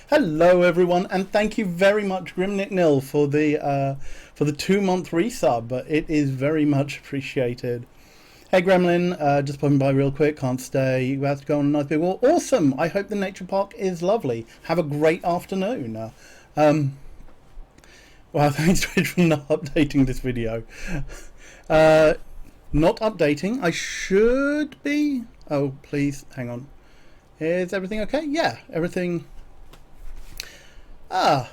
Hello, everyone, and thank you very much, GrimNickNil, for the 2-month resub. It is very much appreciated. Hey, Gremlin, just popping by real quick. Can't stay. You have to go on a nice big walk. Awesome. I hope the nature park is lovely. Have a great afternoon. Wow, thanks, Twitch, for not updating this video. Not updating. I should be. Oh, please, hang on. Is everything okay? Yeah, everything. Ah,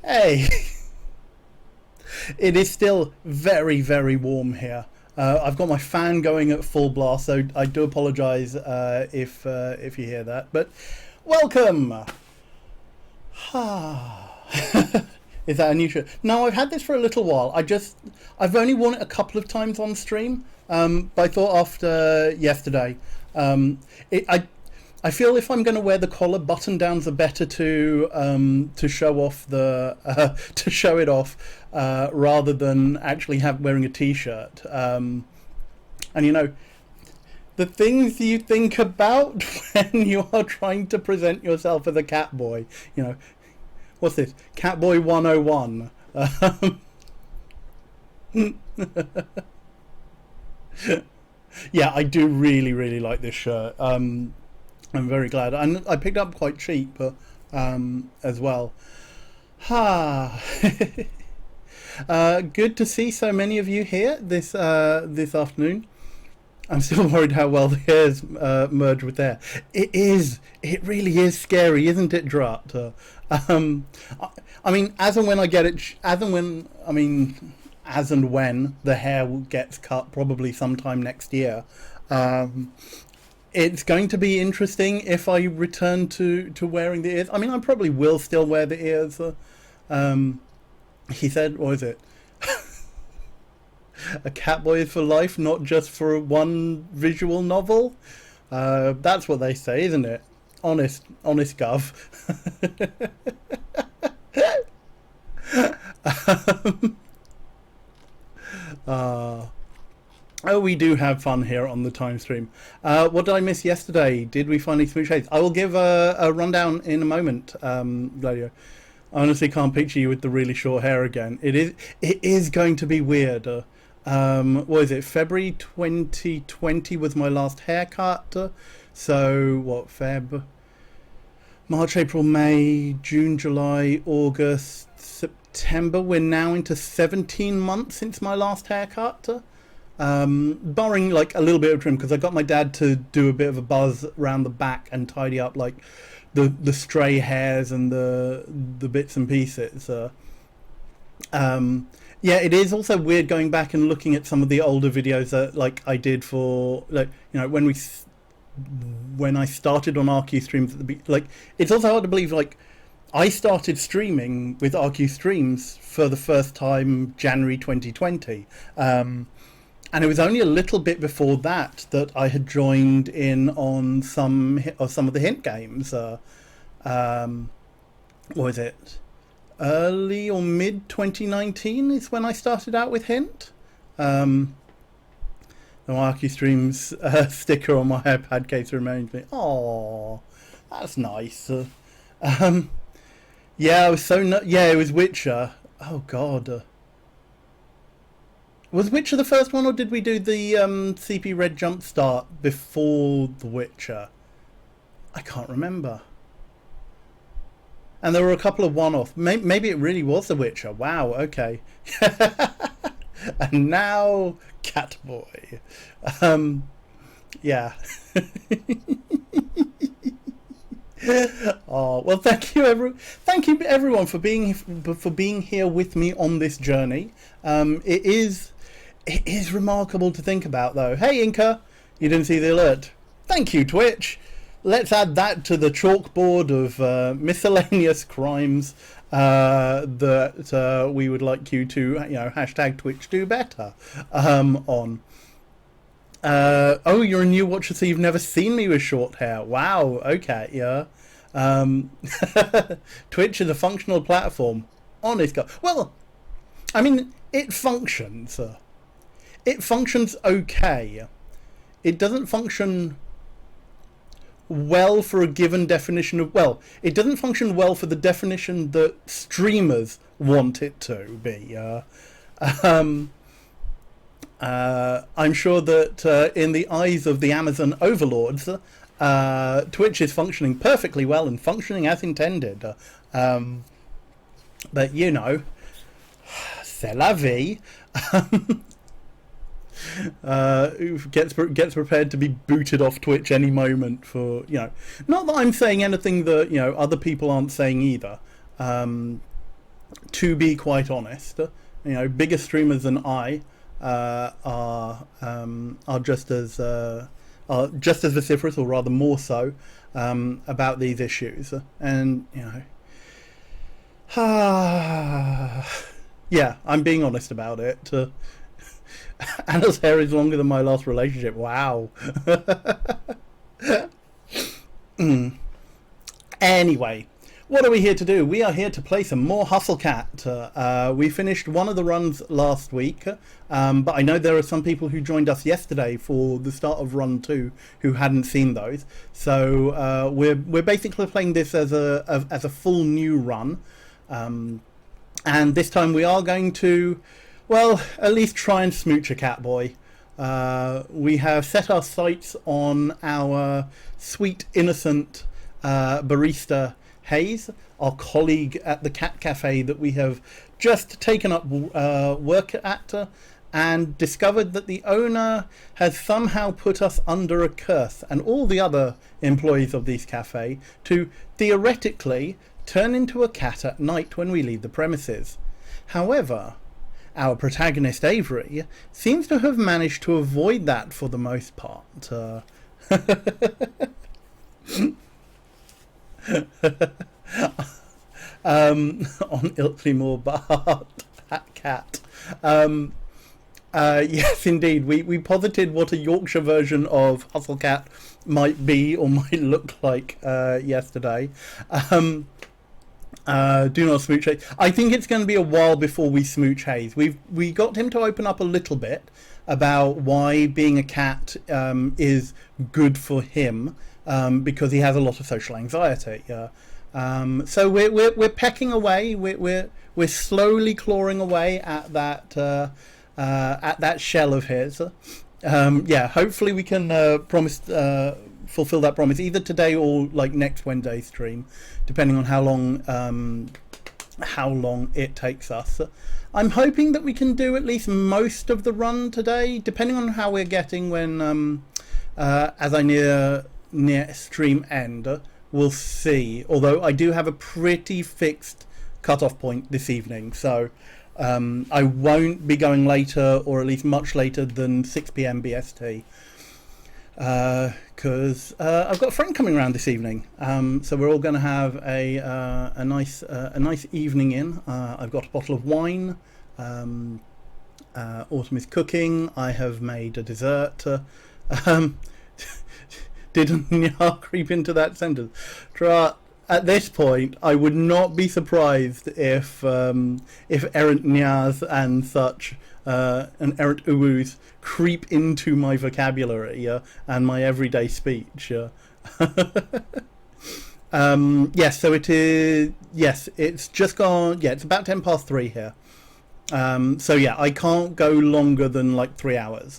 hey. It is still very, very warm here. I've got my fan going at full blast, so I do apologise if you hear that. But welcome. Is that a new shirt? No, I've had this for a little while. I've only worn it a couple of times on stream. But I thought after yesterday, I feel if I'm going to wear the collar, button downs are better to show off to show it off rather than actually wearing a t-shirt. And you know, the things you think about when you are trying to present yourself as a cat boy. You know, what's this? Catboy 101. Yeah, I do really, really like this shirt. I'm very glad, and I picked up quite cheap as well. Good to see so many of you here this afternoon. I'm still worried how well the hairs merge with there. It really is scary, isn't it, Drat? I mean, as and when the hair gets cut, probably sometime next year. It's going to be interesting if I return to wearing the ears. I mean, I probably will still wear the ears. He said, what is it? A catboy is for life, not just for one visual novel. That's what they say, isn't it? Honest Gov. Oh, we do have fun here on the time stream. What did I miss yesterday? Did we finally smooch shades? I will give a rundown in a moment, Gladio. I honestly can't picture you with the really short hair again. It is going to be weird. What is it? February 2020 was my last haircut. So, what, Feb? March, April, May, June, July, August, September. We're now into 17 months since my last haircut. Barring like a little bit of trim, because I got my dad to do a bit of a buzz around the back and tidy up like the stray hairs and the bits and pieces. Yeah, it is also weird going back and looking at some of the older videos that like I did for, like, you know, when I started on RQ streams at the like, it's also hard to believe, like, I started streaming with RQ streams for the first time January 2020. And it was only a little bit before that I had joined in on some of the hint games. What was it? Early or mid 2019 is when I started out with hint. The Marky Streams sticker on my iPad case reminds me. Oh, that's nice. Yeah, I was yeah, it was Witcher. Oh God. Was Witcher the first one, or did we do the CP Red Jumpstart before The Witcher? I can't remember. And there were a couple of one-off. Maybe it really was The Witcher. Wow, okay. And now Catboy. Yeah. Oh, well, thank you everyone for being here with me on this journey. It is remarkable to think about, though. Hey, Inca, you didn't see the alert. Thank you, Twitch. Let's add that to the chalkboard of miscellaneous crimes that we would like you to, you know, hashtag Twitch do better on. Oh, you're a new watcher, so you've never seen me with short hair. Wow, okay, yeah. Twitch is a functional platform. Honest God. Well, I mean, it functions. It functions okay. It doesn't function well for a given definition of, well, it doesn't function well for the definition that streamers want it to be. I'm sure that in the eyes of the Amazon overlords, Twitch is functioning perfectly well and functioning as intended. But you know, c'est la vie. Gets prepared to be booted off Twitch any moment for, you know, not that I'm saying anything that, you know, other people aren't saying either. To be quite honest, you know, bigger streamers than I are just as vociferous, or rather more so, about these issues. And you know, yeah, I'm being honest about it. Anna's hair is longer than my last relationship. Wow. Anyway, what are we here to do? We are here to play some more Hustle Cat. We finished one of the runs last week, but I know there are some people who joined us yesterday for the start of run 2 who hadn't seen those. So we're basically playing this as a full new run, and this time we are going to, well, at least try and smooch a cat boy. We have set our sights on our sweet, innocent barista Hayes, our colleague at the cat cafe that we have just taken up work at, and discovered that the owner has somehow put us under a curse, and all the other employees of this cafe, to theoretically turn into a cat at night when we leave the premises. However, our protagonist Avery seems to have managed to avoid that for the most part. On Ilkley Bart cat. Yes, indeed. We posited what a Yorkshire version of Hustle Cat might be or might look like yesterday. Do not smooch Hayes. I think it's going to be a while before we smooch Hayes. We got him to open up a little bit about why being a cat is good for him, because he has a lot of social anxiety. So we're pecking away. We're slowly clawing away at that shell of his. Yeah, hopefully we can fulfill that promise either today or like next Wednesday's stream, depending on how long it takes us. I'm hoping that we can do at least most of the run today, depending on how we're getting when as I near stream end. We'll see, although I do have a pretty fixed cut-off point this evening, so I won't be going later, or at least much later than 6 PM BST, because I've got a friend coming around this evening, so we're all going to have a nice evening in. I've got a bottle of wine. Autumn is cooking. I have made a dessert. Did Nya creep into that sentence? At this point, I would not be surprised if errant Nyas and such and errant uwus creep into my vocabulary and my everyday speech. Yes, so it is. Yes, it's just gone. Yeah, it's about 3:10 here. So yeah, I can't go longer than like 3 hours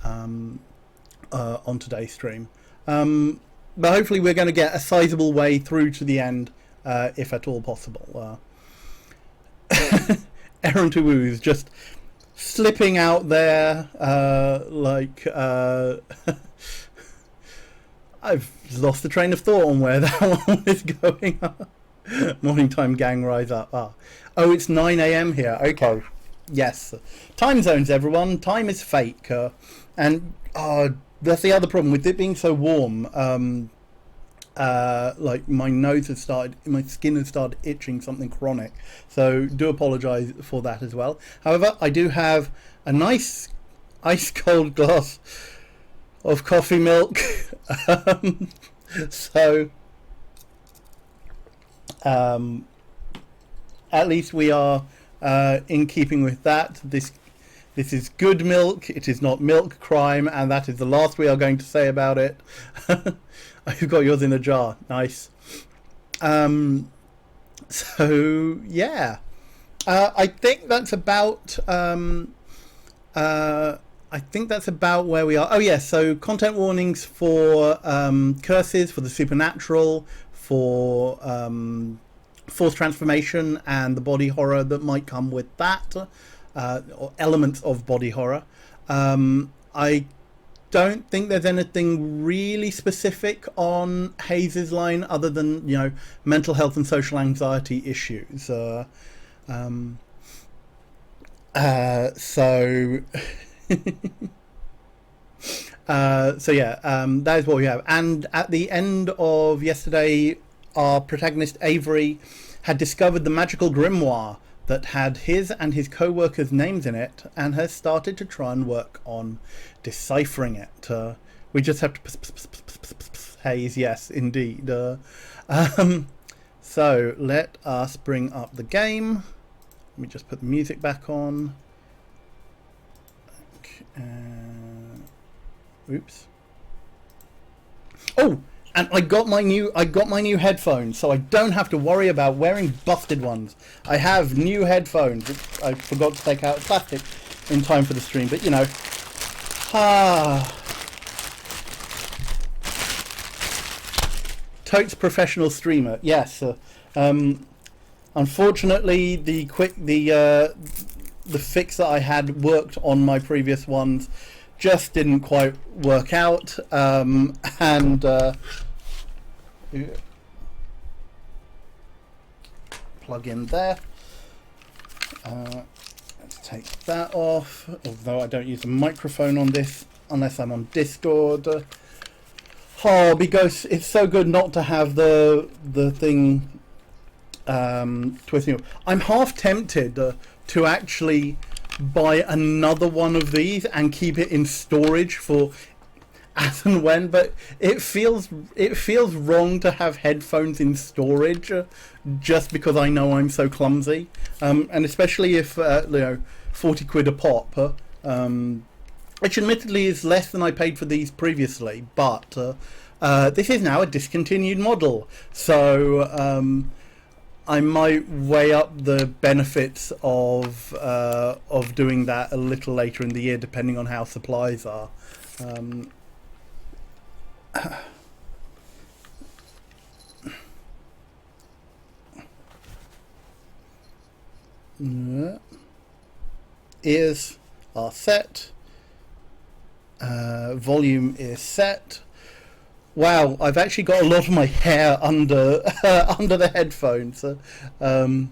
on today's stream. But hopefully we're going to get a sizable way through to the end, if at all possible. Errant Uwu's just slipping out there, like... I've lost the train of thought on where that one is going. Morning time gang, rise up. Oh, it's 9 AM here. Okay. Yes. Time zones, everyone. Time is fake. And... that's the other problem with it being so warm. Like my skin has started itching something chronic. So do apologise for that as well. However, I do have a nice ice cold glass of coffee milk. So at least we are in keeping with that. This This is good milk. It is not milk crime, and that is the last we are going to say about it. You've got yours in a jar. Nice. So yeah, I think that's about. I think that's about where we are. Oh yeah, so content warnings for curses, for the supernatural, for forced transformation, and the body horror that might come with that, or elements of body horror. I don't think there's anything really specific on Hayes's line other than, you know, mental health and social anxiety issues. So so yeah, that is what we have. And at the end of yesterday, our protagonist Avery had discovered the magical grimoire that had his and his co-workers' names in it, and has started to try and work on deciphering it. We just have to Hayes, yes, indeed. So let us bring up the game. Let me just put the music back on. Oops. Oh, and I got my new headphones, so I don't have to worry about wearing busted ones. I have new headphones, which I forgot to take out of plastic in time for the stream, but you know. Totes professional streamer. Yes. Unfortunately, the fix that I had worked on my previous ones just didn't quite work out, and plug in there. Let's take that off, although I don't use a microphone on this unless I'm on Discord. Oh, because it's so good not to have the thing twisting up. I'm half tempted to actually buy another one of these and keep it in storage for as and when, but it feels wrong to have headphones in storage just because I know I'm so clumsy, and especially if you know, 40 quid a pop, which admittedly is less than I paid for these previously, but this is now a discontinued model, so I might weigh up the benefits of doing that a little later in the year, depending on how supplies are. Ears are set. Volume is set. Wow, I've actually got a lot of my hair under under the headphones. I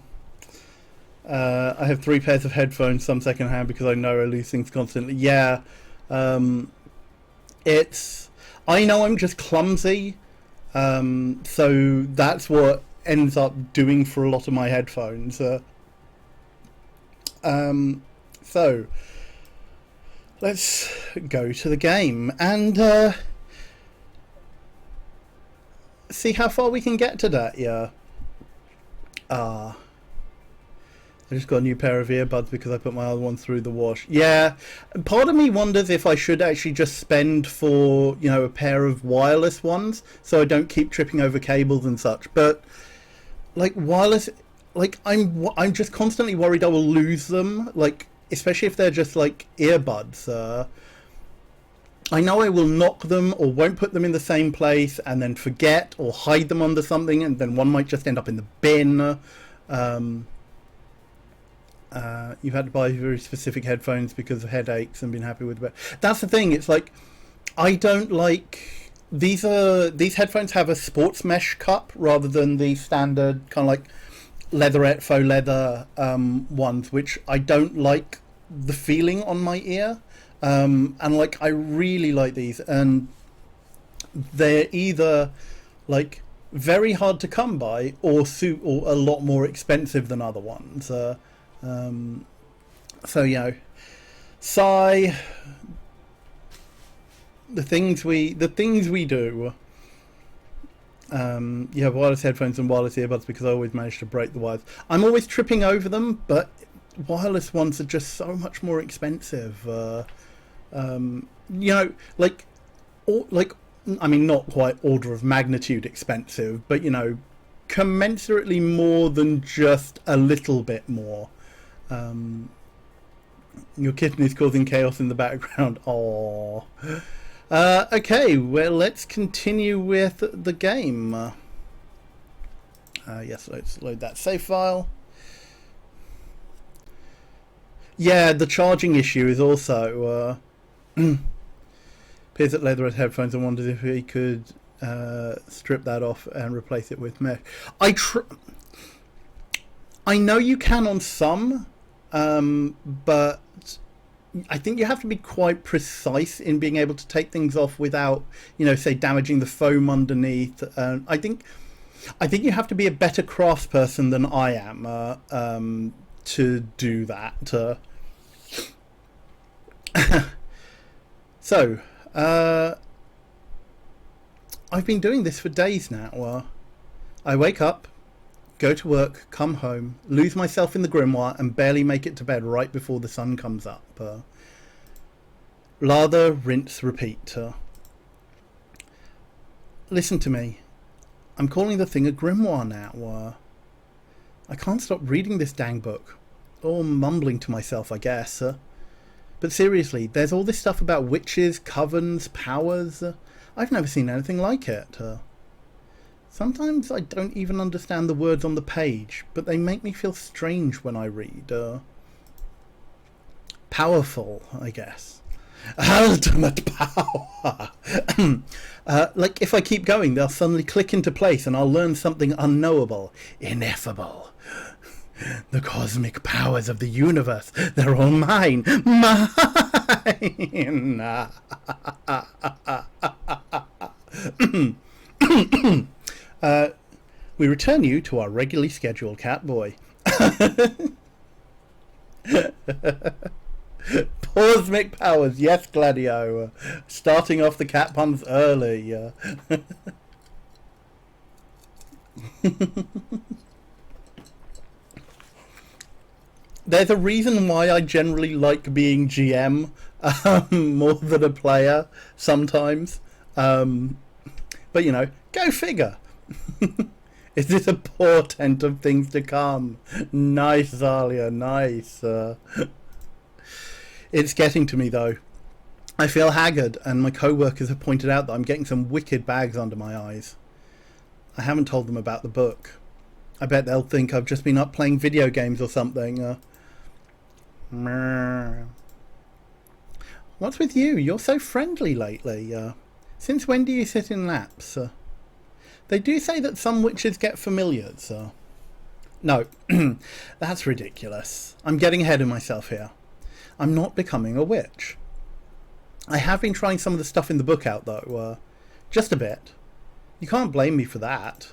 have 3 pairs of headphones, some secondhand because I know I lose things constantly. Yeah, I know I'm just clumsy, so that's what ends up doing for a lot of my headphones. So let's go to the game and see how far we can get to that. Yeah. I just got a new pair of earbuds because I put my other one through the wash. Yeah, part of me wonders if I should actually just spend for, you know, a pair of wireless ones so I don't keep tripping over cables and such. But like wireless, like I'm just constantly worried I will lose them. Like especially if they're just like earbuds. I know I will knock them or won't put them in the same place and then forget or hide them under something, and then one might just end up in the bin. You've had to buy very specific headphones because of headaches and been happy with it. That's the thing. It's like I don't like these headphones have a sports mesh cup rather than the standard kind of like leatherette, faux leather ones, which I don't like the feeling on my ear. And like I really like these, and they're either like very hard to come by or a lot more expensive than other ones. So you know, sigh. The things we do. You have wireless headphones and wireless earbuds because I always manage to break the wires. I'm always tripping over them, but wireless ones are just so much more expensive. You know, like I mean, not quite order of magnitude expensive, but you know, commensurately more than just a little bit more. Your kitten is causing chaos in the background. Aww. Okay, well, let's continue with the game. Yes, let's load that save file. Yeah, the charging issue is also... appears that Leatherhead headphones and wonders if he could strip that off and replace it with mesh. I know you can on some, but I think you have to be quite precise in being able to take things off without, you know, say damaging the foam underneath. I think you have to be a better craftsperson than I am to do that. So, I've been doing this for days now. I wake up, go to work, come home, lose myself in the grimoire, and barely make it to bed right before the sun comes up. Lather, rinse, repeat. Listen to me. I'm calling the thing a grimoire now. I can't stop reading this dang book. Or mumbling to myself, I guess. But seriously, there's all this stuff about witches, covens, powers. I've never seen anything like it. Sometimes I don't even understand the words on the page, but they make me feel strange when I read. Powerful, I guess. Ultimate power! Like, if I keep going, they'll suddenly click into place and I'll learn something unknowable, ineffable. The cosmic powers of the universe, they're all mine. Mine! We return you to our regularly scheduled cat boy. Cosmic powers, yes, Gladio. Starting off the cat puns early. There's a reason why I generally like being GM more than a player sometimes. But, you know, go figure. Is this a portent of things to come? Nice, Zalia, nice. It's getting to me, though. I feel haggard, and my co-workers have pointed out that I'm getting some wicked bags under my eyes. I haven't told them about the book. I bet they'll think I've just been up playing video games or something. What's with you? You're so friendly lately. Since when do you sit in laps? They do say that some witches get familiars. No, that's ridiculous. I'm getting ahead of myself here. I'm not becoming a witch. I have been trying some of the stuff in the book out, though. Just a bit. You can't blame me for that.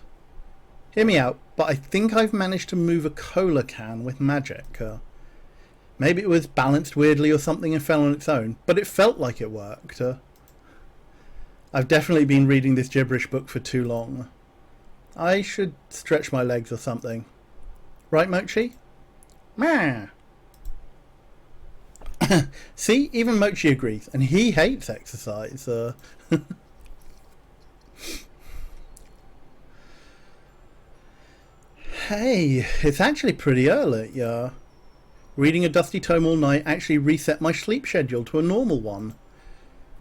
Hear me out, but I think I've managed to move a cola can with magic. Maybe it was balanced weirdly or something and fell on its own, but it felt like it worked. I've definitely been reading this gibberish book for too long. I should stretch my legs or something. Right, Mochi? Meh. See, even Mochi agrees, and he hates exercise. Hey, it's actually pretty early. Reading a dusty tome all night actually reset my sleep schedule to a normal one.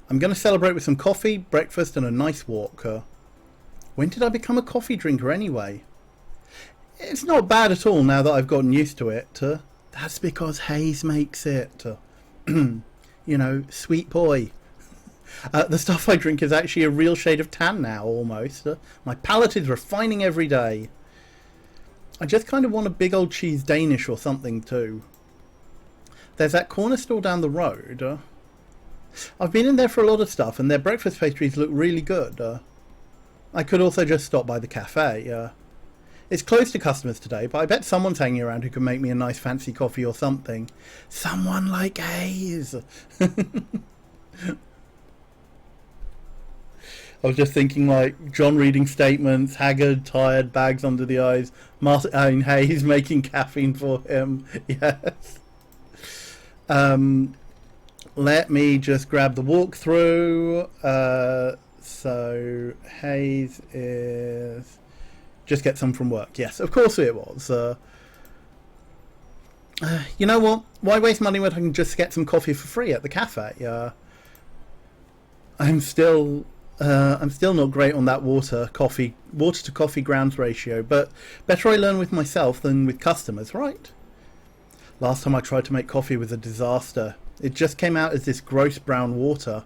I'm going to celebrate with some coffee, breakfast, and a nice walk. When did I become a coffee drinker anyway? It's not bad at all now that I've gotten used to it. That's because Hayes makes it. You know, sweet boy. The stuff I drink is actually a real shade of tan now, almost. My palate is refining every day. I just kind of want a big old cheese Danish or something too. There's that corner store down the road. I've been in there for a lot of stuff and their breakfast pastries look really good. I could also just stop by the cafe. It's closed to customers today, but I bet someone's hanging around who can make me a nice fancy coffee or something. Someone like Hayes. I was just thinking, like, John reading statements, haggard, tired, bags under the eyes, Martin Hayes making caffeine for him. Yes. Let me just grab the walkthrough. So Hayes is just get some from work. Yes, of course it was. You know what? Why waste money when I can just get some coffee for free at the cafe? I'm still not great on that water to coffee grams ratio, but better I learn with myself than with customers, right? Last time I tried to make coffee was a disaster. It just came out as this gross brown water.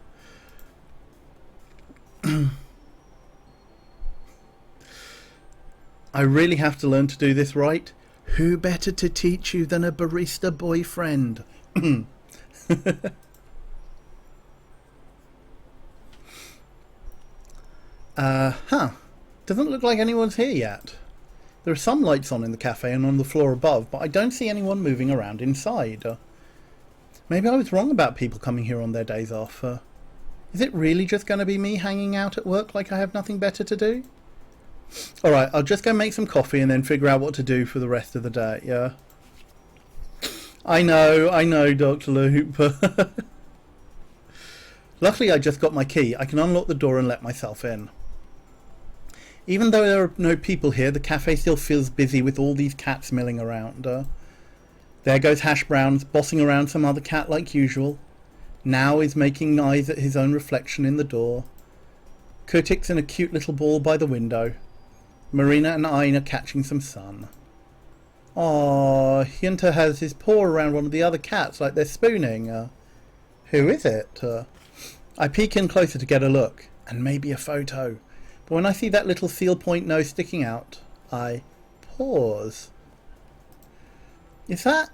I really have to learn to do this right. Who better to teach you than a barista boyfriend? Doesn't look like anyone's here yet. There are some lights on in the cafe and on the floor above, but I don't see anyone moving around inside. Maybe I was wrong about people coming here on their days off. Is it really just going to be me hanging out at work like I have nothing better to do? Alright, I'll just go make some coffee and then figure out what to do for the rest of the day, yeah? I know, Dr. Loop. Luckily I just got my key. I can unlock the door and let myself in. Even though there are no people here, the cafe still feels busy with all these cats milling around. There goes Hash Browns, bossing around some other cat like usual. Now is making eyes at his own reflection in the door. Kotick's in a cute little ball by the window. Marina and Ayn are catching some sun. Aww, Hunter has his paw around one of the other cats like they're spooning. Who is it? I peek in closer to get a look, and maybe a photo. But when I see that little seal point nose sticking out, I pause. Is that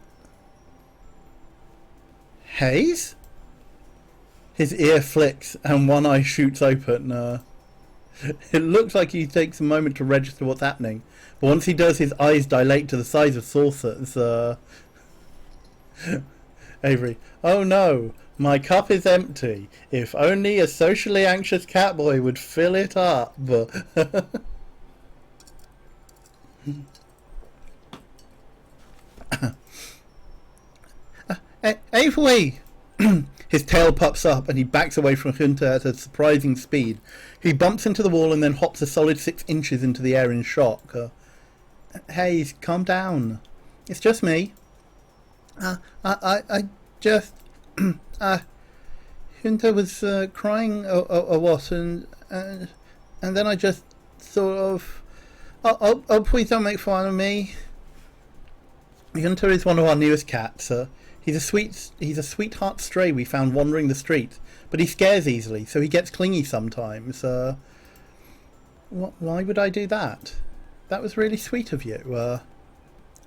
Hayes? His ear flicks and one eye shoots open. It looks like he takes a moment to register what's happening, but once he does, his eyes dilate to the size of saucers. Avery, oh no, my cup is empty. If only a socially anxious catboy would fill it up. Avery! His tail pops up and he backs away from Hunter at a surprising speed. He bumps into the wall and then hops a solid 6 inches into the air in shock. Hayes, calm down. It's just me. I just... Hunter was crying a what, and then I just sort of... Oh, please don't make fun of me. Hunter is one of our newest cats. He's a sweetheart stray we found wandering the street, but he scares easily, so he gets clingy sometimes. Why would I do that? That was really sweet of you.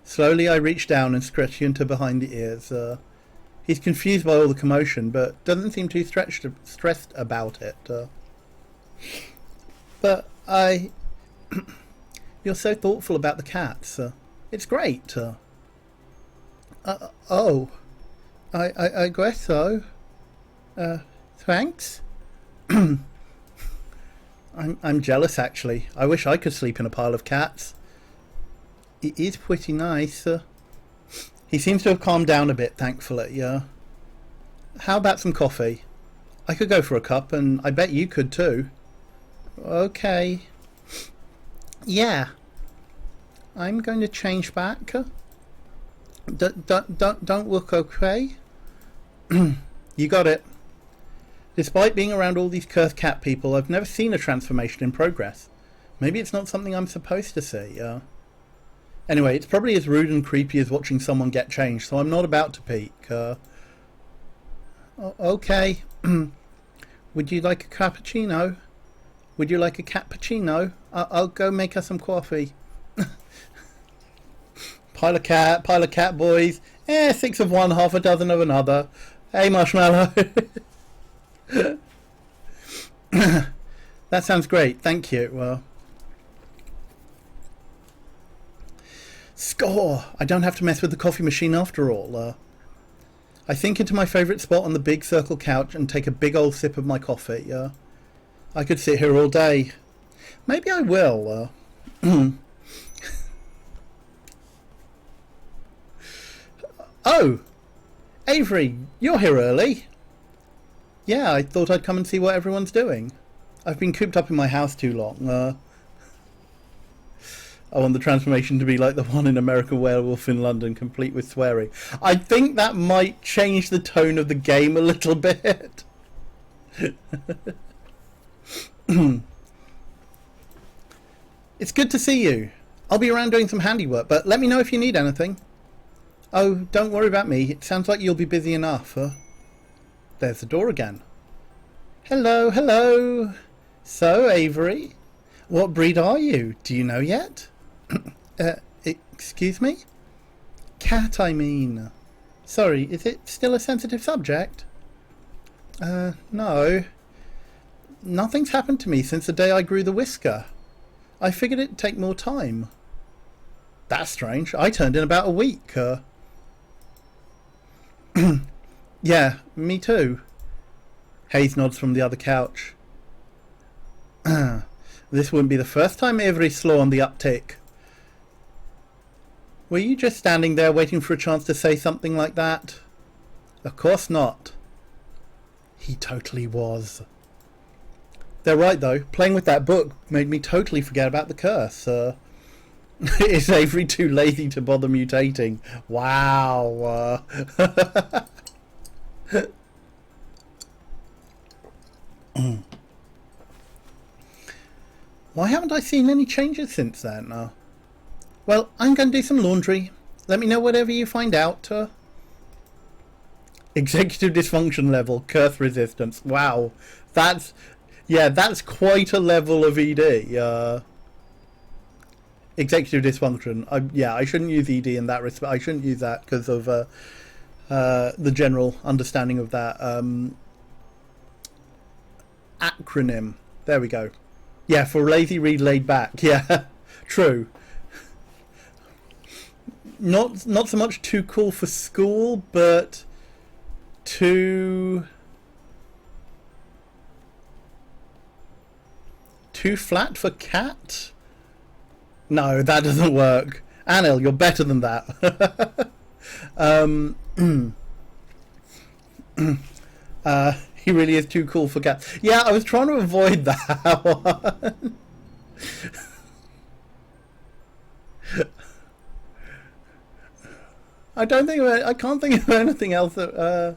Slowly I reach down and scratch Hunter behind the ears. He's confused by all the commotion, but doesn't seem too stressed about it. But you're so thoughtful about the cats. It's great. Oh. I guess so. Thanks. I'm jealous, actually. I wish I could sleep in a pile of cats. It is pretty nice. He seems to have calmed down a bit, thankfully. How about some coffee? I could go for a cup, and I bet you could too. Okay. Yeah. I'm going to change back. Don't look okay. You got it. Despite being around all these cursed cat people, I've never seen a transformation in progress. Maybe it's not something I'm supposed to see. Anyway, it's probably as rude and creepy as watching someone get changed, so I'm not about to peek. Okay. Would you like a cappuccino? Would you like a cappuccino? I'll go make us some coffee. Pile of cat boys. 6 of one, half a dozen of another. Hey, Marshmallow. That sounds great, thank you. Score! I don't have to mess with the coffee machine after all. I sink into my favourite spot on the big circle couch and take a big old sip of my coffee. I could sit here all day. Maybe I will. Oh! Avery, you're here early. Yeah, I thought I'd come and see what everyone's doing. I've been cooped up in my house too long. I want the transformation to be like the one in American Werewolf in London, complete with swearing. I think that might change the tone of the game a little bit. It's good to see you. I'll be around doing some handiwork, but let me know if you need anything. Oh, don't worry about me. It sounds like you'll be busy enough. There's the door again. Hello, hello. So, Avery, what breed are you? Do you know yet? Excuse me? Cat, I mean. Sorry, is it still a sensitive subject? No. Nothing's happened to me since the day I grew the whisker. I figured it'd take more time. That's strange. I turned in about a week. Yeah, me too. Hayes nods from the other couch. This wouldn't be the first time Avery's slow on the uptick. Were you just standing there waiting for a chance to say something like that? Of course not. He totally was. They're right though. Playing with that book made me totally forget about the curse. Is Avery too lazy to bother mutating? Wow. Why haven't I seen any changes since then? Well, I'm going to do some laundry. Let me know whatever you find out. Executive dysfunction level, curse resistance. Wow, that's quite a level of ED. Executive dysfunction. I shouldn't use ED in that respect. I shouldn't use that because of the general understanding of that acronym. There we go. Yeah, for lazy read laid back. Yeah, true. Not so much too cool for school, but too flat for cat? No, that doesn't work. Anil, you're better than that. He really is too cool for cat. Yeah, I was trying to avoid that one. I can't think of anything else that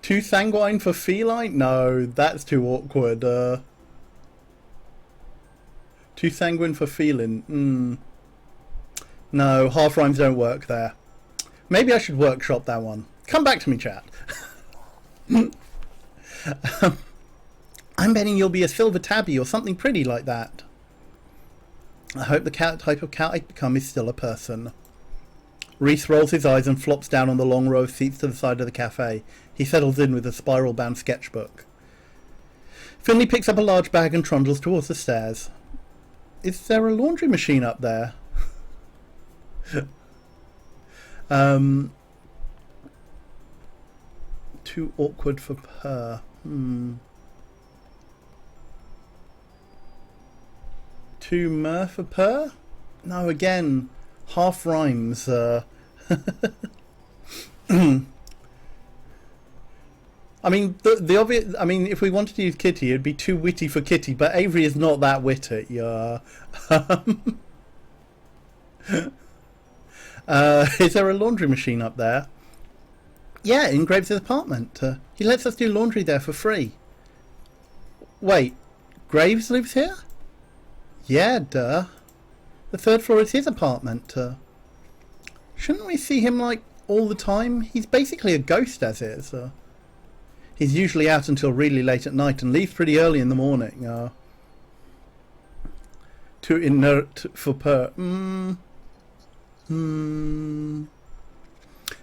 too sanguine for feline? No, that's too awkward. Too sanguine for feline. No, half rhymes don't work there. Maybe I should workshop that one. Come back to me, chat. I'm betting you'll be a silver tabby or something pretty like that. I hope the type of cat I become is still a person. Reese rolls his eyes and flops down on the long row of seats to the side of the cafe. He settles in with a spiral-bound sketchbook. Finley picks up a large bag and trundles towards the stairs. Is there a laundry machine up there? Too awkward for her. Too mer for per? No, again, half rhymes. I mean, the obvious. I mean, if we wanted to use Kitty, it'd be too witty for Kitty. But Avery is not that witty. Yeah. Is there a laundry machine up there? Yeah, in Graves' apartment. He lets us do laundry there for free. Wait, Graves lives here? Yeah, duh. The third floor is his apartment. Shouldn't we see him, like, all the time? He's basically a ghost as is. He's usually out until really late at night and leaves pretty early in the morning. Too inert for per...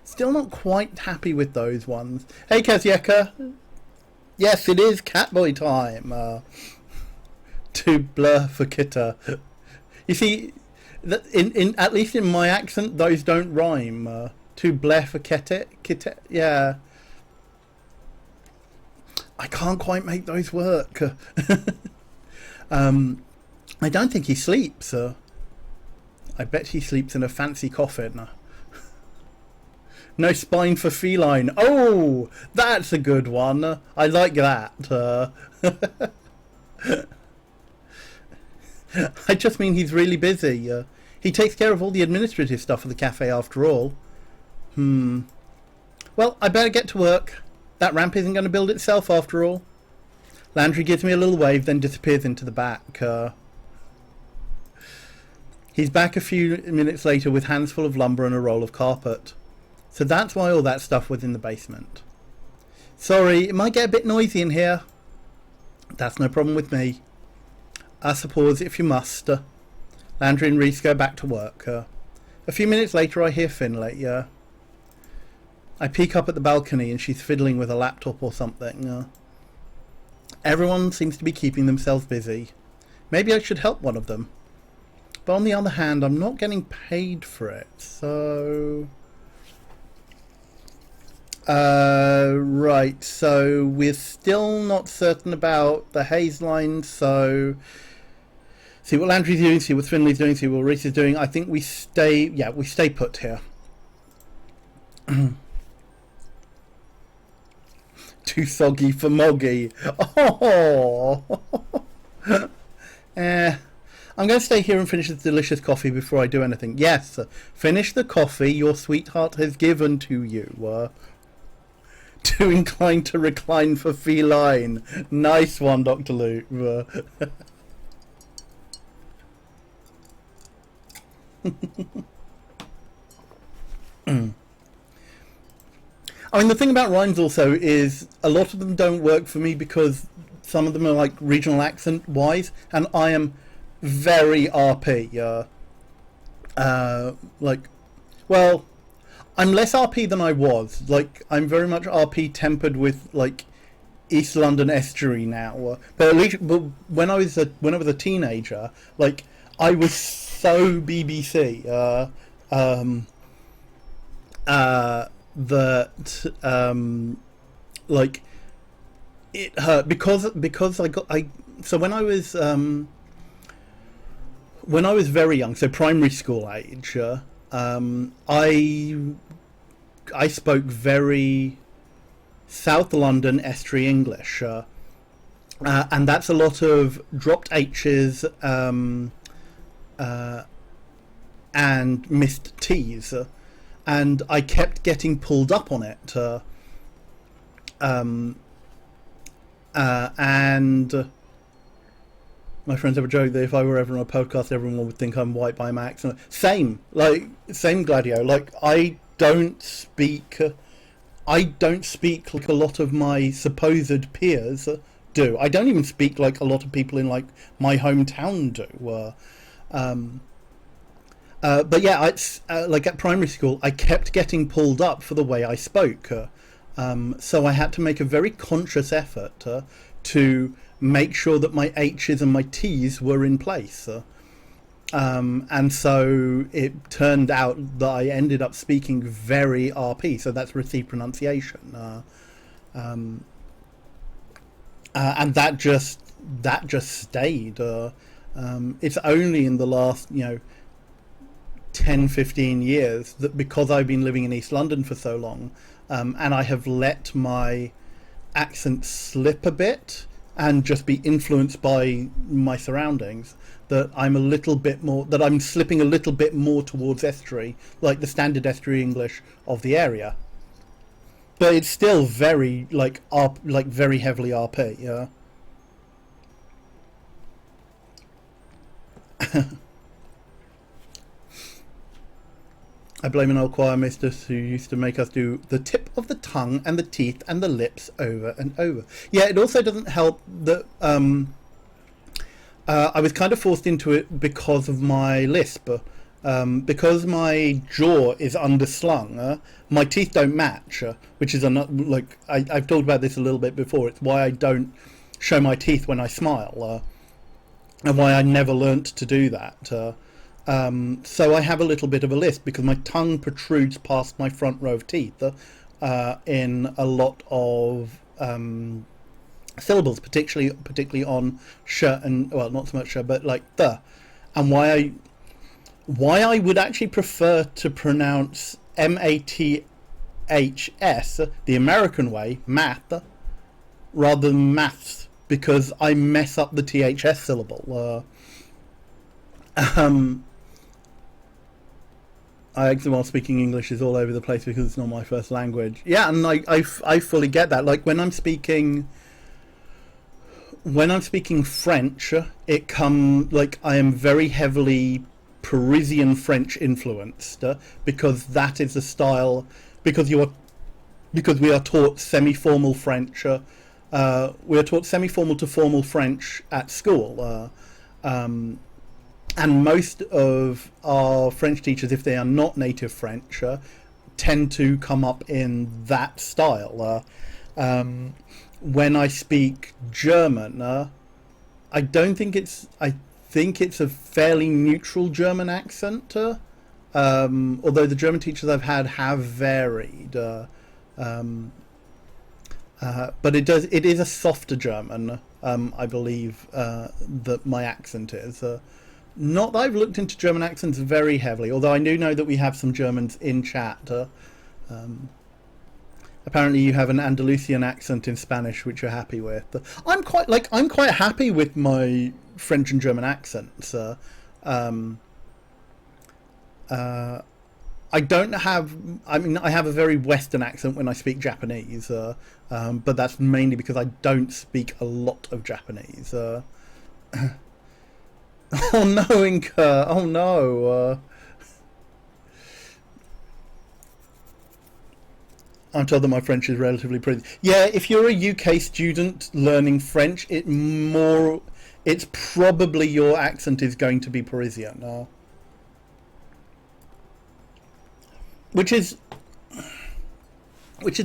Still not quite happy with those ones. Hey, Kazyeka. Yes, it is Catboy time. To blur for Kitta. You see, in at least in my accent, those don't rhyme. To blur for Kitta. Yeah. I can't quite make those work. I don't think he sleeps. I bet he sleeps in a fancy coffin. No spine for feline. Oh, that's a good one. I like that. I just mean he's really busy. He takes care of all the administrative stuff for the cafe after all. Well, I better get to work. That ramp isn't going to build itself after all. Landry gives me a little wave, then disappears into the back. He's back a few minutes later with hands full of lumber and a roll of carpet. So that's why all that stuff was in the basement. Sorry, it might get a bit noisy in here. That's no problem with me. I suppose if you must. Landry and Reese go back to work. A few minutes later I hear Finlay. I peek up at the balcony and she's fiddling with a laptop or something. Everyone seems to be keeping themselves busy. Maybe I should help one of them. But on the other hand, I'm not getting paid for it, so... right, so we're still not certain about the haze line, so... See what Landry's doing, see what Finley's doing, see what Reese is doing. I think we stay... Yeah, we stay put here. Too soggy for Moggy. Oh! I'm going to stay here and finish this delicious coffee before I do anything. Yes, finish the coffee your sweetheart has given to you. Too inclined to recline for feline. Nice one, Dr. Luke. I mean, the thing about rhymes also is a lot of them don't work for me because some of them are like regional accent wise, and I am very RP. Like, well, I'm less RP than I was. Like, I'm very much RP tempered with like East London estuary now. But at least, but when I was a teenager, like I was so BBC. That like it hurt because so when I was very young, so primary school age, I spoke very South London estuary English, and that's a lot of dropped H's and missed T's. And I kept getting pulled up on it, and my friends have a joke that if I were ever on a podcast, everyone would think I'm white by my accent. Same Gladio. Like I don't speak like a lot of my supposed peers do. I don't even speak like a lot of people in like my hometown do. But yeah, it's like at primary school, I kept getting pulled up for the way I spoke. So I had to make a very conscious effort to make sure that my H's and my T's were in place. And so it turned out that I ended up speaking very RP, so that's received pronunciation. And that just stayed. It's only in the last, 10-15 years that because I've been living in East London for so long, and I have let my accent slip a bit and just be influenced by my surroundings, that I'm slipping a little bit more towards estuary, like the standard estuary English of the area. But it's still very very heavily RP, yeah. I blame an old choir mistress who used to make us do the tip of the tongue and the teeth and the lips over and over. Yeah, it also doesn't help that I was kind of forced into it because of my lisp. Because my jaw is underslung, my teeth don't match, which is I've talked about this a little bit before. It's why I don't show my teeth when I smile, and why I never learnt to do that. So I have a little bit of a lisp because my tongue protrudes past my front row of teeth in a lot of syllables, particularly on sh and, well, not so much sh, but like the. And why I would actually prefer to pronounce MAT the American way, math, rather than maths, because I mess up the THS syllable. I actually, while speaking English, is all over the place because it's not my first language. Yeah, and I fully get that. Like when I'm speaking French, I am very heavily Parisian French influenced, because that is the style. Because we are taught semi-formal French. We are taught semi-formal to formal French at school. And most of our French teachers, if they are not native French, tend to come up in that style. When I speak German, I think it's a fairly neutral German accent, although the German teachers I've had have varied. But it is a softer German, I believe, that my accent is. Not that I've looked into German accents very heavily, although I do know that we have some Germans in chat. Apparently, you have an Andalusian accent in Spanish, which you're happy with. I'm quite happy with my French and German accents. I have a very Western accent when I speak Japanese, but that's mainly because I don't speak a lot of Japanese. Oh no, Inca! Oh no! I'm told that my French is relatively pretty. Yeah, if you're a UK student learning French, it's probably your accent is going to be Parisian. Which is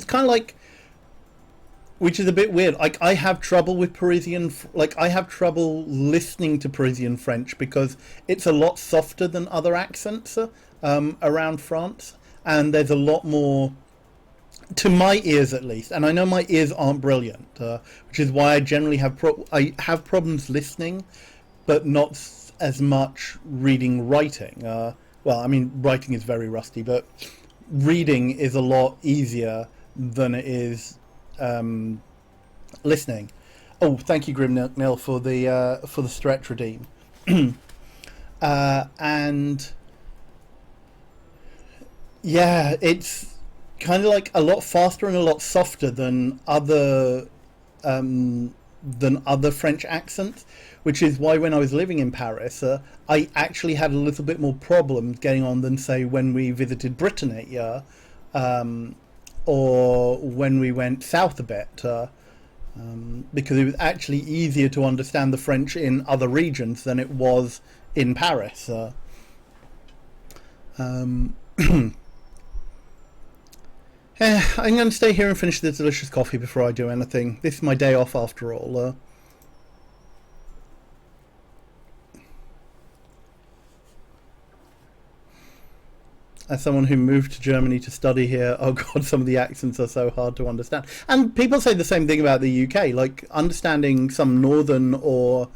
kind of like, which is a bit weird. Like I have trouble with I have trouble listening to Parisian French because it's a lot softer than other accents around France, and there's a lot more, to my ears at least. And I know my ears aren't brilliant, which is why I generally have problems listening, but not as much reading, writing. Well, I mean, writing is very rusty, but reading is a lot easier than it is listening. Oh, thank you, Grim Nil, for the stretch redeem. And yeah, it's kind of like a lot faster and a lot softer than other French accents, which is why when I was living in Paris, I actually had a little bit more problems getting on than, say, when we visited Brittany, or when we went south a bit, because it was actually easier to understand the French in other regions than it was in Paris. I'm going to stay here and finish this delicious coffee before I do anything. This is my day off after all. As someone who moved to Germany to study here, oh god, some of the accents are so hard to understand. And people say the same thing about the UK, like understanding some northern or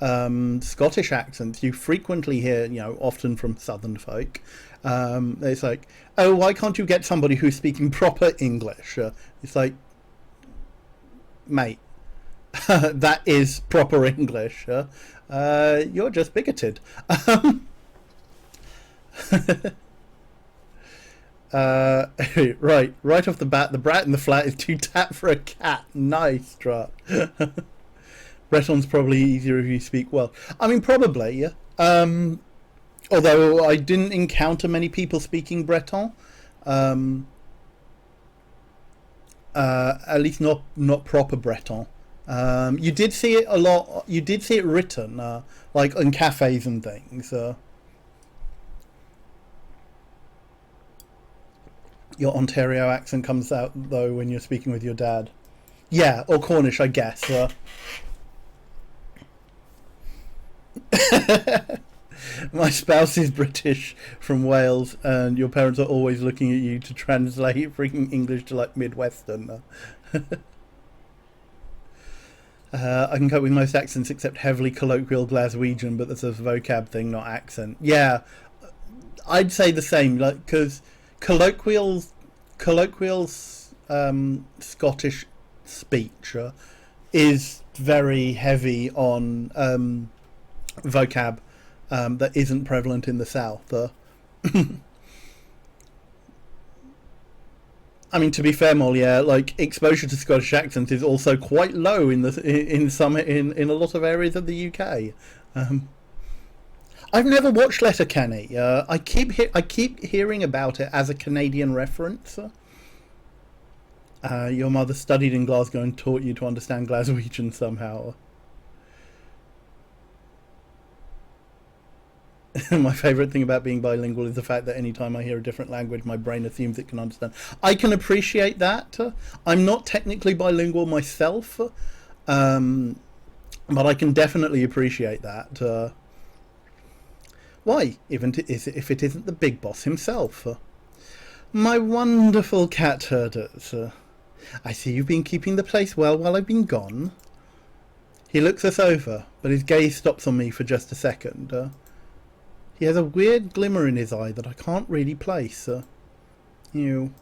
Scottish accents. You frequently hear, often from southern folk. It's like, oh, why can't you get somebody who's speaking proper English? It's like, mate, that is proper English. You're just bigoted. Right off the bat, the brat in the flat is too tap for a cat. Nice, Strut. Breton's probably easier if you speak well. I mean, probably, yeah. Although I didn't encounter many people speaking Breton. At least not proper Breton. You did see it a lot. You did see it written, like in cafes and things. Your Ontario accent comes out, though, when you're speaking with your dad. Yeah, or Cornish, I guess. My spouse is British from Wales, and your parents are always looking at you to translate freaking English to, like, Midwestern. I can cope with most accents except heavily colloquial Glaswegian, but that's a vocab thing, not accent. Yeah, I'd say the same, like, because colloquial colloquial Scottish speech is very heavy on vocab that isn't prevalent in the South. I mean, to be fair, Molly, like exposure to Scottish accents is also quite low in a lot of areas of the UK. I've never watched Letterkenny. I keep hearing about it as a Canadian reference. Your mother studied in Glasgow and taught you to understand Glaswegian somehow. My favourite thing about being bilingual is the fact that anytime I hear a different language, my brain assumes it can understand. I can appreciate that. I'm not technically bilingual myself, but I can definitely appreciate that. Why, even if it isn't the big boss himself? My wonderful cat herders. I see you've been keeping the place well while I've been gone. He looks us over, but his gaze stops on me for just a second. He has a weird glimmer in his eye that I can't really place. I'm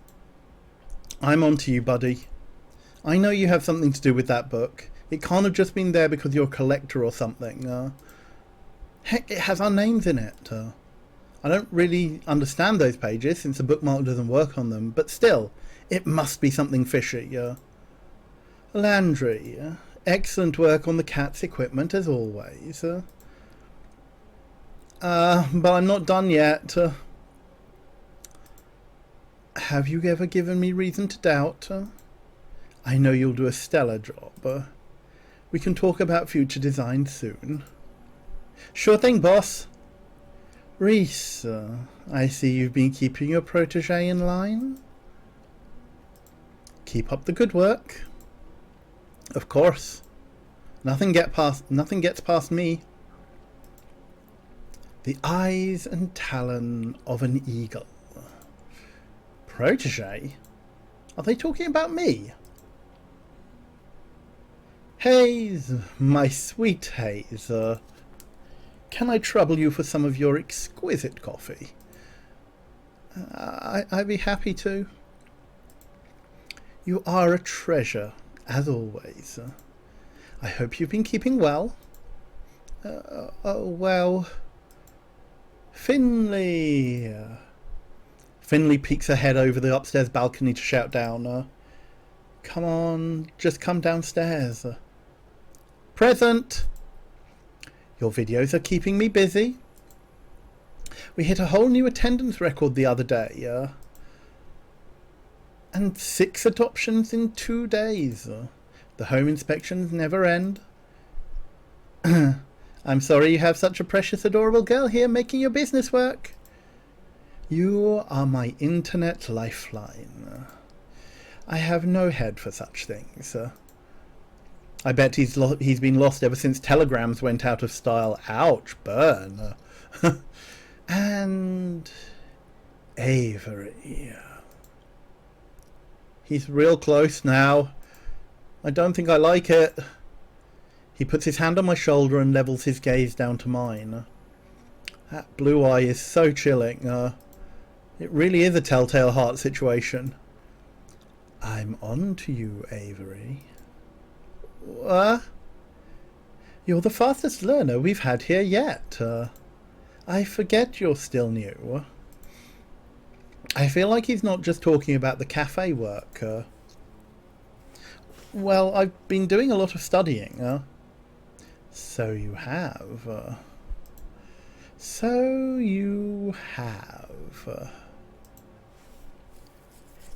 on to you, buddy. I know you have something to do with that book. It can't have just been there because you're a collector or something. Heck, it has our names in it. I don't really understand those pages since the bookmark doesn't work on them, but still, it must be something fishy. Landry, excellent work on the cat's equipment as always. But I'm not done yet. Have you ever given me reason to doubt? I know you'll do a stellar job. We can talk about future designs soon. Sure thing, boss. Reese, I see you've been keeping your protege in line. Keep up the good work. Of course. Nothing gets past me. The eyes and talon of an eagle. Protege? Are they talking about me? Hayes, my sweet Hayes, can I trouble you for some of your exquisite coffee? I'd be happy to. You are a treasure, as always. I hope you've been keeping well. Well... Finley! Finley peeks her head over the upstairs balcony to shout down. Come on, just come downstairs. Present! Your videos are keeping me busy. We hit a whole new attendance record the other day. And 6 adoptions in 2 days. The home inspections never end. I'm sorry you have such a precious, adorable girl here making your business work. You are my internet lifeline. I have no head for such things. I bet he's been lost ever since telegrams went out of style. Ouch, burn. And Avery. He's real close now. I don't think I like it. He puts his hand on my shoulder and levels his gaze down to mine. That blue eye is so chilling. It really is a telltale heart situation. I'm on to you, Avery. You're the fastest learner we've had here yet. I forget you're still new. I feel like he's not just talking about the cafe work. Well, I've been doing a lot of studying. So you have. So you have.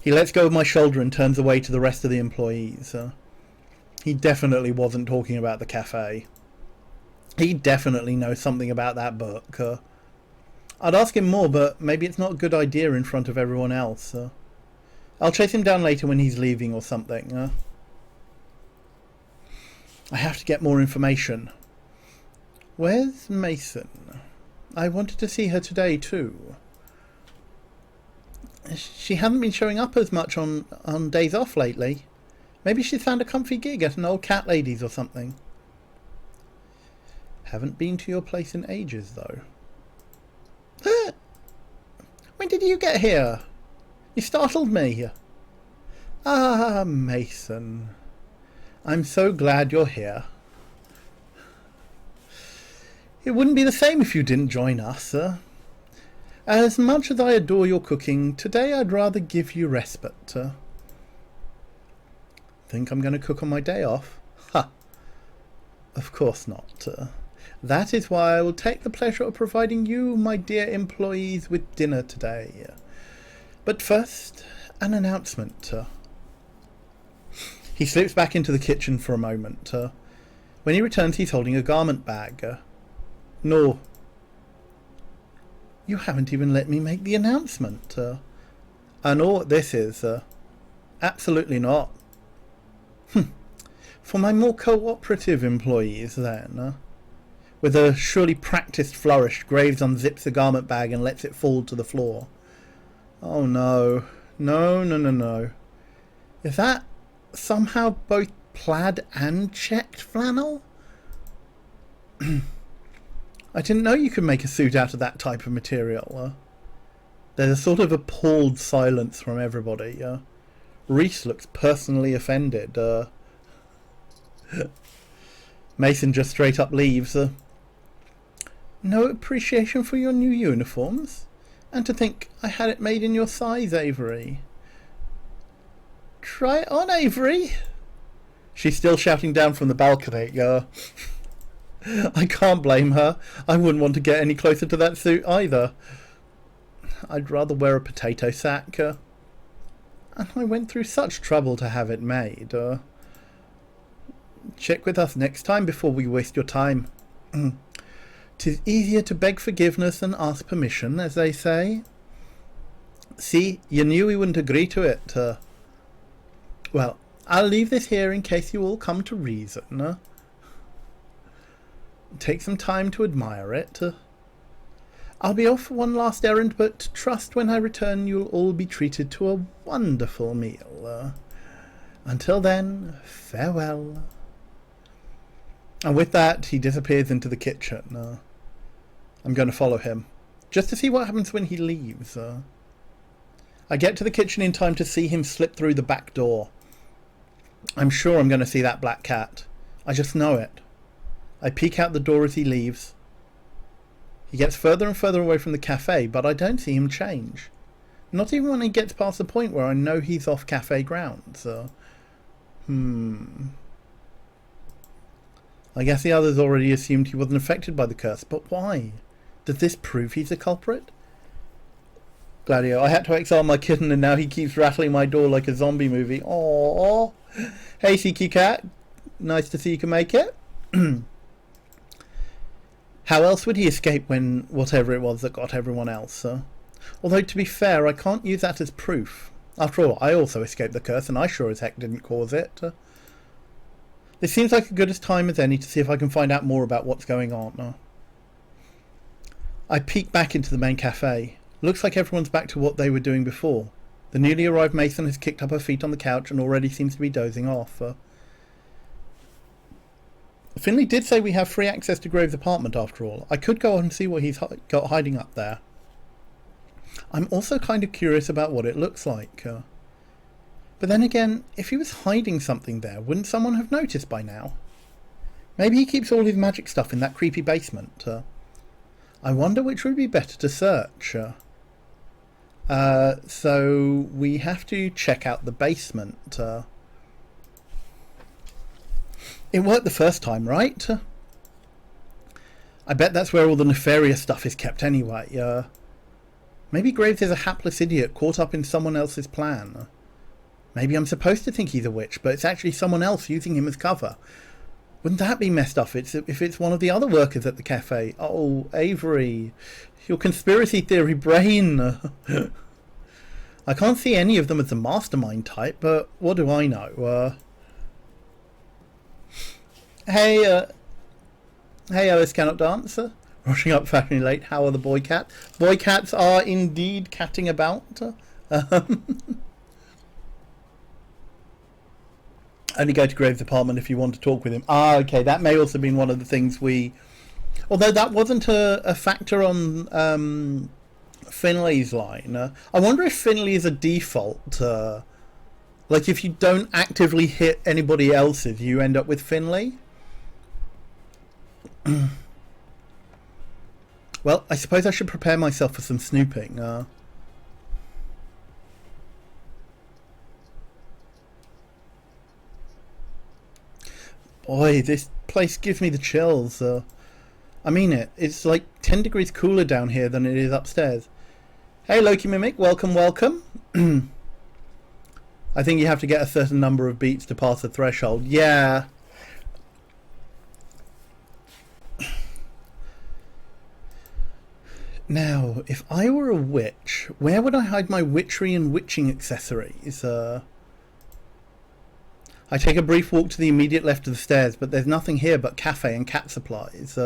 He lets go of my shoulder and turns away to the rest of the employees. He definitely wasn't talking about the cafe. He definitely knows something about that book. I'd ask him more, but maybe it's not a good idea in front of everyone else. I'll chase him down later when he's leaving or something. I have to get more information. Where's Mason? I wanted to see her today too. She hasn't been showing up as much on days off lately. Maybe she's found a comfy gig at an old cat lady's or something. Haven't been to your place in ages though. When did you get here? You startled me. Ah, Mason. I'm so glad you're here. It wouldn't be the same if you didn't join us. As much as I adore your cooking, today I'd rather give you respite. Think I'm going to cook on my day off? Ha! Of course not. That is why I will take the pleasure of providing you, my dear employees, with dinner today. But first, an announcement. He slips back into the kitchen for a moment. When he returns, he's holding a garment bag. No. You haven't even let me make the announcement. I know what this is. Absolutely not. For my more cooperative employees, then. With a surely practised flourish, Graves unzips the garment bag and lets it fall to the floor. Oh no. No. Is that somehow both plaid and checked flannel? I didn't know you could make a suit out of that type of material. There's a sort of appalled silence from everybody. Reese looks personally offended. Mason just straight up leaves. No appreciation for your new uniforms? And to think I had it made in your size, Avery. Try it on, Avery. She's still shouting down from the balcony. I can't blame her. I wouldn't want to get any closer to that suit either. I'd rather wear a potato sack. And I went through such trouble to have it made. Check with us next time before we waste your time. 'Tis easier to beg forgiveness than ask permission, as they say. See, you knew we wouldn't agree to it. Well, I'll leave this here in case you all come to reason. Take some time to admire it. I'll be off for one last errand, but trust when I return you'll all be treated to a wonderful meal. Until then, farewell. And with that, he disappears into the kitchen. I'm going to follow him, just to see what happens when he leaves. I get to the kitchen in time to see him slip through the back door. I'm sure I'm going to see that black cat. I just know it. I peek out the door as he leaves. He gets further and further away from the cafe, but I don't see him change. Not even when he gets past the point where I know he's off cafe grounds. I guess the others already assumed he wasn't affected by the curse, but why? Does this prove he's a culprit? Gladio, I had to exile my kitten and now he keeps rattling my door like a zombie movie. Aww. Hey, CQ Cat. Nice to see you can make it. How else would he escape when whatever it was that got everyone else? Although, to be fair, I can't use that as proof. After all, I also escaped the curse and I sure as heck didn't cause it. This seems like as good a time as any to see if I can find out more about what's going on. I peek back into the main cafe. Looks like everyone's back to what they were doing before. The newly arrived Mason has kicked up her feet on the couch and already seems to be dozing off. Finley did say we have free access to Graves' apartment after all. I could go on and see what he's got hiding up there. I'm also kind of curious about what it looks like. But then again, if he was hiding something there, wouldn't someone have noticed by now? Maybe he keeps all his magic stuff in that creepy basement. I wonder which would be better to search. So we have to check out the basement. It worked the first time, right? I bet that's where all the nefarious stuff is kept anyway. Maybe Graves is a hapless idiot caught up in someone else's plan. Maybe I'm supposed to think he's a witch, but it's actually someone else using him as cover. Wouldn't that be messed up if it's one of the other workers at the cafe? Oh, Avery, your conspiracy theory brain. I can't see any of them as the mastermind type, but what do I know? Hey, Alice cannot dance. Rushing up fashionably late. How are the boy cats? Boy cats are indeed catting about. Only go to Graves' apartment if you want to talk with him. Ah, okay. That may also have been one of the things we... Although that wasn't a factor on Finley's line. I wonder if Finley is a default. Like if you don't actively hit anybody else's, you end up with Finley. Well, I suppose I should prepare myself for some snooping. Boy, this place gives me the chills. I mean it. It's like 10 degrees cooler down here than it is upstairs. Hey, Loki Mimic. Welcome, welcome. I think you have to get a certain number of beats to pass the threshold. Yeah. Now, if I were a witch, where would I hide my witchery and witching accessories? I take a brief walk to the immediate left of the stairs, but there's nothing here but cafe and cat supplies.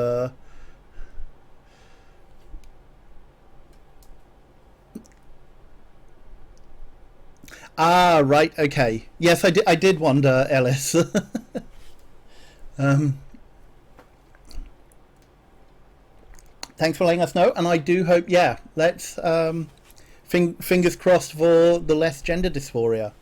Ah, right, okay. Yes, I did wonder, Ellis. Thanks for letting us know, and I do hope, yeah, let's, fingers crossed for the less gender dysphoria.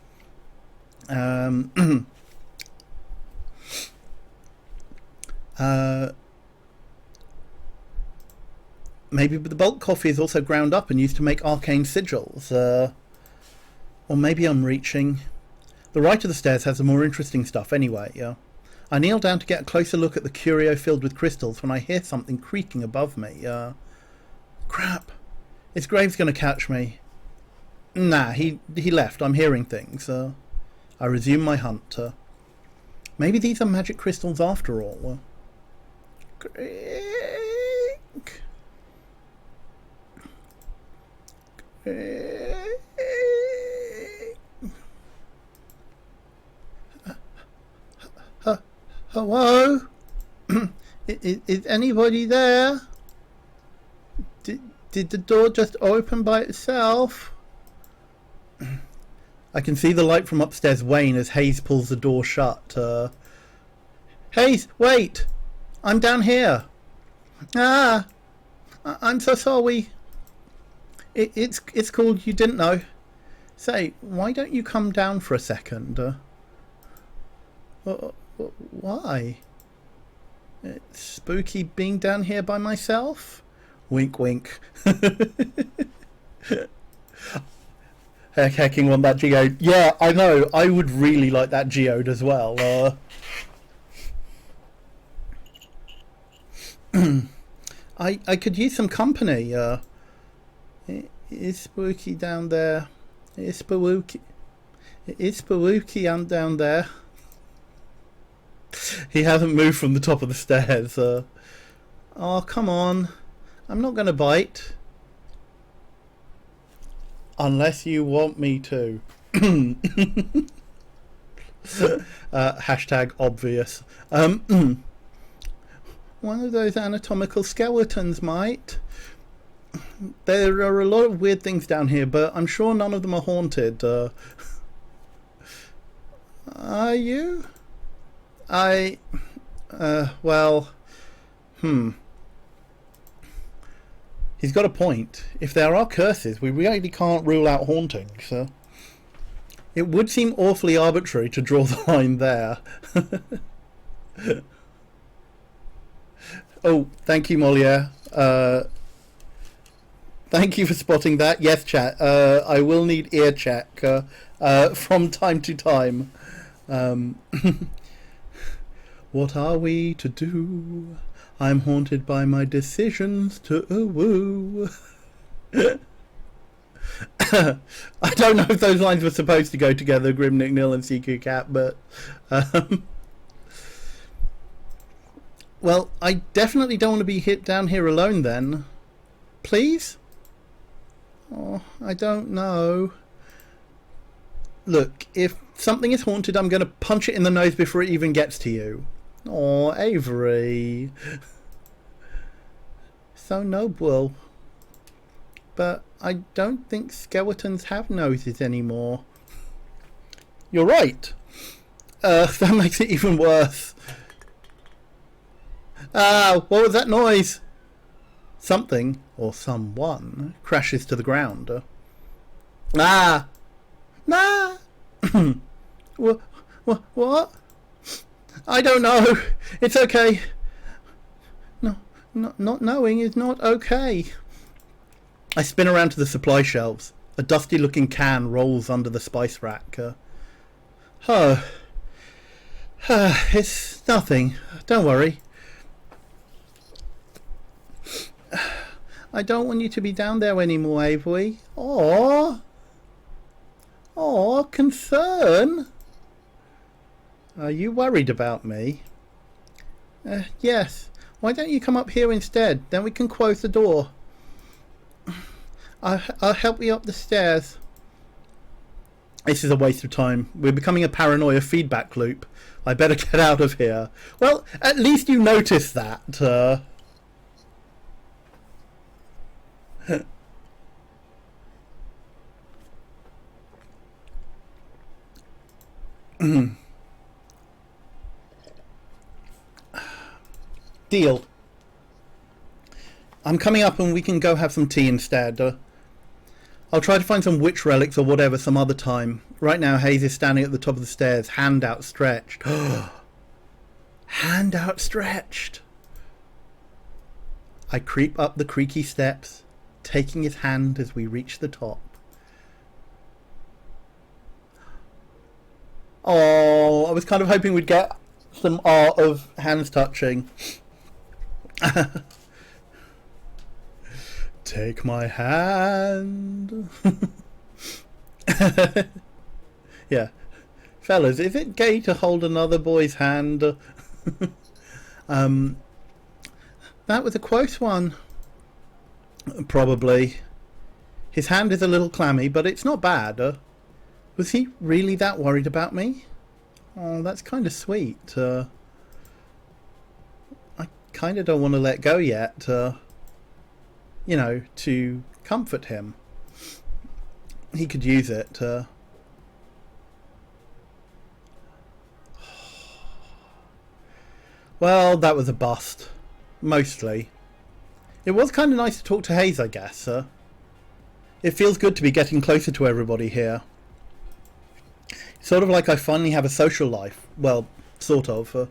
Maybe the bulk coffee is also ground up and used to make arcane sigils, or maybe I'm reaching. The right of the stairs has the more interesting stuff anyway, yeah. I kneel down to get a closer look at the curio filled with crystals when I hear something creaking above me. Crap. Is Graves going to catch me? Nah, he left. I'm hearing things. I resume my hunt. Maybe these are magic crystals after all. Creak. Creak. Hello? is anybody there? Did the door just open by itself? I can see the light from upstairs wane as Hayes pulls the door shut. Hayes, wait! I'm down here. Ah! I'm so sorry. It's called You Didn't Know. Say, why don't you come down for a second? Why? It's spooky being down here by myself? Wink, wink. Hecking want that geode. Yeah, I know. I would really like that geode as well. I could use some company. It is spooky down there. It's spooky. It is spooky down there. He hasn't moved from the top of the stairs. Oh, come on. I'm not going to bite. Unless you want me to. Hashtag obvious. One of those anatomical skeletons, mate. There are a lot of weird things down here, but I'm sure none of them are haunted. Are you? Well, He's got a point. If there are curses, we really can't rule out hauntings. It would seem awfully arbitrary to draw the line there. Oh, thank you, Moliere. Thank you for spotting that. Yes, chat. I will need ear check from time to time. What are we to do? I'm haunted by my decisions to woo. I don't know if those lines were supposed to go together, Grimnick Nil and CQ Cat, but well, I definitely don't want to be hit down here alone then. Please? Oh, I don't know. Look, if something is haunted, I'm going to punch it in the nose before it even gets to you. Oh, Avery. So noble. But I don't think skeletons have noses anymore. You're right. That makes it even worse. Ah, what was that noise? Something, or someone, crashes to the ground. Ah! Nah! What? I don't know. It's okay. No, not knowing is not okay. I spin around to the supply shelves. A dusty-looking can rolls under the spice rack. It's nothing. Don't worry. I don't want you to be down there anymore, Avery. Aww, concern. Are you worried about me? Yes. Why don't you come up here instead? Then we can close the door. I'll help you up the stairs. This is a waste of time. We're becoming a paranoia feedback loop. I better get out of here. Well, at least you noticed that. Deal. I'm coming up and we can go have some tea instead. I'll try to find some witch relics or whatever some other time. Right now, Hayes is standing at the top of the stairs, hand outstretched. Hand outstretched. I creep up the creaky steps, taking his hand as we reach the top. Oh, I was kind of hoping we'd get some art of hands touching. Take my hand. Yeah. Fellas, is it gay to hold another boy's hand? That was a close one. Probably. His hand is a little clammy, but it's not bad. Was he really that worried about me? Oh, that's kind of sweet. I kind of don't want to let go yet. You know, to comfort him. He could use it. Well, that was a bust. Mostly. It was kind of nice to talk to Hayes, I guess. It feels good to be getting closer to everybody here. Sort of like I finally have a social life. Well, sort of.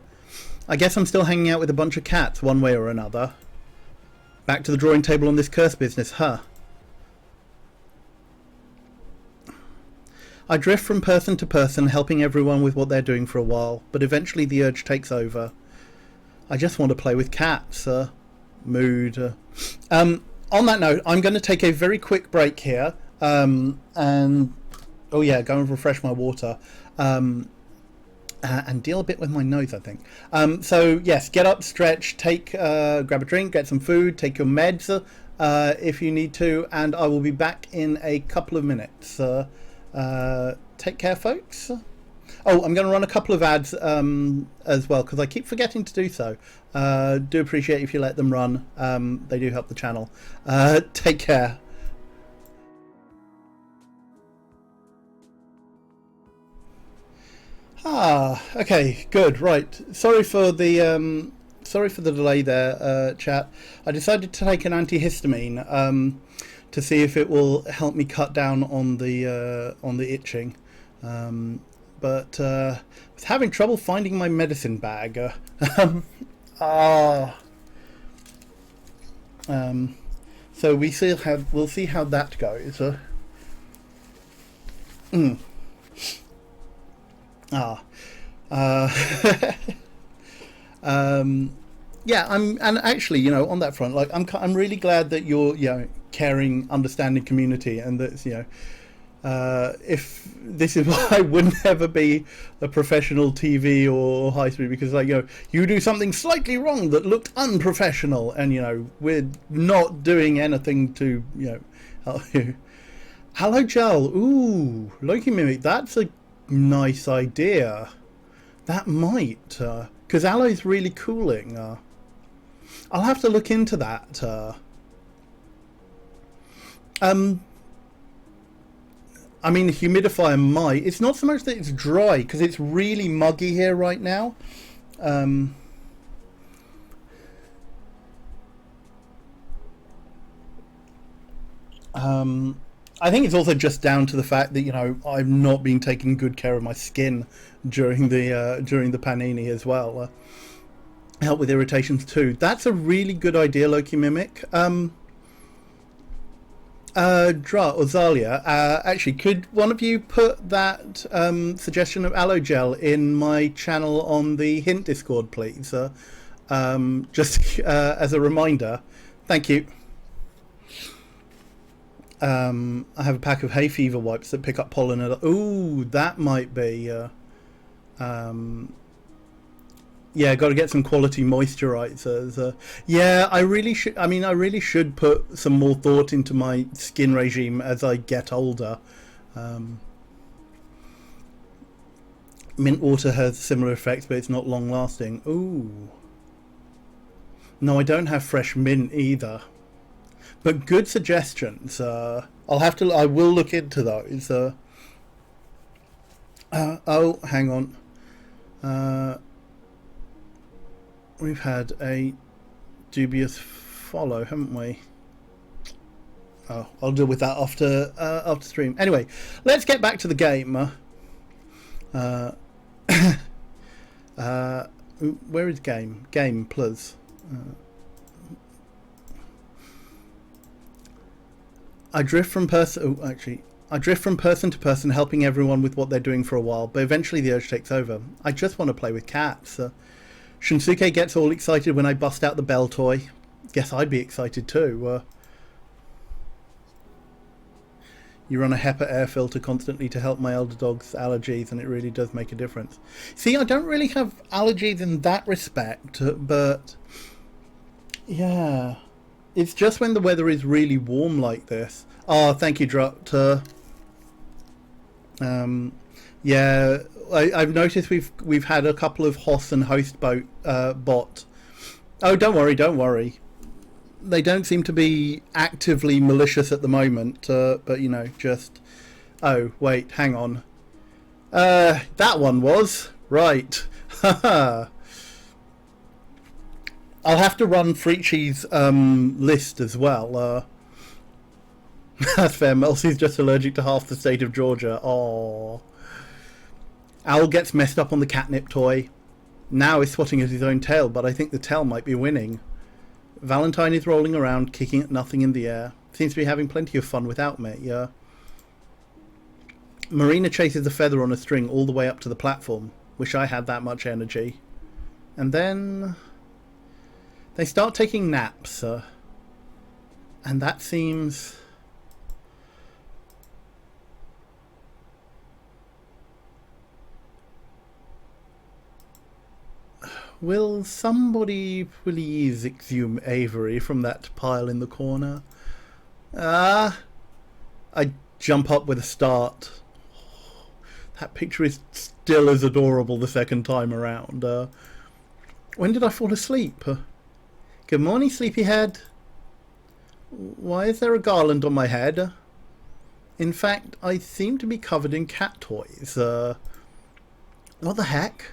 I guess I'm still hanging out with a bunch of cats one way or another. Back to the drawing table on this curse business, huh? I drift from person to person, helping everyone with what they're doing for a while, but eventually the urge takes over. I just want to play with cats. Mood. On that note, I'm going to take a very quick break here. And oh yeah, go and refresh my water. And deal a bit with my nose, I think. So yes, get up, stretch, take, grab a drink, get some food, take your meds if you need to, and I will be back in a couple of minutes. Take care, folks. Oh, I'm going to run a couple of ads as well, because I keep forgetting to do so. Do appreciate if you let them run. They do help the channel. Take care. Okay, good. Right. Sorry for the delay there, chat. I decided to take an antihistamine to see if it will help me cut down on the itching. But was having trouble finding my medicine bag. So we'll see how that goes. Yeah, and actually, you know, on that front, like, I'm really glad that you're, you know, caring, understanding community, and that, you know, if this is why I would never be a professional TV or high speed, because, like, you know, you do something slightly wrong that looked unprofessional, and, you know, we're not doing anything to, you know, help you. Hello gel. Ooh, Loki mimic. That's a nice idea. That might, because aloe's really cooling. I'll have to look into that. I mean, humidifier might. It's not so much that it's dry, because it's really muggy here right now. I think it's also just down to the fact that, you know, I've not been taking good care of my skin during the panini as well. Help with irritations too. That's a really good idea, Loki Mimic. Dra or Zalia, actually, could one of you put that suggestion of aloe gel in my channel on the Hint Discord, please? Just as a reminder. Thank you. I have a pack of hay fever wipes that pick up pollen. Ooh, that might be. Yeah, got to get some quality moisturizers. Yeah, I really should. I mean, I really should put some more thought into my skin regime as I get older. Mint water has similar effects, but it's not long lasting. Ooh. No, I don't have fresh mint either. But good suggestions. I will look into those. Oh, hang on. We've had a dubious follow, haven't we? Oh, I'll deal with that after stream. Anyway, let's get back to the game. Where is game? Game plus. I drift from person to person, helping everyone with what they're doing for a while, but eventually the urge takes over. I just want to play with cats. Shunsuke gets all excited when I bust out the bell toy. Guess I'd be excited too. You run a HEPA air filter constantly to help my elder dog's allergies, and it really does make a difference. See, I don't really have allergies in that respect, but yeah, it's just when the weather is really warm like this. Oh, thank you, Drut. Yeah, I've noticed we've had a couple of Hoss and Host bot. Oh, don't worry. They don't seem to be actively malicious at the moment, but you know, just. Oh wait, hang on. That one was right. I'll have to run Freachy's list as well. That's fair. Melcy's just allergic to half the state of Georgia. Oh. Owl gets messed up on the catnip toy. Now is swatting at his own tail, but I think the tail might be winning. Valentine is rolling around, kicking at nothing in the air. Seems to be having plenty of fun without me, yeah. Marina chases the feather on a string all the way up to the platform. Wish I had that much energy. And then they start taking naps. And that seems... Will somebody please exhume Avery from that pile in the corner? I jump up with a start. That picture is still as adorable the second time around. When did I fall asleep? Good morning, sleepyhead. Why is there a garland on my head? In fact, I seem to be covered in cat toys. What the heck?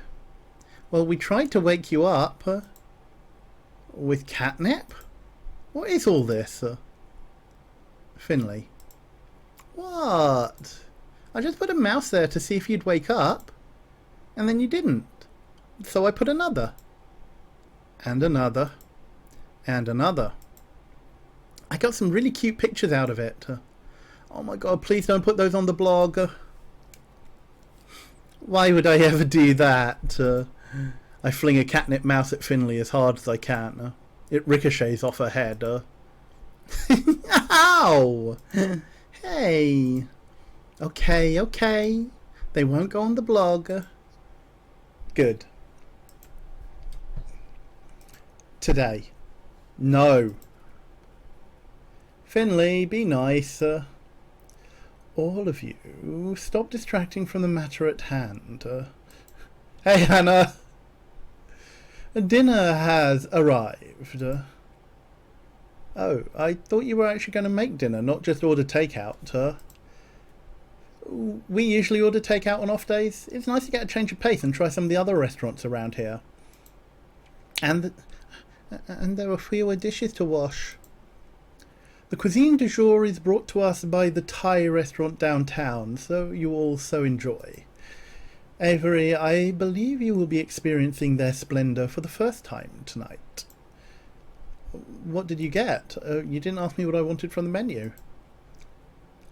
Well, we tried to wake you up. With catnip? What is all this? Finley. What? I just put a mouse there to see if you'd wake up. And then you didn't. So I put another. And another. And another. I got some really cute pictures out of it. Oh my god, please don't put those on the blog. Why would I ever do that? I fling a catnip mouse at Finley as hard as I can. It ricochets off her head. Ow! Hey! Okay. They won't go on the blog. Good. Today. No. Finley, be nice. All of you, stop distracting from the matter at hand. Hey, Hannah! Dinner has arrived. Oh, I thought you were actually going to make dinner, not just order takeout. We usually order takeout on off days. It's nice to get a change of pace and try some of the other restaurants around here. And there are fewer dishes to wash. The cuisine du jour is brought to us by the Thai restaurant downtown, so you all so enjoy. Avery, I believe you will be experiencing their splendour for the first time tonight. What did you get? You didn't ask me what I wanted from the menu.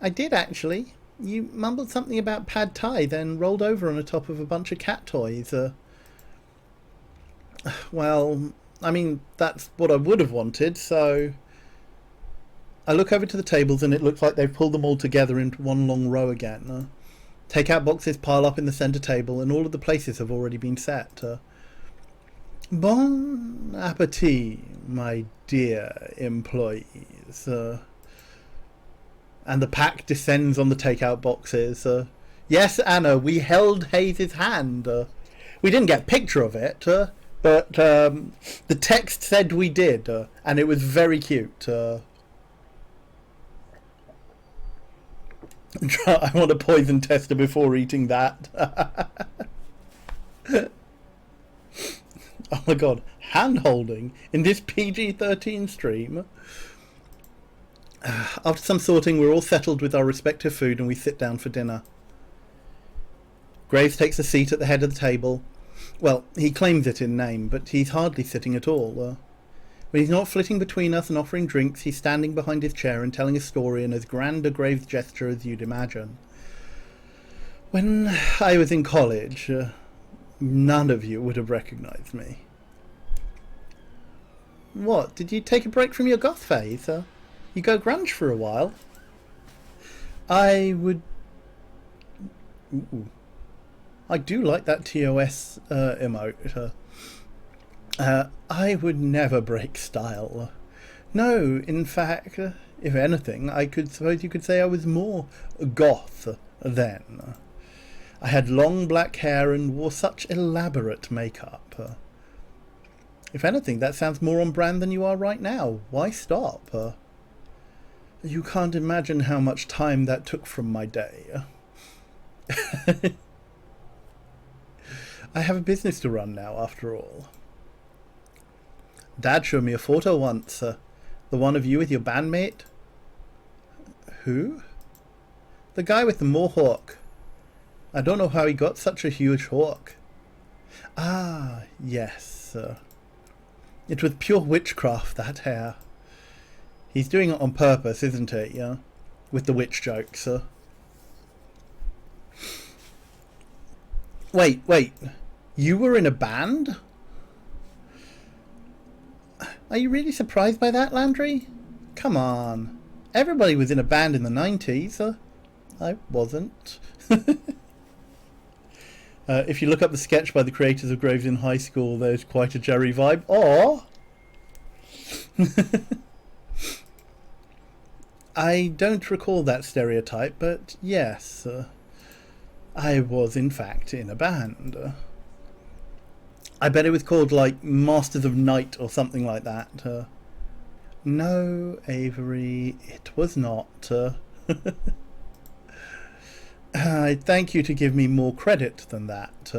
I did, actually. You mumbled something about pad thai, then rolled over on the top of a bunch of cat toys. Well, I mean, that's what I would have wanted, so... I look over to the tables and it looks like they've pulled them all together into one long row again. Take-out boxes pile up in the centre table and all of the places have already been set. Bon appetit, my dear employees. And the pack descends on the take-out boxes. Yes, Anna, we held Hayes' hand. We didn't get a picture of it, but the text said we did, and it was very cute. I want a poison tester before eating that. Oh my god, hand-holding in this PG-13 stream. After some sorting, we're all settled with our respective food and we sit down for dinner. Graves takes a seat at the head of the table. Well, he claims it in name, but he's hardly sitting at all. When he's not flitting between us and offering drinks, he's standing behind his chair and telling a story in as grand a Graves gesture as you'd imagine. When I was in college, none of you would have recognised me. What, did you take a break from your goth phase? You go grunge for a while? I would... Ooh. I do like that TOS emote. I would never break style. No, in fact, if anything, I suppose you could say I was more goth then. I had long black hair and wore such elaborate makeup. If anything, that sounds more on brand than you are right now. Why stop? You can't imagine how much time that took from my day. I have a business to run now, after all. Dad showed me a photo once. The one of you with your bandmate. Who? The guy with the mohawk. I don't know how he got such a huge hawk. Ah, yes. It was pure witchcraft, that hair. He's doing it on purpose, isn't it, yeah? With the witch jokes. Wait. You were in a band? Are you really surprised by that, Landry? Come on. Everybody was in a band in the 90s. I wasn't. If you look up the sketch by the creators of Graves in High School, there's quite a Jerry vibe. Or I don't recall that stereotype, but yes, I was in fact in a band. I bet it was called like Masters of Night or something like that. No, Avery, it was not. I thank you to give me more credit than that.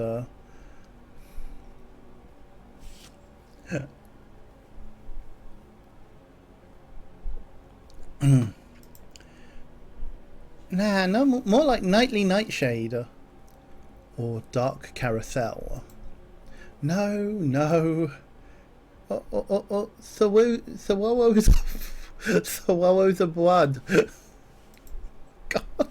Nah, no, more like Nightly Nightshade. Or Dark Carousel. No. Sawow's a blood. God.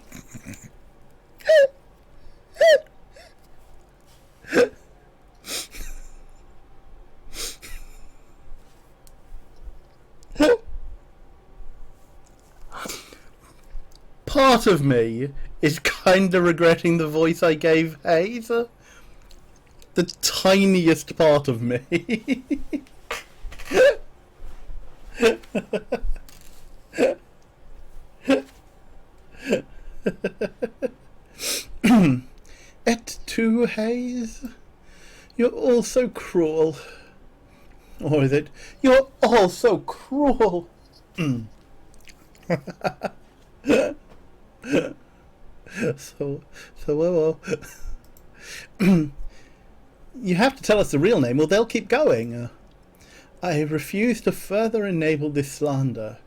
Part of me is kinda regretting the voice I gave Hayes. The tiniest part of me. Et tu, Hayes? You're all so cruel. Or is it, you're all so cruel? So. You have to tell us the real name or they'll keep going. I refuse to further enable this slander.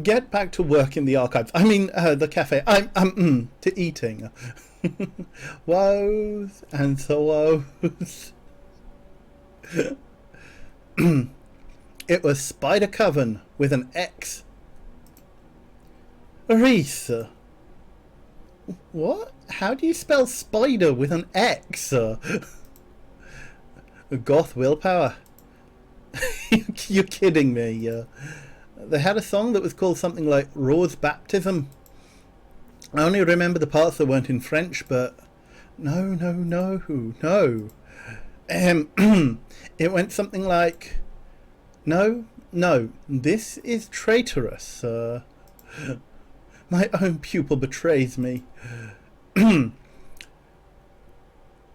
Get back to work in the archives. I mean, the cafe. I'm to eating. Woes and so woes. It was Spider Coven with an X. Reese. What? How do you spell spider with an X? Goth willpower. You're kidding me. They had a song that was called something like Rose Baptism. I only remember the parts that weren't in French, but no. It went something like, no, this is traitorous. My own pupil betrays me.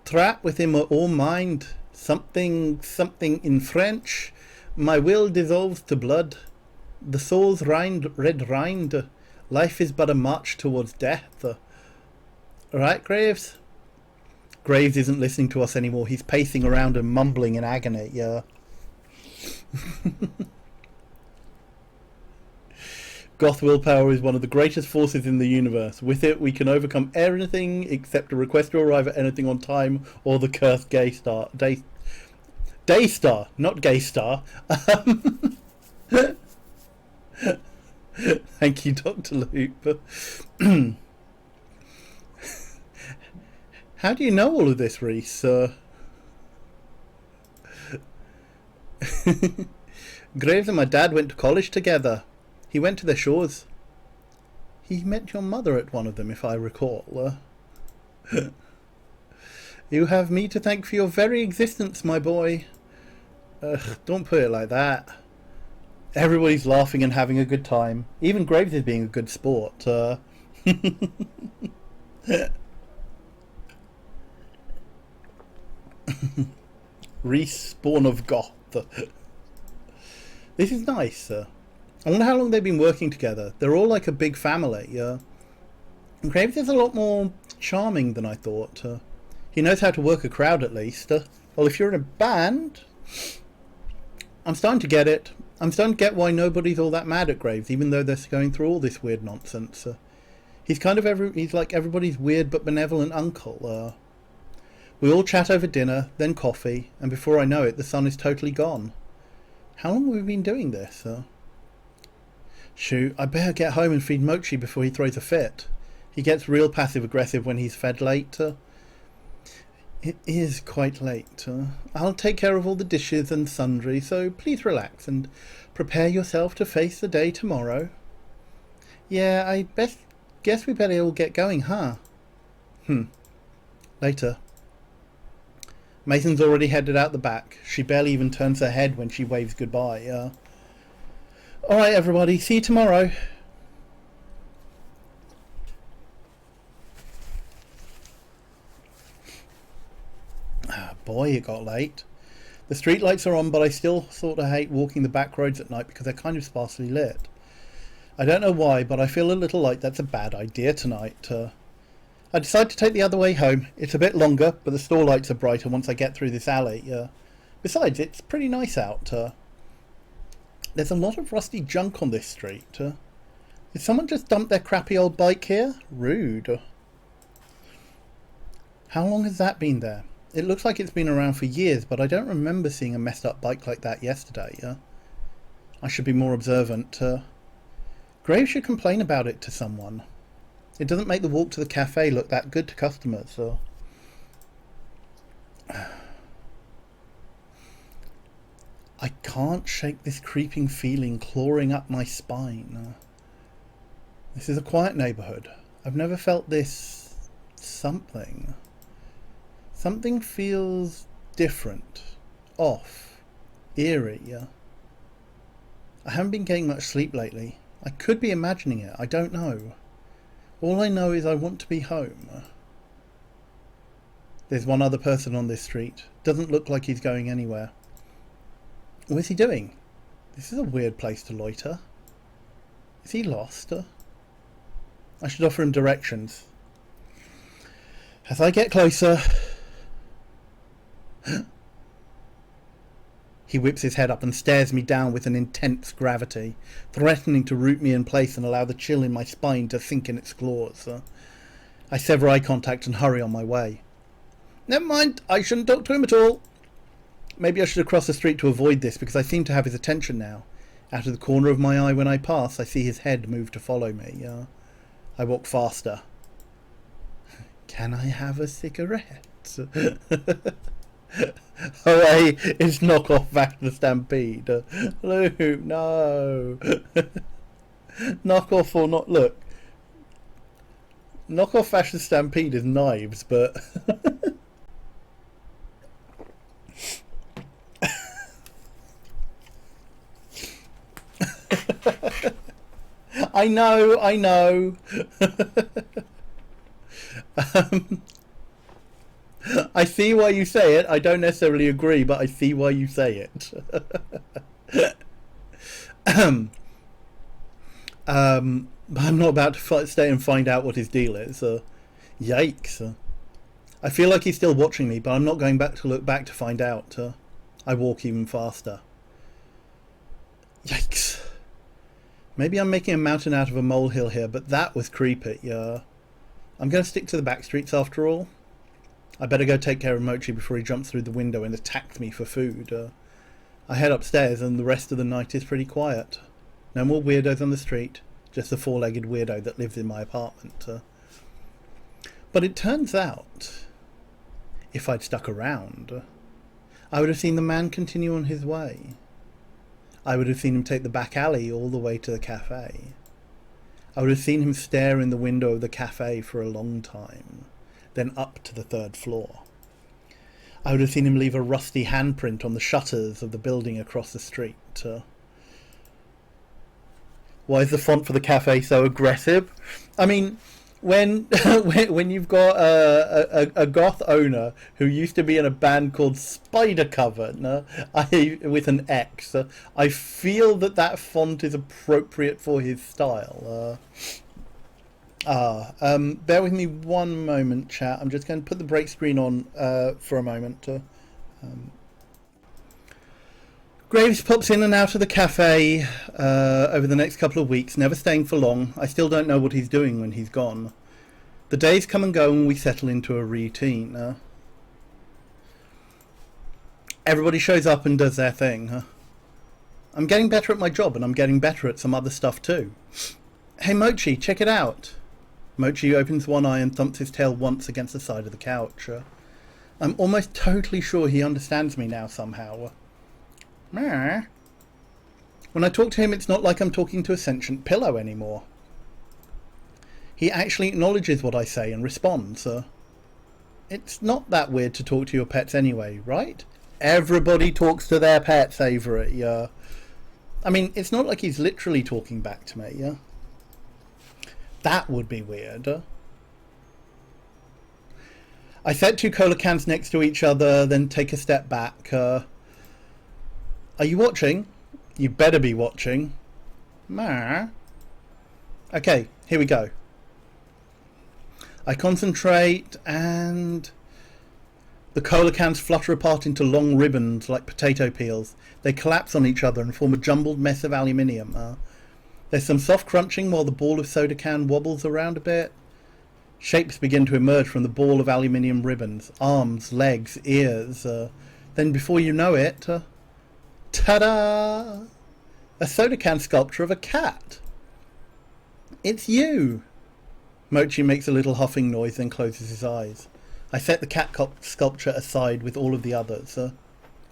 Trap with him all mind, something in French. My will dissolves to blood. The soul's red rind. Life is but a march towards death. Right, Graves? Graves isn't listening to us anymore. He's pacing around and mumbling in agony. Yeah. Goth willpower is one of the greatest forces in the universe. With it, we can overcome anything except a request to arrive at anything on time or the cursed Daystar, not gay star. Thank you, Dr. Loop. How do you know all of this, Reese? Graves and my dad went to college together. He went to their shores. He met your mother at one of them, if I recall. You have me to thank for your very existence, my boy. Don't put it like that. Everybody's laughing and having a good time. Even Graves is being a good sport. Respawn of Goth. This is nice. I wonder how long they've been working together. They're all like a big family. Graves is a lot more charming than I thought. He knows how to work a crowd at least. Well, if you're in a band, I'm starting to get it. I'm starting to get why nobody's all that mad at Graves, even though they're going through all this weird nonsense. He's kind of he's like everybody's weird but benevolent uncle. We all chat over dinner, then coffee, and before I know it, the sun is totally gone. How long have we been doing this? Shoot, I better get home and feed Mochi before he throws a fit. He gets real passive-aggressive when he's fed late. It is quite late. I'll take care of all the dishes and sundry, so please relax and prepare yourself to face the day tomorrow. Yeah, I guess we better all get going, huh? Later. Mason's already headed out the back. She barely even turns her head when she waves goodbye. Alright, everybody. See you tomorrow. Boy, it got late. The street lights are on, but I still sort of hate walking the back roads at night because they're kind of sparsely lit. I don't know why, but I feel a little like that's a bad idea tonight. I decide to take the other way home. It's a bit longer, but the store lights are brighter once I get through this alley. Besides, it's pretty nice out. There's a lot of rusty junk on this street. Did someone just dump their crappy old bike here? Rude. How long has that been there? It looks like it's been around for years, but I don't remember seeing a messed up bike like that yesterday. I should be more observant. Graves should complain about it to someone. It doesn't make the walk to the cafe look that good to customers. I can't shake this creeping feeling clawing up my spine. This is a quiet neighbourhood. I've never felt this something. Something feels different, off, eerie. I haven't been getting much sleep lately. I could be imagining it, I don't know. All I know is I want to be home. There's one other person on this street. Doesn't look like he's going anywhere. What's he doing? This is a weird place to loiter. Is he lost? I should offer him directions. As I get closer... He whips his head up and stares me down with an intense gravity, threatening to root me in place and allow the chill in my spine to sink in its claws. I sever eye contact and hurry on my way. Never mind, I shouldn't talk to him at all. Maybe I should have crossed the street to avoid this, because I seem to have his attention now. Out of the corner of my eye when I pass, I see his head move to follow me. I walk faster. Can I have a cigarette? Hooray, it's knockoff Vash the Stampede. Luke, no. Knockoff or not, look. Knockoff Vash the Stampede is knives, but... I know. I see why you say it. I don't necessarily agree, but I see why you say it. But I'm not about to stay and find out what his deal is. Yikes. I feel like he's still watching me, but I'm not going back to look back to find out. I walk even faster. Yikes. Maybe I'm making a mountain out of a molehill here, but that was creepy. I'm going to stick to the back streets after all. I better go take care of Mochi before he jumps through the window and attacks me for food. I head upstairs and the rest of the night is pretty quiet. No more weirdos on the street, just the four-legged weirdo that lives in my apartment. But it turns out, if I'd stuck around, I would have seen the man continue on his way. I would have seen him take the back alley all the way to the cafe. I would have seen him stare in the window of the cafe for a long time, then up to the third floor. I would have seen him leave a rusty handprint on the shutters of the building across the street. Why is the font for the cafe so aggressive? I mean, when when you've got a goth owner who used to be in a band called Spider Coven, with an X, I feel that font is appropriate for his style. Bear with me one moment, chat. I'm just going to put the break screen on for a moment. Graves pops in and out of the cafe over the next couple of weeks, never staying for long. I still don't know what he's doing when he's gone. The days come and go and we settle into a routine. Everybody shows up and does their thing. I'm getting better at my job and I'm getting better at some other stuff too. Hey Mochi, check it out. Mochi opens one eye and thumps his tail once against the side of the couch. I'm almost totally sure he understands me now somehow. When I talk to him, it's not like I'm talking to a sentient pillow anymore. He actually acknowledges what I say and responds. It's not that weird to talk to your pets anyway, right? Everybody talks to their pets, Avery. I mean, it's not like he's literally talking back to me. That would be weird. I set two cola cans next to each other, then take a step back. Are you watching? You better be watching. Okay, here we go. I concentrate and the cola cans flutter apart into long ribbons like potato peels. They collapse on each other and form a jumbled mess of aluminium. There's some soft crunching while the ball of soda can wobbles around a bit. Shapes begin to emerge from the ball of aluminium ribbons. Arms, legs, ears. Then before you know it, ta-da! A soda can sculpture of a cat. It's you! Mochi makes a little huffing noise, then closes his eyes. I set the cat sculpture aside with all of the others.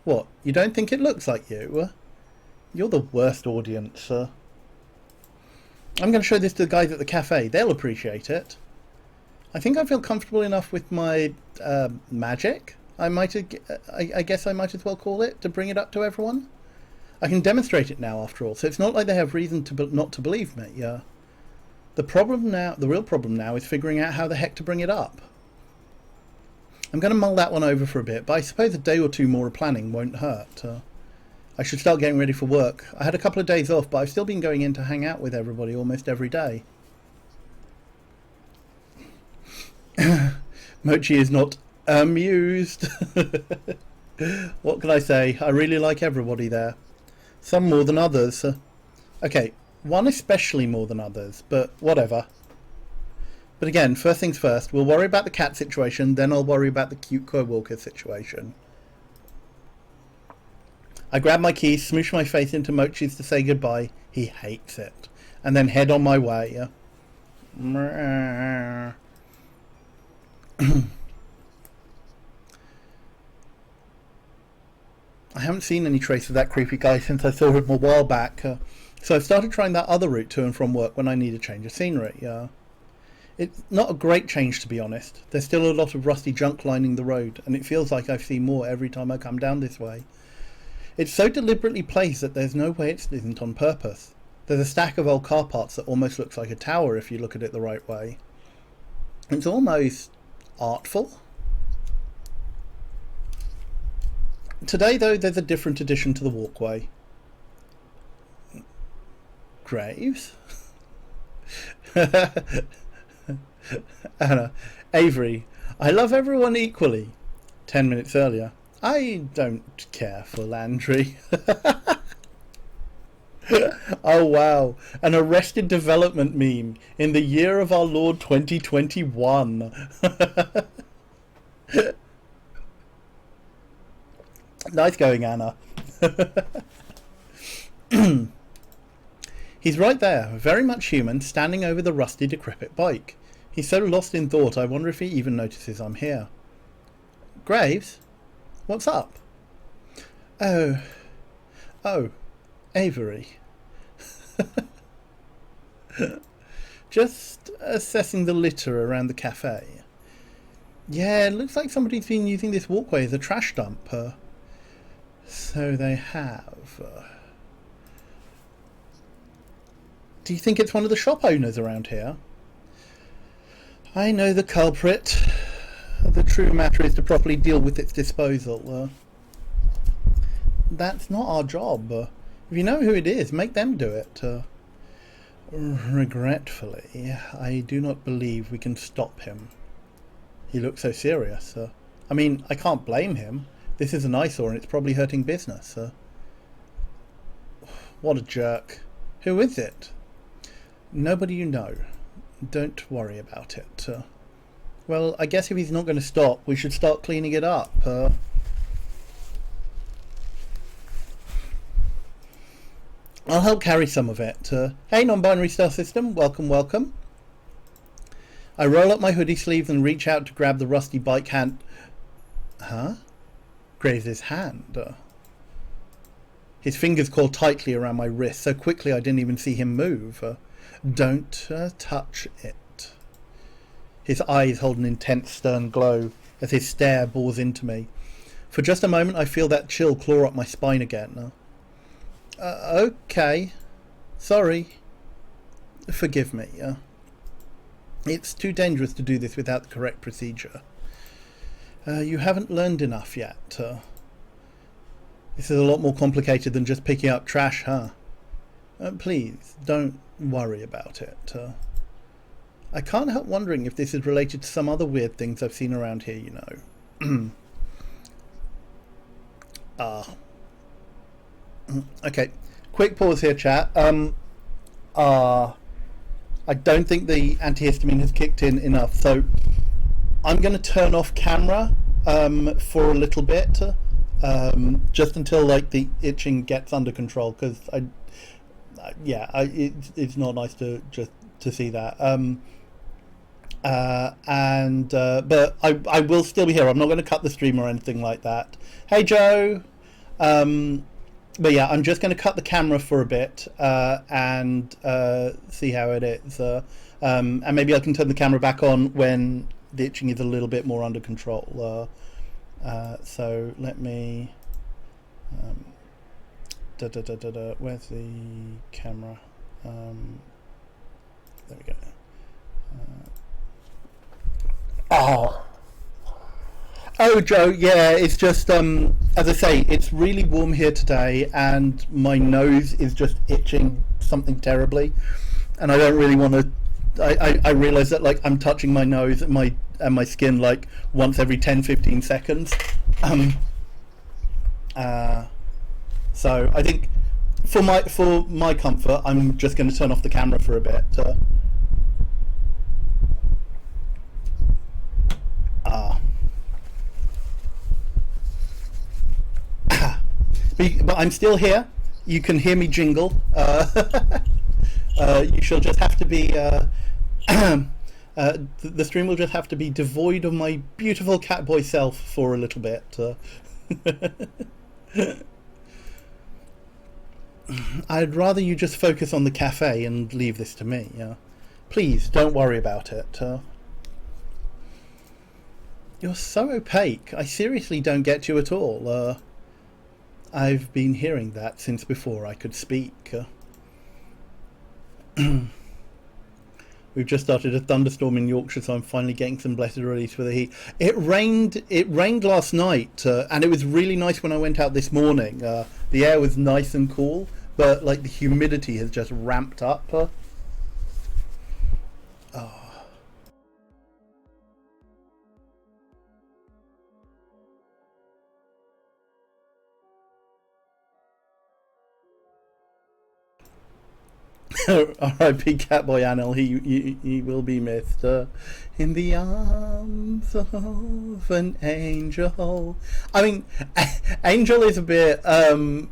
What, you don't think it looks like you? You're the worst audience. I'm going to show this to the guys at the cafe. They'll appreciate it. I think I feel comfortable enough with my magic, I guess I might as well call it, to bring it up to everyone. I can demonstrate it now, after all, so it's not like they have reason not to believe me. The real problem now is figuring out how the heck to bring it up. I'm going to mull that one over for a bit, but I suppose a day or two more of planning won't hurt. I should start getting ready for work. I had a couple of days off, but I've still been going in to hang out with everybody almost every day. Mochi is not amused. What can I say? I really like everybody there. Some more than others. Okay, one especially more than others, but whatever. But again, first things first, we'll worry about the cat situation, then I'll worry about the cute co-walker situation. I grab my keys, smoosh my face into Mochi's to say goodbye. He hates it. And then head on my way. I haven't seen any trace of that creepy guy since I saw him a while back. So I've started trying that other route to and from work when I need a change of scenery. It's not a great change, to be honest. There's still a lot of rusty junk lining the road, and it feels like I see more every time I come down this way. It's so deliberately placed that there's no way it isn't on purpose. There's a stack of old car parts that almost looks like a tower if you look at it the right way. It's almost artful. Today, though, there's a different addition to the walkway. Graves? Anna. Avery. I love everyone equally. 10 minutes earlier. I don't care for Landry. Oh wow, an Arrested Development meme in the year of our Lord 2021. Nice going, Anna. He's right there, very much human, standing over the rusty, decrepit bike. He's so lost in thought, I wonder if he even notices I'm here. Graves? What's up? Oh, Avery. Just assessing the litter around the cafe. Yeah, it looks like somebody's been using this walkway as a trash dump. So they have. Do you think it's one of the shop owners around here? I know the culprit. The true matter is to properly deal with its disposal. That's not our job. If you know who it is, make them do it. Regretfully, I do not believe we can stop him. He looks so serious. I mean, I can't blame him. This is an eyesore and it's probably hurting business. What a jerk. Who is it? Nobody you know. Don't worry about it. Well, I guess if he's not going to stop, we should start cleaning it up. I'll help carry some of it. Hey, non-binary star system, welcome, welcome. I roll up my hoodie sleeves and reach out to grab the rusty bike hand. Huh? Graves' hand. His fingers coil tightly around my wrist so quickly I didn't even see him move. Don't touch it. His eyes hold an intense, stern glow as his stare bores into me. For just a moment I feel that chill claw up my spine again. Okay. Sorry. Forgive me. It's too dangerous to do this without the correct procedure. You haven't learned enough yet. This is a lot more complicated than just picking up trash, huh? Please, don't worry about it. I can't help wondering if this is related to some other weird things I've seen around here, you know. Okay, quick pause here, chat. I don't think the antihistamine has kicked in enough, so I'm going to turn off camera for a little bit, just until like the itching gets under control, because it's not nice to see that. But I will still be here. I'm not going to cut the stream or anything like that. Hey Joe. But yeah, I'm just going to cut the camera for a bit and see how it is. And maybe I can turn the camera back on when the itching is a little bit more under control. So let me... where's the camera? There we go. Oh, Joe, yeah, it's just, as I say, it's really warm here today and my nose is just itching something terribly. And I don't really want to, I realise that, like, I'm touching my nose and my skin, like, once every 10-15 seconds. So I think for my comfort, I'm just going to turn off the camera for a bit. But I'm still here. You can hear me jingle. You shall just have to be. The stream will just have to be devoid of my beautiful catboy self for a little bit. I'd rather you just focus on the cafe and leave this to me. Please don't worry about it. You're so opaque. I seriously don't get you at all. I've been hearing that since before I could speak. We've just started a thunderstorm in Yorkshire, so I'm finally getting some blessed release for the heat. It rained last night, and it was really nice when I went out this morning. The air was nice and cool, but like the humidity has just ramped up. R.I.P. Catboy Anil. He will be missed. In the arms of an angel. I mean, Angel is a bit. Angel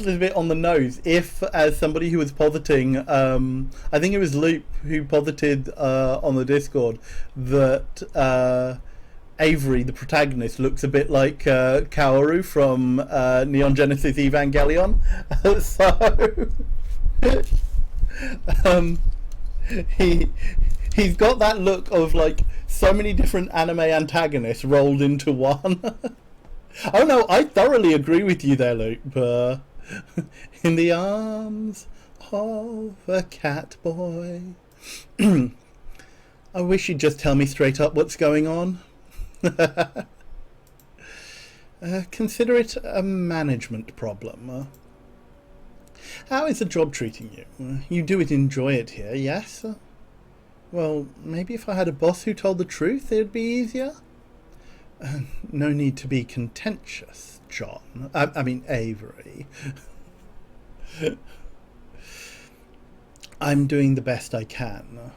is a bit on the nose. If, as somebody who was positing, I think it was Loop who posited on the Discord that Avery, the protagonist, looks a bit like Kaoru from Neon Genesis Evangelion. So. He's got that look of like so many different anime antagonists rolled into one. Oh no, I thoroughly agree with you there, Luke. In the arms of a cat boy. I wish you'd just tell me straight up what's going on. Consider it a management problem. How is the job treating you? You do enjoy it here, yes? Well, maybe if I had a boss who told the truth, it would be easier? No need to be contentious, John. I mean, Avery. I'm doing the best I can.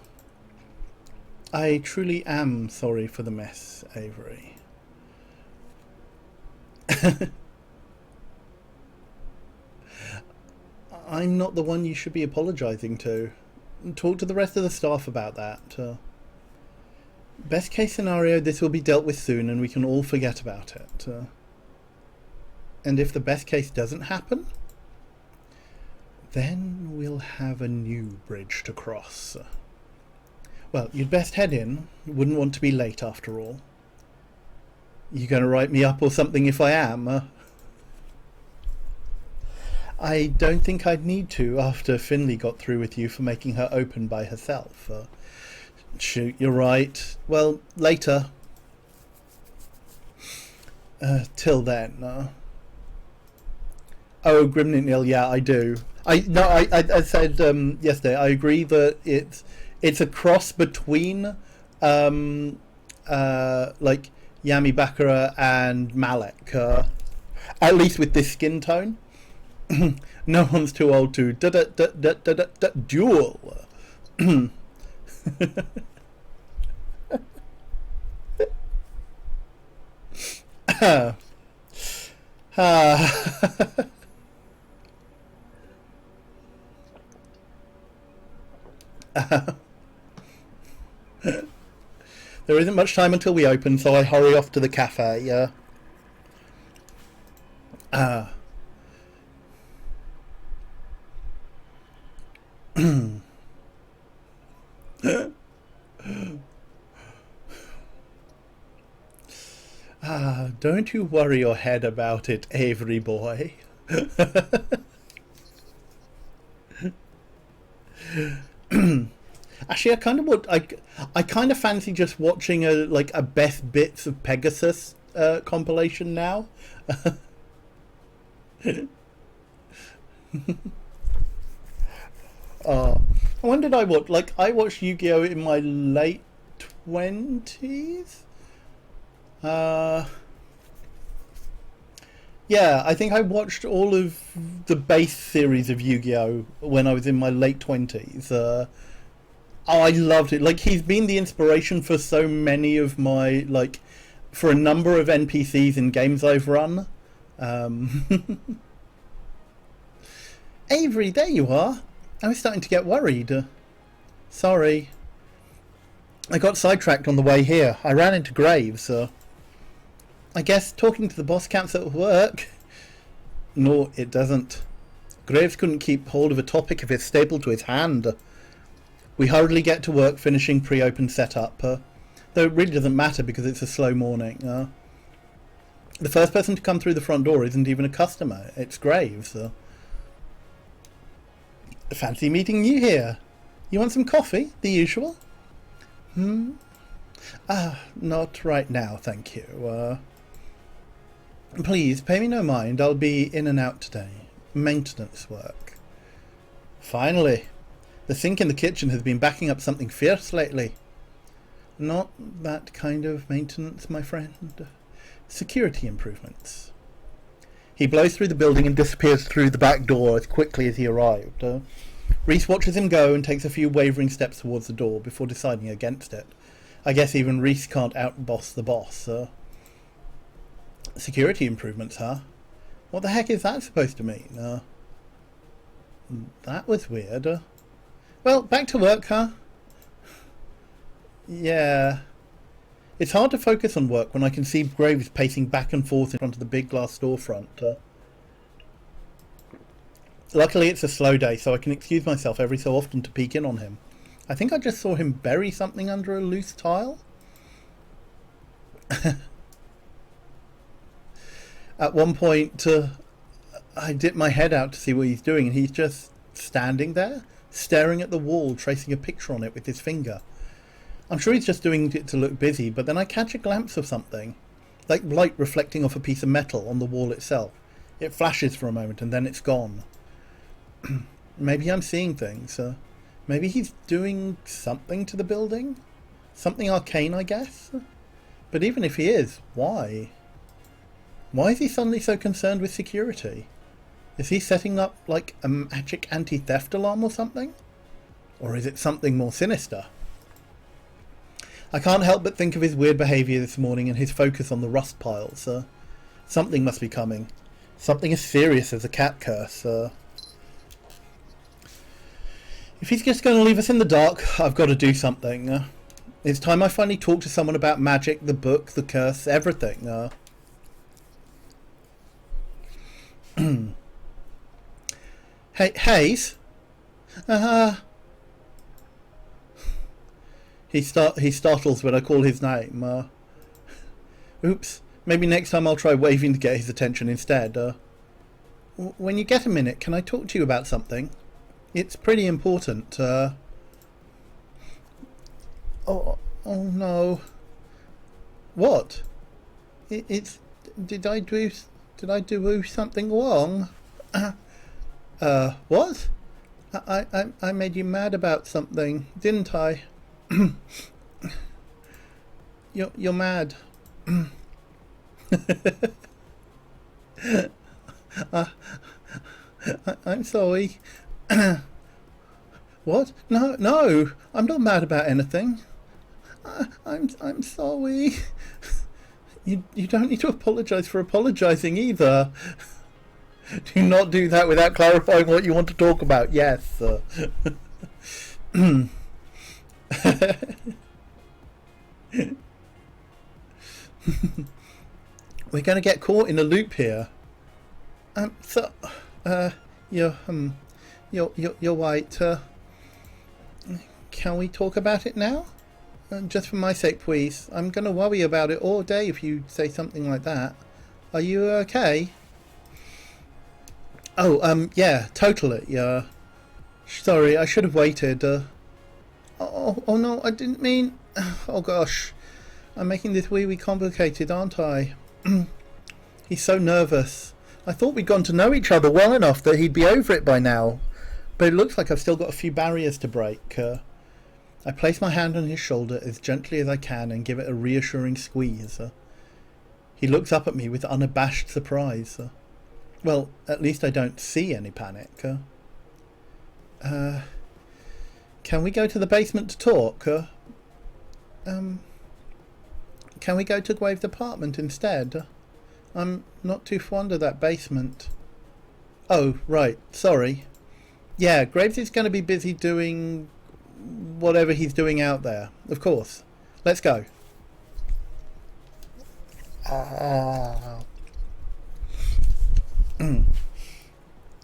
I truly am sorry for the mess, Avery. I'm not the one you should be apologising to. Talk to the rest of the staff about that. Best case scenario, this will be dealt with soon and we can all forget about it. And if the best case doesn't happen, then we'll have a new bridge to cross. Well, you'd best head in. You wouldn't want to be late after all. You going to write me up or something if I am? I don't think I'd need to after Finley got through with you for making her open by herself. Shoot, you're right. Well, later. Till then. Oh, Grimnitnil, yeah, I do. I said yesterday, I agree that it's a cross between like Yami Bakura and Malek, at least with this skin tone. No one's too old to duel. There isn't much time until we open, so I hurry off to the cafe. Don't you worry your head about it, Avery boy. Actually, I kind of fancy just watching a best bits of Pegasus compilation now. When did I watch? I watched Yu-Gi-Oh in my late 20s. Yeah, I think I watched all of the base series of Yu-Gi-Oh when I was in my late 20s. Oh, I loved it. Like, he's been the inspiration for so many of my, like, for a number of NPCs in games I've run. Um, Avery, there you are. I was starting to get worried. Sorry. I got sidetracked on the way here. I ran into Graves. I guess talking to the boss counts at work. No, it doesn't. Graves couldn't keep hold of a topic if it's stapled to his hand. We hurriedly get to work finishing pre-open setup, though it really doesn't matter because it's a slow morning. The first person to come through the front door isn't even a customer, it's Graves. Fancy meeting you here. You want some coffee? The usual? Not right now, thank you. Please, pay me no mind, I'll be in and out today. Maintenance work. Finally. The sink in the kitchen has been backing up something fierce lately. Not that kind of maintenance, my friend. Security improvements. He blows through the building and disappears through the back door as quickly as he arrived. Reese watches him go and takes a few wavering steps towards the door before deciding against it. I guess even Reese can't outboss the boss. Security improvements, huh? What the heck is that supposed to mean? That was weird. Well, back to work, huh? Yeah. It's hard to focus on work when I can see Graves pacing back and forth in front of the big glass storefront. Luckily it's a slow day, so I can excuse myself every so often to peek in on him. I think I just saw him bury something under a loose tile. At one point, I dipped my head out to see what he's doing, and he's just standing there, staring at the wall, tracing a picture on it with his finger. I'm sure he's just doing it to look busy, but then I catch a glimpse of something, like light reflecting off a piece of metal on the wall itself. It flashes for a moment, and then it's gone. Maybe I'm seeing things. Maybe he's doing something to the building? Something arcane, I guess? But even if he is, why? Why is he suddenly so concerned with security? Is he setting up, like, a magic anti-theft alarm or something? Or is it something more sinister? I can't help but think of his weird behaviour this morning and his focus on the rust piles. Something must be coming. Something as serious as a cat curse. If he's just going to leave us in the dark, I've got to do something. It's time I finally talk to someone about magic, the book, the curse, everything. Hey, Hayes? He startles when I call his name. Oops. Maybe next time I'll try waving to get his attention instead. When you get a minute, can I talk to you about something? It's pretty important. Oh no. What? It's. Did I do something wrong? What? I made you mad about something, didn't I? You're mad. I'm sorry. What? No, I'm not mad about anything. I'm sorry. You don't need to apologise for apologising either. Do not do that without clarifying what you want to talk about. Yes. We're going to get caught in a loop here. You're right. Can we talk about it now? Just for my sake, please. I'm going to worry about it all day if you say something like that. Are you okay? Oh, yeah, totally. Sorry, I should have waited. Oh no, I didn't mean... Oh gosh, I'm making this wee complicated, aren't I? He's so nervous. I thought we'd gone to know each other well enough that he'd be over it by now. But it looks like I've still got a few barriers to break. I place my hand on his shoulder as gently as I can and give it a reassuring squeeze. He looks up at me with unabashed surprise. Well, at least I don't see any panic. Can we go to the basement to talk? Can we go to Graves' apartment instead? I'm not too fond of that basement. Oh, right, sorry. Yeah, Graves is going to be busy doing whatever he's doing out there. Of course. Let's go.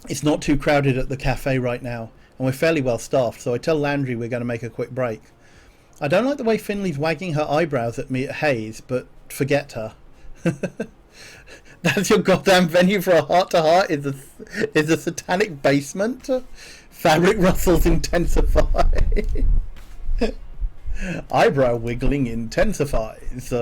It's not too crowded at the cafe right now, and we're fairly well staffed, so I tell Landry we're going to make a quick break. I don't like the way Finley's wagging her eyebrows at me at Hayes, but forget her. That's your goddamn venue for a heart-to-heart is a satanic basement? Fabric rustles intensify. Eyebrow wiggling intensifies.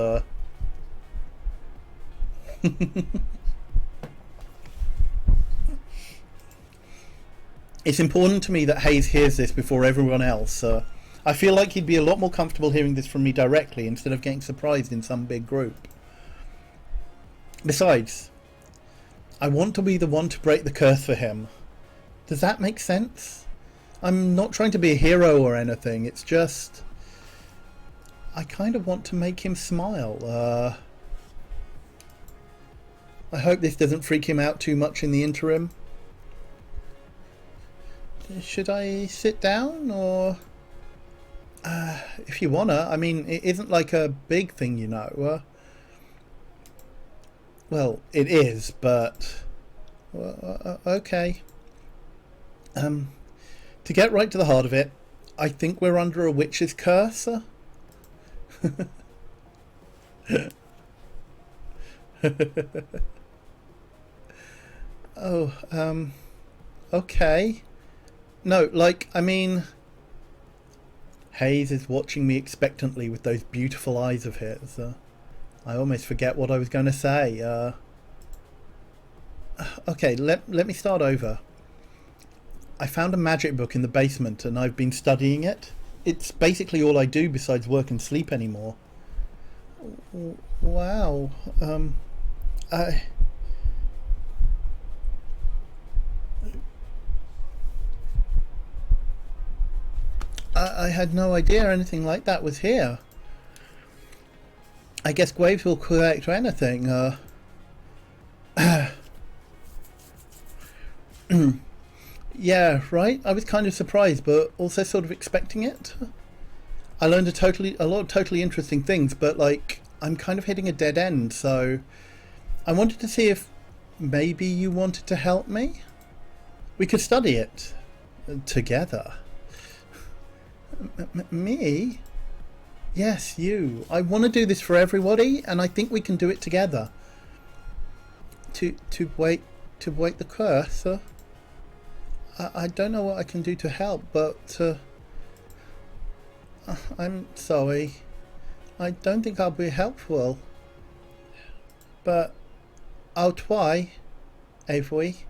It's important to me that Hayes hears this before everyone else. I feel like he'd be a lot more comfortable hearing this from me directly instead of getting surprised in some big group. Besides, I want to be the one to break the curse for him. Does that make sense? I'm not trying to be a hero or anything, it's just I kind of want to make him smile. I hope this doesn't freak him out too much in the interim. Should I sit down, or if you wanna? I mean, it isn't like a big thing, you know. Well, it is, but okay. To get right to the heart of it, I think we're under a witch's curse. Oh, okay. No, like, I mean, Hayes is watching me expectantly with those beautiful eyes of his. I almost forget what I was going to say. Okay, let me start over. I found a magic book in the basement and I've been studying it. It's basically all I do besides work and sleep anymore. Wow. I had no idea anything like that was here. I guess Graves will collect anything. Yeah, right? I was kind of surprised, but also sort of expecting it. I learned a lot of totally interesting things, but like, I'm kind of hitting a dead end, so I wanted to see if maybe you wanted to help me? We could study it together. Me? Yes, you. I want to do this for everybody, and I think we can do it together. To break the curse. I don't know what I can do to help, but I'm sorry. I don't think I'll be helpful, but I'll try, Avery.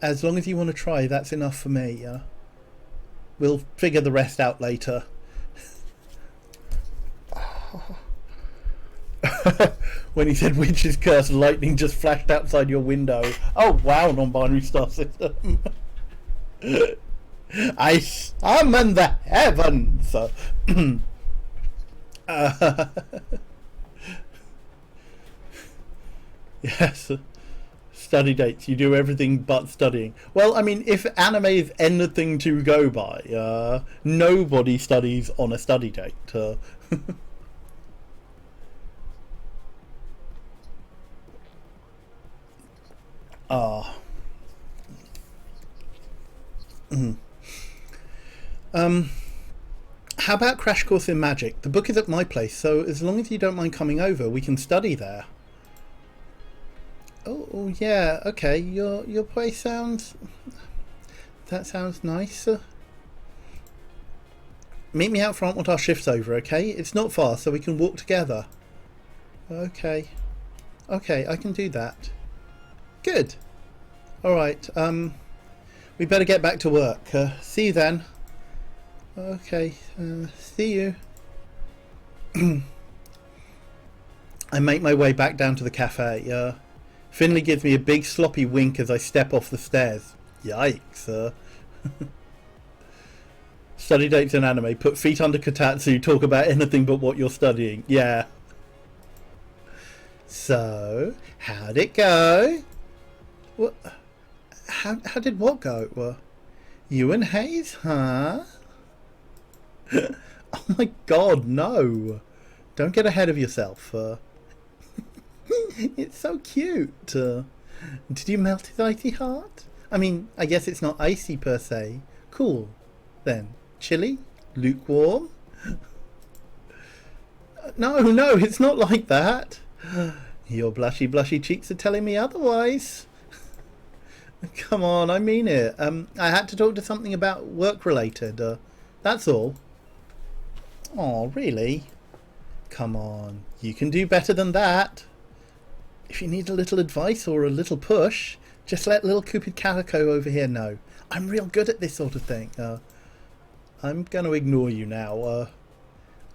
As long as you want to try, that's enough for me. We'll figure the rest out later. When he said witch's curse, lightning just flashed outside your window. Oh wow, non-binary star system. I summon the heavens. Yes. Study dates. You do everything but studying. Well, I mean, if anime is anything to go by, nobody studies on a study date. How about Crash Course in Magic? The book is at my place, so as long as you don't mind coming over, we can study there. Oh yeah, okay. Your place sounds. That sounds nice. Meet me out front once our shift's over, okay? It's not far, so we can walk together. Okay. Okay, I can do that. Good. Alright, we better get back to work. See you then. Okay, see you. I make my way back down to the cafe. Finley gives me a big sloppy wink as I step off the stairs. Yikes. Study dates and anime. Put feet under kotatsu. Talk about anything but what you're studying. Yeah. So, how'd it go? What? How did what go? You and Hayes, huh? Oh my god, no. Don't get ahead of yourself. It's so cute. Did you melt his icy heart? I mean, I guess it's not icy per se. Cool. Then. Chilly? Lukewarm? No, it's not like that. Your blushy cheeks are telling me otherwise. Come on, I mean it. I had to talk to something about work related. That's all. Oh, really? Come on, you can do better than that. If you need a little advice or a little push, just let little Cupid Calico over here know. I'm real good at this sort of thing. I'm going to ignore you now.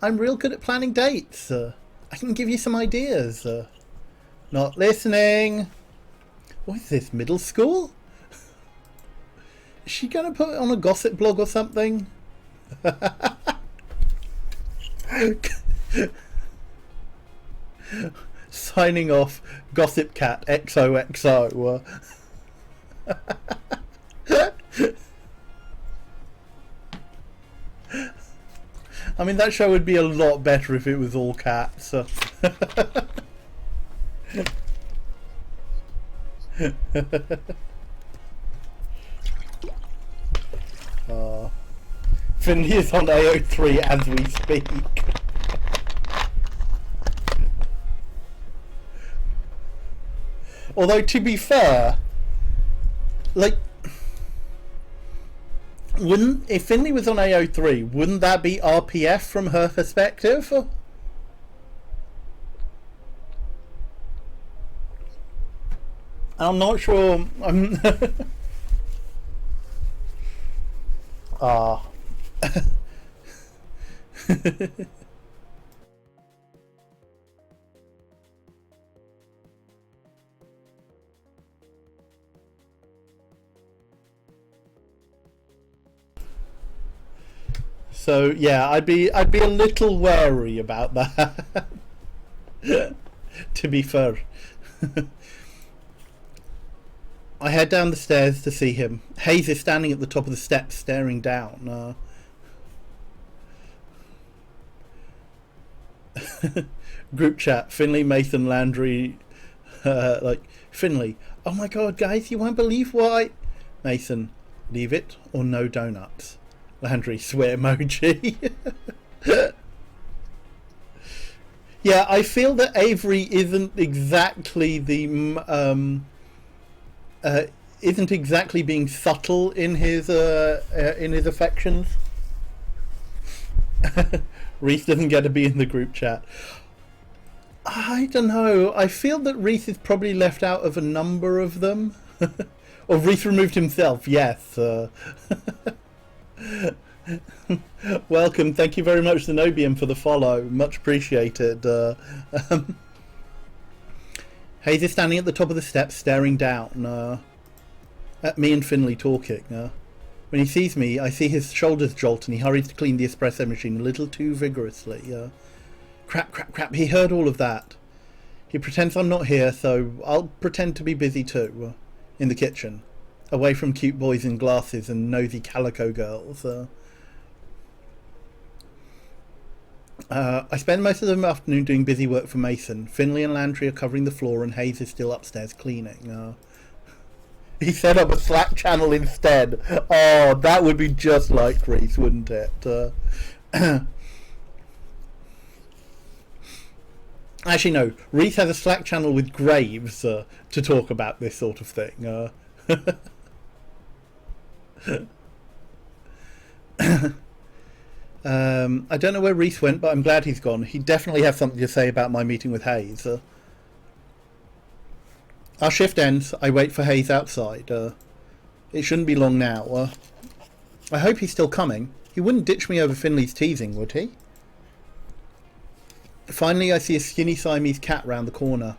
I'm real good at planning dates. I can give you some ideas. Not listening. What is this, middle school? Is she going to put it on a gossip blog or something? Signing off, Gossip Cat XOXO. I mean, that show would be a lot better if it was all cats. Finley is on AO3 as we speak. Although, to be fair, like, if Finley was on AO3, wouldn't that be RPF from her perspective? I'm not sure. So yeah, I'd be a little wary about that. To be fair. I head down the stairs to see him. Hayes is standing at the top of the steps staring down. Group chat, Finley, Mason, Landry, like, Finley, oh my god guys, you won't believe why. Mason, leave it or no donuts. Landry, swear emoji. Yeah, I feel that Avery isn't exactly isn't exactly being subtle in his affections. Reese doesn't get to be in the group chat. I don't know. I feel that Reese is probably left out of a number of them. Or Reese removed himself, yes. Welcome, thank you very much, Zenobium, for the follow. Much appreciated. Hayes is standing at the top of the steps, staring down at me and Finley talking. When he sees me, I see his shoulders jolt and he hurries to clean the espresso machine a little too vigorously. Crap, he heard all of that. He pretends I'm not here, so I'll pretend to be busy too. In the kitchen. Away from cute boys in glasses and nosy calico girls. I spend most of the afternoon doing busy work for Mason. Finley and Landry are covering the floor and Hayes is still upstairs cleaning. He set up a Slack channel instead. Oh, that would be just like Reese, wouldn't it? Actually, no. Reese has a Slack channel with Graves to talk about this sort of thing. I don't know where Reese went, but I'm glad he's gone. He definitely has something to say about my meeting with Hayes. Our shift ends. I wait for Hayes outside. It shouldn't be long now. I hope he's still coming. He wouldn't ditch me over Finley's teasing, would he? Finally, I see a skinny Siamese cat round the corner.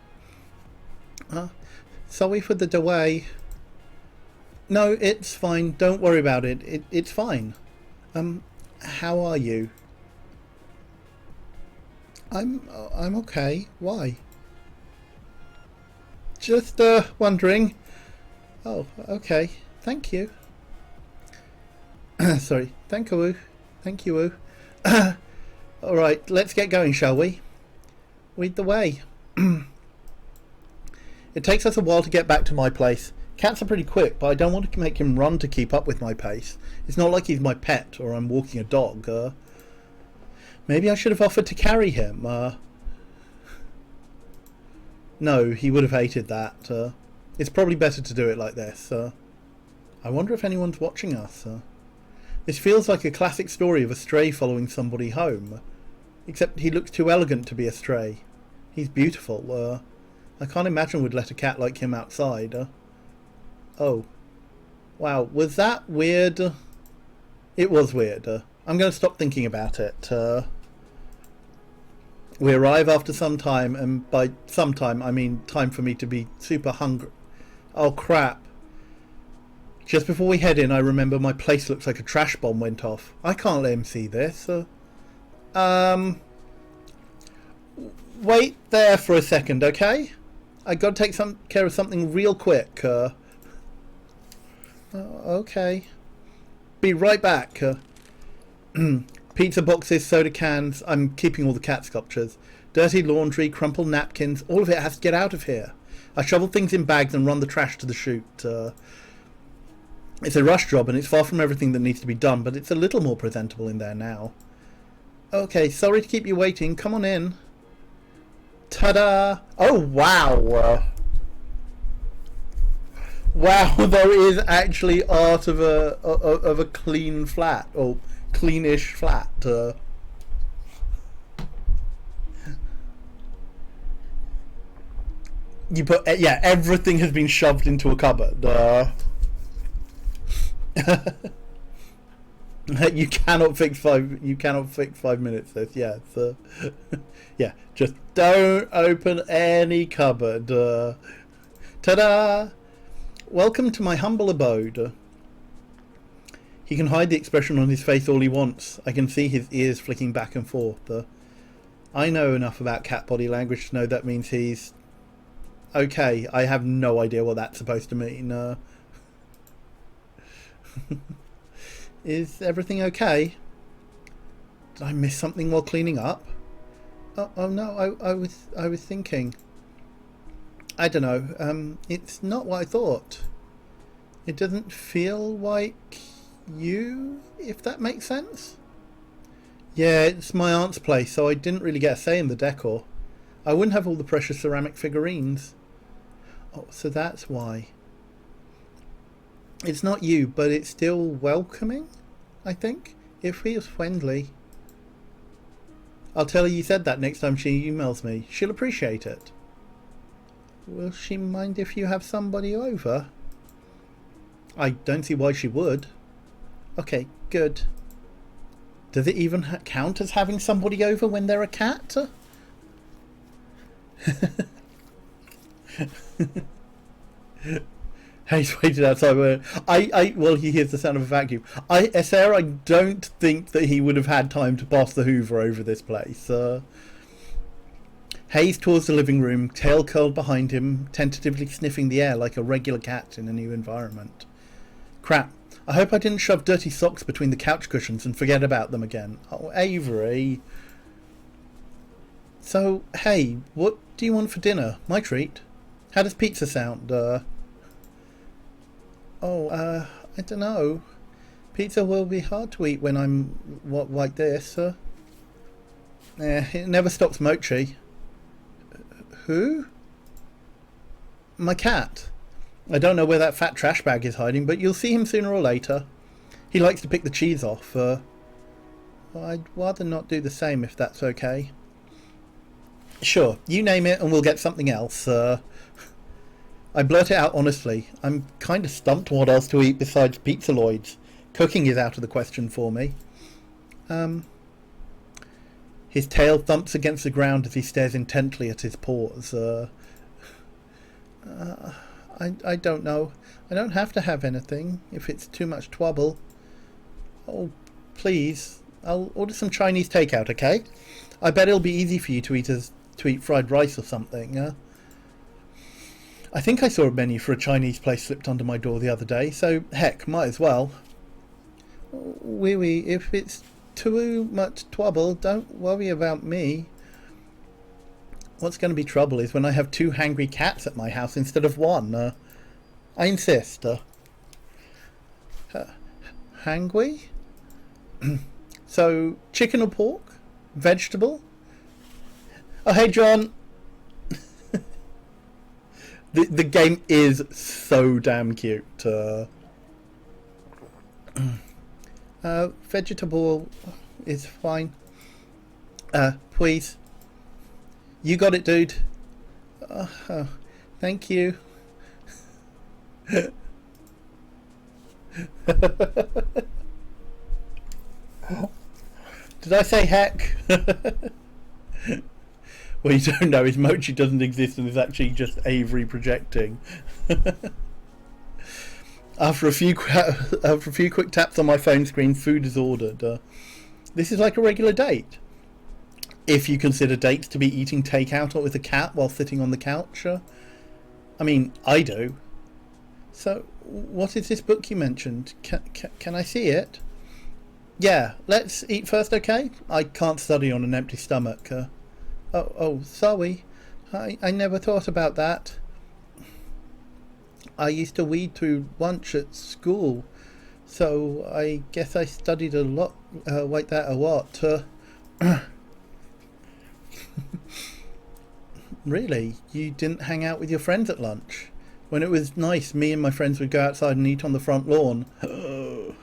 Sorry for the delay. No, it's fine. Don't worry about it. It's fine. How are you? I'm okay. Why? Just wondering. Oh, okay. Thank you. Sorry. Thank you. Thank you. All right, let's get going, shall we? Lead the way. It takes us a while to get back to my place. Cats are pretty quick, but I don't want to make him run to keep up with my pace. It's not like he's my pet or I'm walking a dog. Maybe I should have offered to carry him. No, he would have hated that. It's probably better to do it like this. I wonder if anyone's watching us. This feels like a classic story of a stray following somebody home. Except he looks too elegant to be a stray. He's beautiful. I can't imagine we'd let a cat like him outside. Oh. Wow, was that weird? It was weird. I'm going to stop thinking about it. We arrive after some time, and by some time I mean time for me to be super hungry. Oh crap. Just before we head in, I remember my place looks like a trash bomb went off. I can't let him see this. Wait there for a second, okay? I got to take care of something real quick. Okay. Be right back. Pizza boxes, soda cans. I'm keeping all the cat sculptures. Dirty laundry, crumpled napkins. All of it has to get out of here. I shovel things in bags and run the trash to the chute. It's a rush job and it's far from everything that needs to be done, but it's a little more presentable in there now. Okay, sorry to keep you waiting. Come on in. Ta-da! Oh, wow! Wow, there is actually art of a clean flat, or cleanish flat. You put, yeah, everything has been shoved into a cupboard. You cannot fix 5 minutes. This, yeah, yeah. Just don't open any cupboard. Ta-da! Welcome to my humble abode. He can hide the expression on his face all he wants. I can see his ears flicking back and forth. I know enough about cat body language to know that means he's okay. I have no idea what that's supposed to mean. Is everything okay? Did I miss something while cleaning up? Oh no, I was thinking. I don't know. It's not what I thought. It doesn't feel like you, if that makes sense. Yeah, it's my aunt's place, so I didn't really get a say in the decor. I wouldn't have all the precious ceramic figurines. Oh, so that's why. It's not you, but it's still welcoming, I think. It feels friendly. I'll tell her you said that next time she emails me. She'll appreciate it. Will she mind if you have somebody over? I don't see why she would. Okay, good. Does it even count as having somebody over when they're a cat? He's waited outside. Well, he hears the sound of a vacuum. Sarah, I don't think that he would have had time to pass the Hoover over this place. Hayes tours the living room, tail curled behind him, tentatively sniffing the air like a regular cat in a new environment. Crap. I hope I didn't shove dirty socks between the couch cushions and forget about them again. Oh, Avery. So, hey, what do you want for dinner? My treat. How does pizza sound? I don't know. Pizza will be hard to eat when I'm like this. It never stops Mochi. Who? My cat. I don't know where that fat trash bag is hiding, but you'll see him sooner or later. He likes to pick the cheese off. Well, I'd rather not do the same if that's okay. Sure, you name it and we'll get something else. I blurt it out honestly. I'm kind of stumped what else to eat besides pizzaloids. Cooking is out of the question for me. His tail thumps against the ground as he stares intently at his paws. I don't know. I don't have to have anything if it's too much trouble. Oh, please. I'll order some Chinese takeout, okay? I bet it'll be easy for you to eat fried rice or something. I think I saw a menu for a Chinese place slipped under my door the other day, so heck, might as well. Oui, if it's too much trouble, don't worry about me. What's going to be trouble is when I have 2 hangry cats at my house instead of 1. I insist. Hangry? So, chicken or pork? Vegetable? Oh, hey, John. The game is so damn cute. Vegetable is fine. Please. You got it, dude. Thank you. Did I say heck? Well, you don't know, his Mochi doesn't exist and is actually just Avery projecting. After a few quick taps on my phone screen, food is ordered. This is like a regular date. If you consider dates to be eating takeout or with a cat while sitting on the couch. I mean, I do. So, what is this book you mentioned? Can I see it? Yeah, let's eat first, okay? I can't study on an empty stomach. Oh, sorry. I never thought about that. I used to read through lunch at school, so I guess I studied a lot like that a lot. Really? You didn't hang out with your friends at lunch? When it was nice, me and my friends would go outside and eat on the front lawn. Of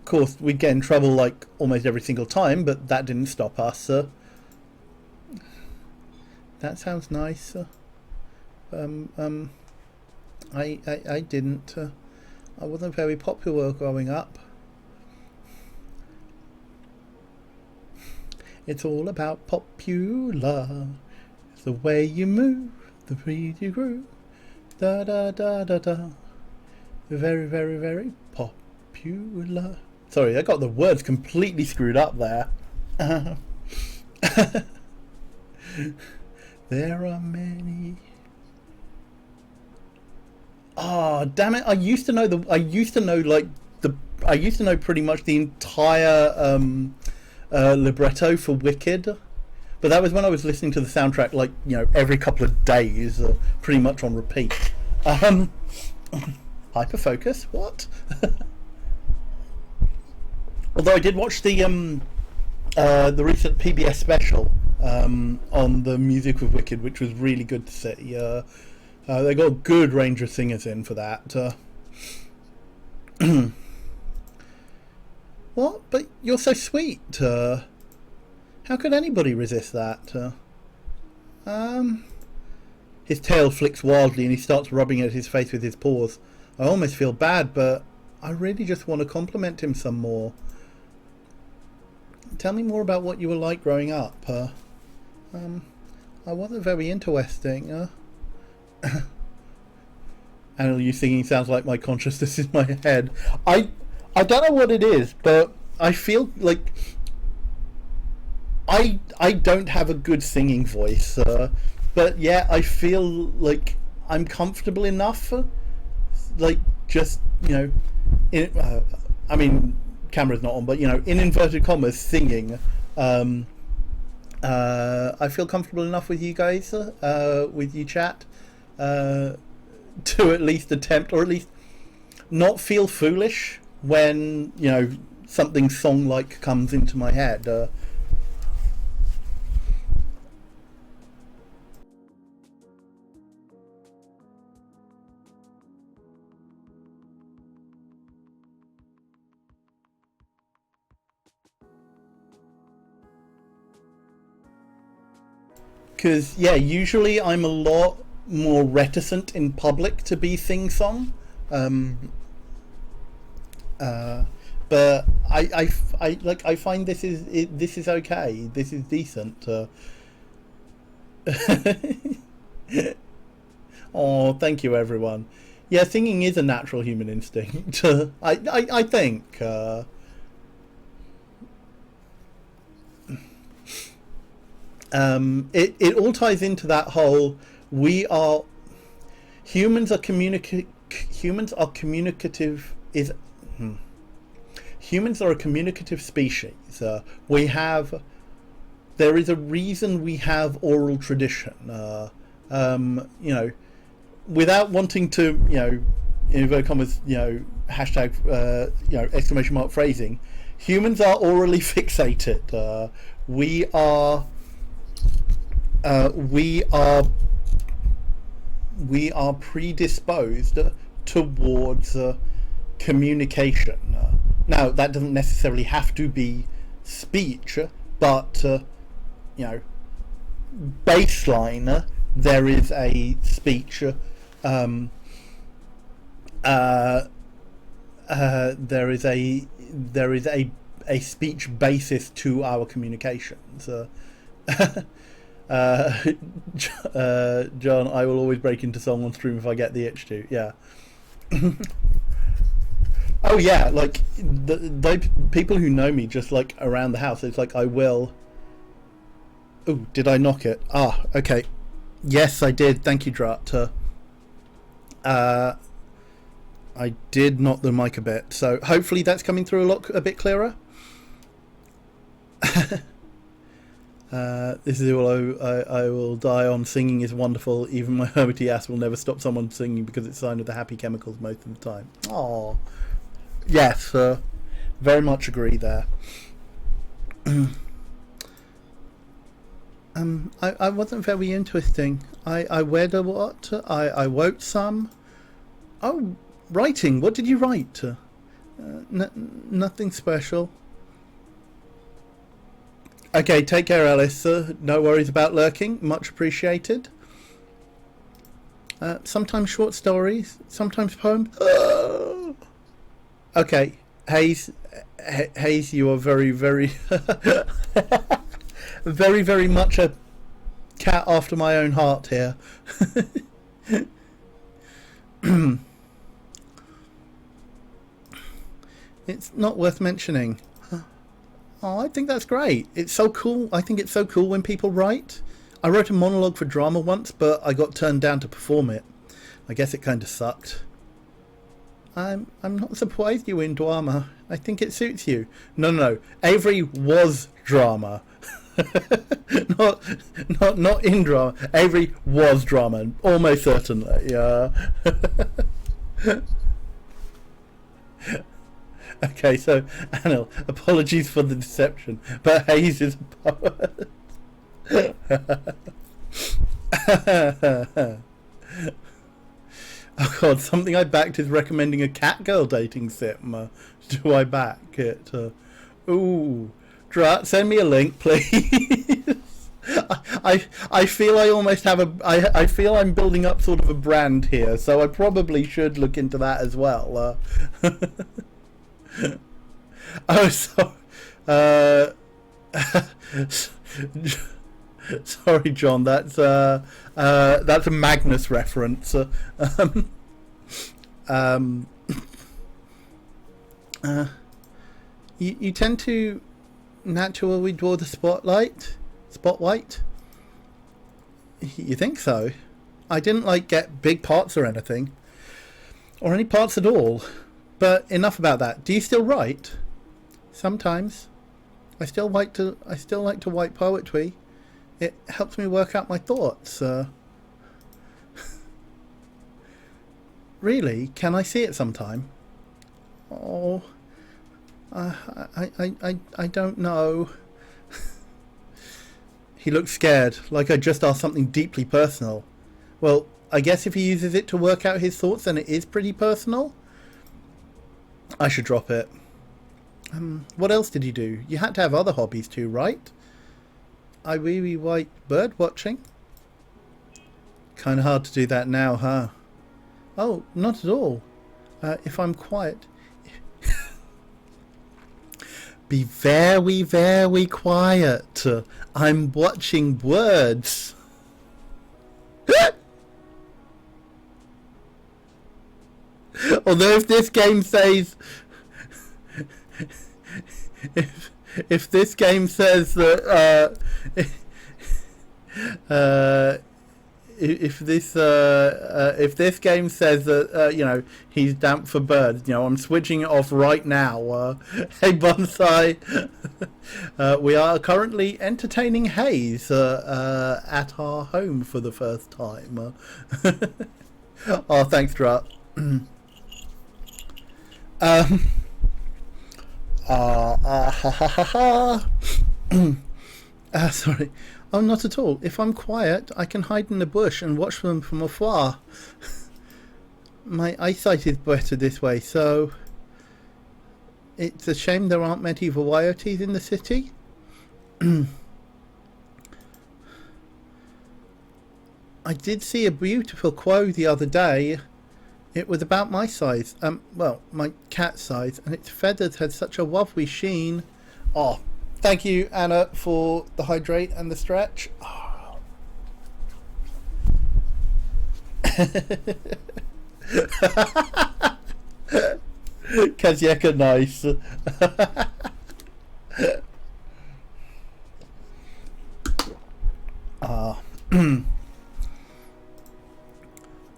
course, we'd get in trouble like almost every single time, but that didn't stop us. That sounds nice. I didn't. I wasn't very popular growing up. It's all about popular. It's the way you move, the breed you grew. Da da da da da. Very, very, very popular. Sorry, I got the words completely screwed up there. There are many. Oh, damn it! I used to know pretty much the entire libretto for Wicked, but that was when I was listening to the soundtrack like, you know, every couple of days, pretty much on repeat. Hyperfocus? What? Although I did watch the recent PBS special on the music of Wicked, which was really good to see. They got a good range of singers in for that. What? But you're so sweet. How could anybody resist that? His tail flicks wildly and he starts rubbing at his face with his paws. I almost feel bad, but I really just want to compliment him some more. Tell me more about what you were like growing up. I wasn't very interesting. And you singing sounds like my consciousness in my head. I don't know what it is, but I feel like I don't have a good singing voice. But yeah, I feel like I'm comfortable enough. Like, just, you know, I mean, camera's not on, but, you know, in inverted commas, singing. I feel comfortable enough with you guys, with you chat, to at least attempt, or at least not feel foolish when, you know, something song-like comes into my head. Because, yeah, usually I'm a lot more reticent in public to be sing-song. But but I find this is okay. This is decent. Oh, thank you, everyone. Yeah, singing is a natural human instinct. I think. It all ties into that whole humans are communicative humans are a communicative species. There is a reason we have oral tradition. Without wanting to, in inverted commas, hashtag, exclamation mark phrasing, humans are orally fixated. We are predisposed towards communication. Now, that doesn't necessarily have to be speech, but baseline, there is a speech. There is a speech basis to our communications. John, I will always break into song on stream if I get the itch to. Yeah. Oh yeah, like the people who know me just like around the house, it's like I will. Oh, did I knock it? Ah, okay. Yes, I did. Thank you, Drat. I did knock the mic a bit, so hopefully that's coming through a bit clearer. This is all I will die on. Singing is wonderful. Even my hermity ass will never stop someone singing because it's a sign of the happy chemicals most of the time. Aww. Yes, very much agree there. I wasn't very interesting. I read a lot. I wrote some. Oh, writing. What did you write? Nothing special. Okay, take care, Alice. No worries about lurking. Much appreciated. Sometimes short stories, sometimes poems. Okay, Hayes, you are very, very, very, very much a cat after my own heart here. It's not worth mentioning. Oh, I think that's great. It's so cool. I think it's so cool when people write. I wrote a monologue for drama once, but I got turned down to perform it. I guess it kind of sucked. I'm not surprised you're in drama. I think it suits you. No. Avery was drama. not in drama. Avery was drama, almost certainly. Yeah. Okay, so Anil, apologies for the deception, but Hayes is a poet. Oh god, something I backed is recommending a cat girl dating sim. Do I back it? Ooh, Drat, send me a link, please. I feel I almost have I feel I'm building up sort of a brand here, so I probably should look into that as well. Oh, so sorry, John. That's a Magnus reference. You tend to naturally draw the spotlight. You think so? I didn't like get big parts or anything, or any parts at all. But enough about that. Do you still write? Sometimes. I still like to write poetry. It helps me work out my thoughts. Really? Can I see it sometime? Oh, I don't know. He looked scared, like I just asked something deeply personal. Well, I guess if he uses it to work out his thoughts, then it is pretty personal. I should drop it. What else did you do? You had to have other hobbies too, right? I really like bird watching. Kind of hard to do that now, huh? Oh, not at all. If I'm quiet... Be very, very quiet. I'm watching words. Although if this game says... If this game says that... if this game says that you know, he's damp for birds, you know, I'm switching it off right now. Hey Bonsai, we are currently entertaining Hayes at our home for the first time. Oh, thanks, Drat. Sorry. Oh, not at all. If I'm quiet, I can hide in the bush and watch them from afar. My eyesight is better this way, so... It's a shame there aren't many varieties in the city. I did see a beautiful quo the other day. It was about my size. Well, my cat size, and its feathers had such a lovely sheen. Oh, thank you, Anna, for the hydrate and the stretch. Oh. Kazyeka, nice. Ah.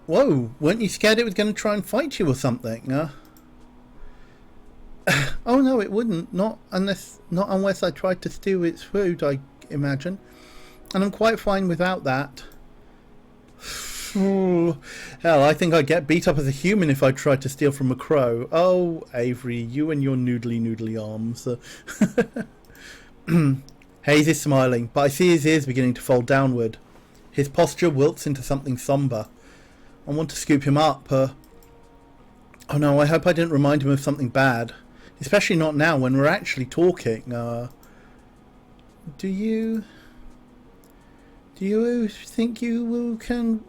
Whoa, weren't you scared it was going to try and fight you or something? Oh no, it wouldn't. Not unless I tried to steal its food, I imagine. And I'm quite fine without that. Hell, I think I'd get beat up as a human if I tried to steal from a crow. Oh, Avery, you and your noodly arms. Hayes is smiling, but I see his ears beginning to fold downward. His posture wilts into something somber. I want to scoop him up. Oh no, I hope I didn't remind him of something bad. Especially not now when we're actually talking. Do you think you can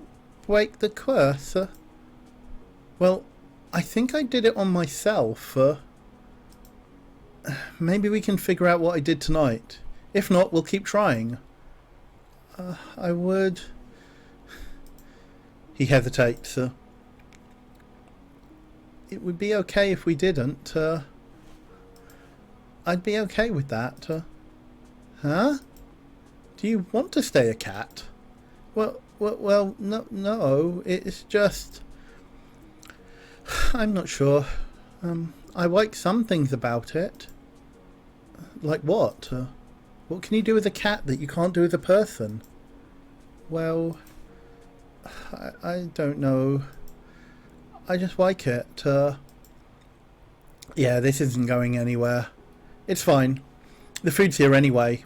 break the curse? Well, I think I did it on myself. Maybe we can figure out what I did tonight. If not, we'll keep trying. I would... He hesitates. It would be okay if we didn't. I'd be okay with that. Huh? Do you want to stay a cat? Well, no. It's just... I'm not sure. I like some things about it. Like what? What can you do with a cat that you can't do with a person? Well... I don't know. I just like it. Yeah, this isn't going anywhere. It's fine. The food's here anyway.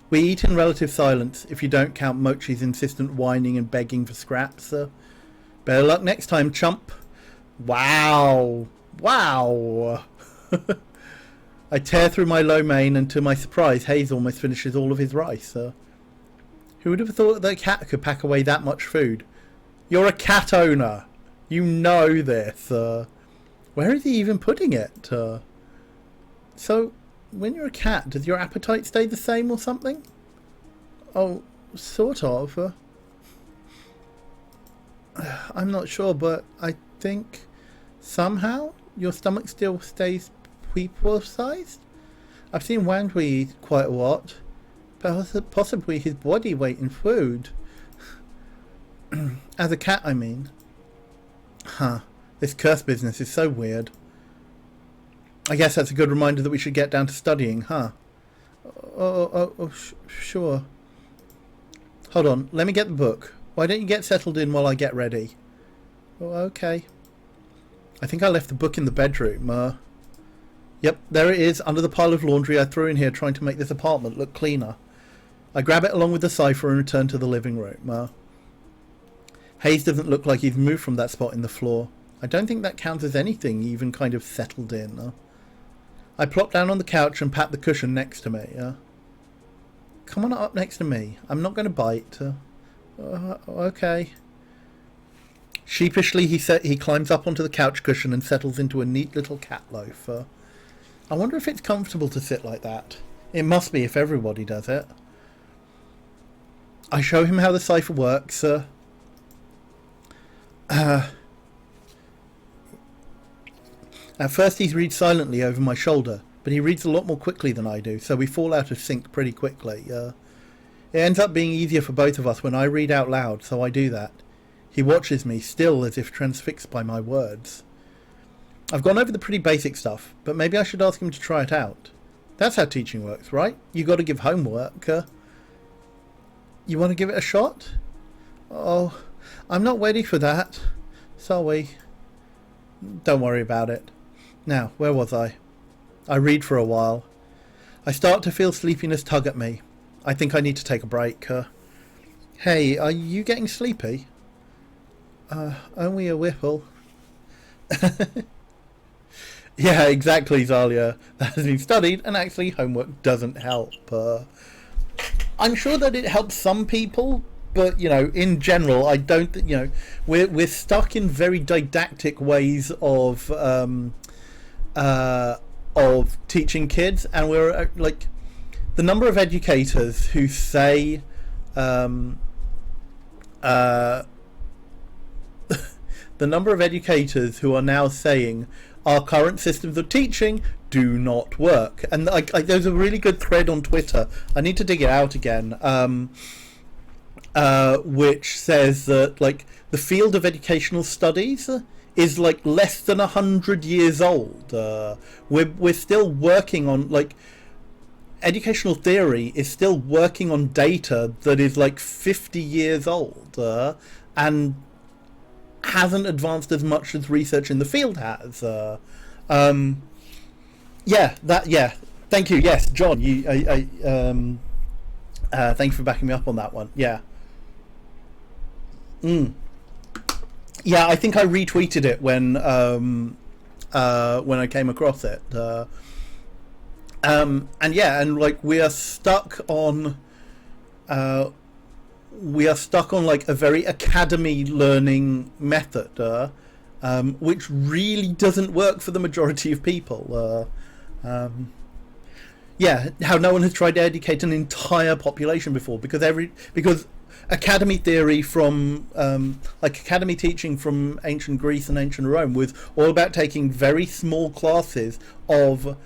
We eat in relative silence, if you don't count Mochi's insistent whining and begging for scraps. Better luck next time, chump. Wow. Wow. I tear through my lo mein, and to my surprise, Hayes almost finishes all of his rice. Who would have thought that a cat could pack away that much food? You're a cat owner. You know this. Where is he even putting it? So, when you're a cat, does your appetite stay the same or something? Oh, sort of. I'm not sure, but I think somehow your stomach still stays people-sized. I've seen Wandwe eat quite a lot. Possibly his body weight in food. As a cat, I mean. Huh. This curse business is so weird. I guess that's a good reminder that we should get down to studying, huh? Sure. Hold on, let me get the book. Why don't you get settled in while I get ready? Oh, okay. I think I left the book in the bedroom. Yep, there it is, under the pile of laundry I threw in here trying to make this apartment look cleaner. I grab it along with the cipher and return to the living room. Hayes doesn't look like he's moved from that spot in the floor. I don't think that counts as anything, even kind of settled in. I plop down on the couch and pat the cushion next to me. Come on up next to me. I'm not going to bite. Okay. Sheepishly, he climbs up onto the couch cushion and settles into a neat little cat loaf. I wonder if it's comfortable to sit like that. It must be if everybody does it. I show him how the cipher works. At first he reads silently over my shoulder, but he reads a lot more quickly than I do, so we fall out of sync pretty quickly. It ends up being easier for both of us when I read out loud, so I do that. He watches me, still as if transfixed by my words. I've gone over the pretty basic stuff, but maybe I should ask him to try it out. That's how teaching works, right? You got to give homework. You want to give it a shot? Oh, I'm not ready for that. Sorry. Don't worry about it. Now, where was I? I read for a while. I start to feel sleepiness tug at me. I think I need to take a break. Hey, are you getting sleepy? Only a whiffle. Yeah, exactly, Zalia. That has been studied, and actually homework doesn't help. I'm sure that it helps some people, but, you know, in general, I don't, you know, we're stuck in very didactic ways of teaching kids, and we're, like, the number of educators who say, the number of educators who are now saying our current systems of teaching do not work. And there's a really good thread on Twitter. I need to dig it out again. Which says that, like, the field of educational studies is like less than 100 years old. We're still working on, like, educational theory is still working on data that is like 50 years old, and hasn't advanced as much as research in the field has. Thank you. Yes, John, thank you for backing me up on that one. Yeah. Yeah, I think I retweeted it when I came across it. And like we are stuck on like a very academy learning method, which really doesn't work for the majority of people. How no one has tried to educate an entire population before, because academy theory from like academy teaching from ancient Greece and ancient Rome was all about taking very small classes of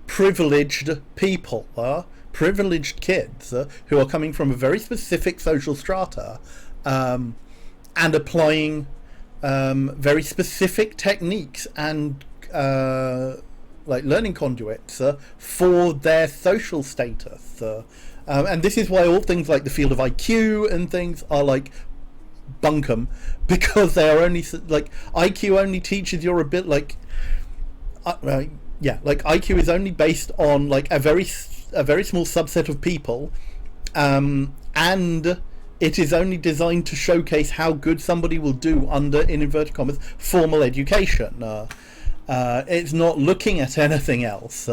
privileged people, privileged kids who are coming from a very specific social strata, and applying very specific techniques and like learning conduits for their social status. And this is why all things like the field of IQ and things are like bunkum, because they are only like IQ only teaches your ability, like like IQ is only based on like a very small subset of people, and it is only designed to showcase how good somebody will do under, in inverted commas, formal education. It's not looking at anything else.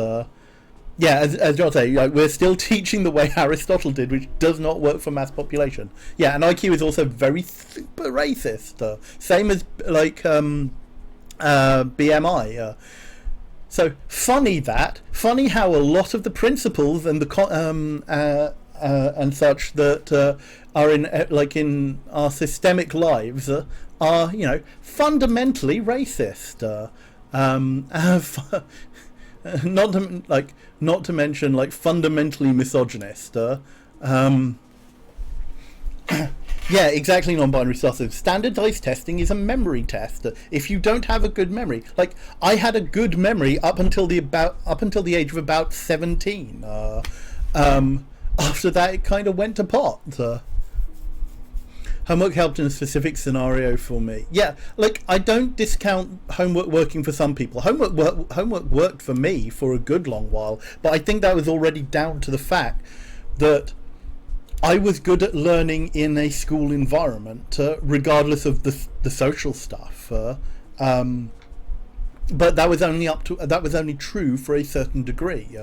As John said, like, we're still teaching the way Aristotle did, which does not work for mass population. Yeah, and IQ is also very super racist. Same as like BMI. So funny how a lot of the principles and the and such that are in our systemic lives are fundamentally racist. Not to mention like fundamentally misogynist. Yeah, exactly. Non-binary stuff. Standardized testing is a memory test. If you don't have a good memory, like I had a good memory up until the age of about 17. After that, it kind of went to pot. Homework helped in a specific scenario for me. Yeah, like I don't discount homework working for some people. Homework worked for me for a good long while, but I think that was already down to the fact that I was good at learning in a school environment, regardless of the social stuff. But that was only true for a certain degree.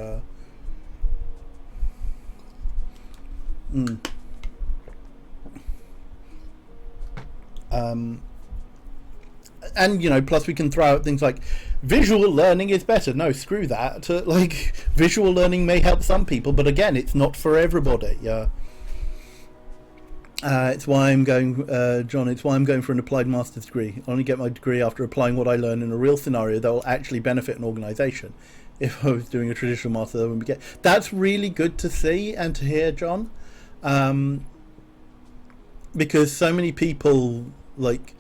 and you know, plus we can throw out things like visual learning is better. No, screw that. Like, visual learning may help some people, but again, it's not for everybody. It's why I'm going, John. It's why I'm going for an applied master's degree. I only get my degree after applying what I learn in a real scenario that will actually benefit an organisation. If I was doing a traditional master, that wouldn't get. That's really good to see and to hear, John. Because so many people, like,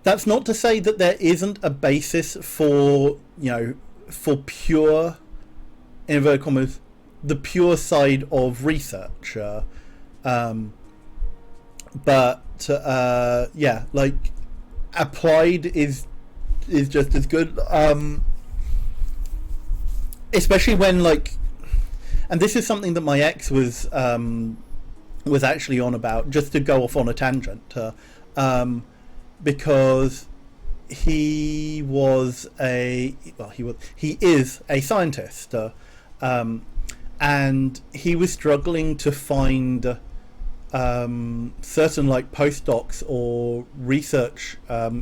that's not to say that there isn't a basis for, you know, for pure, in inverted commas, the pure side of research. But yeah, like, applied is just as good. Especially when, like, and this is something that my ex was actually on about, just to go off on a tangent, because he is a scientist, and he was struggling to find certain, like, postdocs or research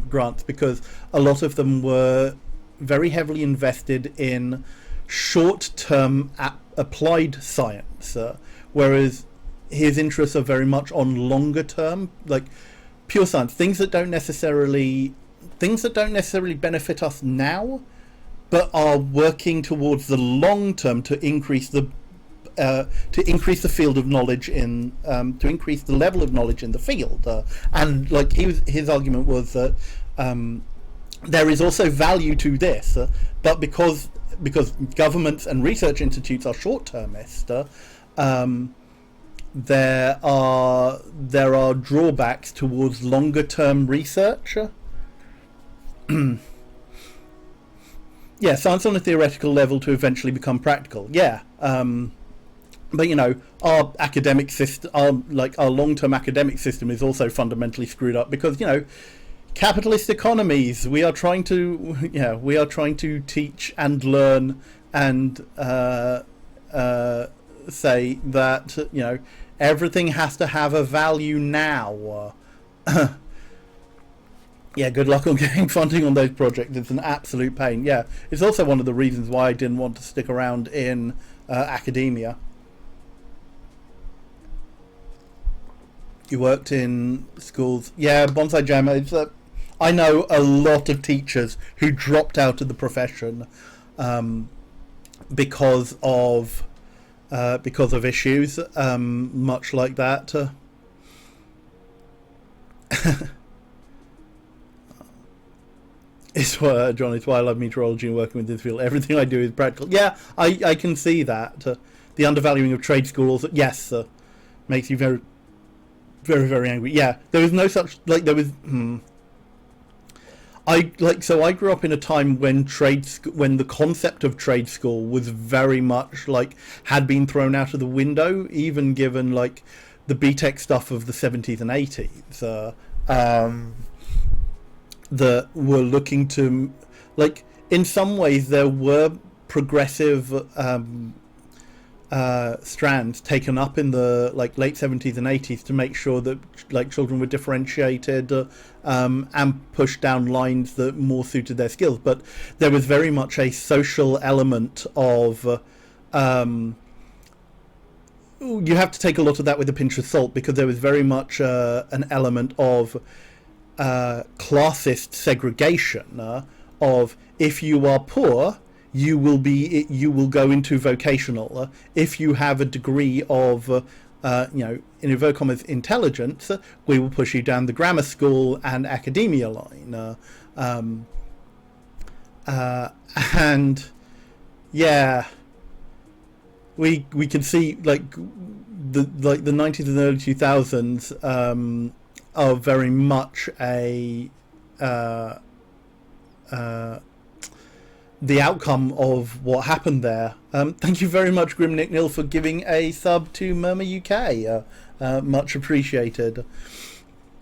grants, because a lot of them were very heavily invested in short-term applied science, whereas his interests are very much on longer term, like pure science, things that don't necessarily benefit us now, but are working towards the long term to increase the field of knowledge in to increase the level of knowledge in the field. And like, his argument was that there is also value to this, but because governments and research institutes are short-termist, there are drawbacks towards longer-term research. Yeah, science on a theoretical level to eventually become practical. Yeah, but you know, our academic system, our long-term academic system, is also fundamentally screwed up because, you know, capitalist economies. We are trying to teach and learn and say that, you know, everything has to have a value now. Yeah, good luck on getting funding on those projects. It's an absolute pain. Yeah, it's also one of the reasons why I didn't want to stick around in academia. You worked in schools. Yeah, Bonsai Jam. I know a lot of teachers who dropped out of the profession because of issues much like that. It's why, John, it's why I love meteorology and working with this field. Everything I do is practical. Yeah, I can see that. The undervaluing of trade schools, yes, makes you very, very, very angry. Yeah, there was no such, like, there was. I grew up in a time when when the concept of trade school was very much, like, had been thrown out of the window, even given, like, the BTEC stuff of the 70s and 80s. That were looking to, like, in some ways there were progressive strands taken up in the, like, late 70s and 80s to make sure that, like, children were differentiated and pushed down lines that more suited their skills. But there was very much a social element of you have to take a lot of that with a pinch of salt, because there was very much an element of classist segregation, of, if you are poor, you will go into vocational. If you have a degree of you know, in inverted commas, intelligence, we will push you down the grammar school and academia line. And yeah, we can see, like, the 90s and early 2000s are very much the outcome of what happened there. Thank you very much, Grim Nick Nil, for giving a sub to Murmur UK. Much appreciated.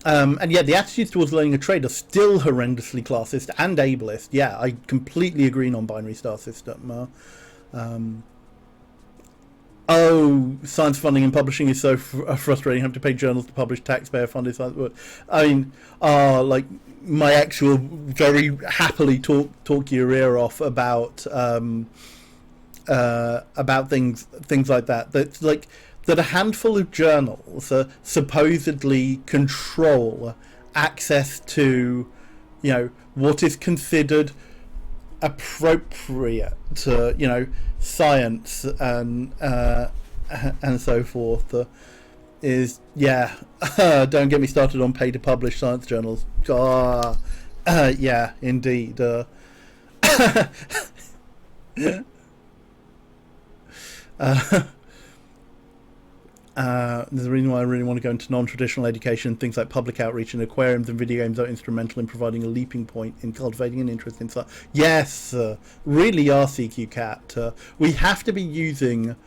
And yeah, the attitudes towards learning a trade are still horrendously classist and ableist. Yeah, I completely agree. Non-binary star system. Oh, science funding and publishing is so frustrating. Have to pay journals to publish taxpayer-funded science work. I mean, like my ex will very happily talk your ear off about things like that. That's like that a handful of journals supposedly control access to, what is considered appropriate to, science and so forth. Is don't get me started on pay to publish science journals. Yeah, indeed. There's a reason why I really want to go into non-traditional education. Things like public outreach and aquariums and video games are instrumental in providing a leaping point in cultivating an interest in science. Yes, really are, CQ Cat. We have to be using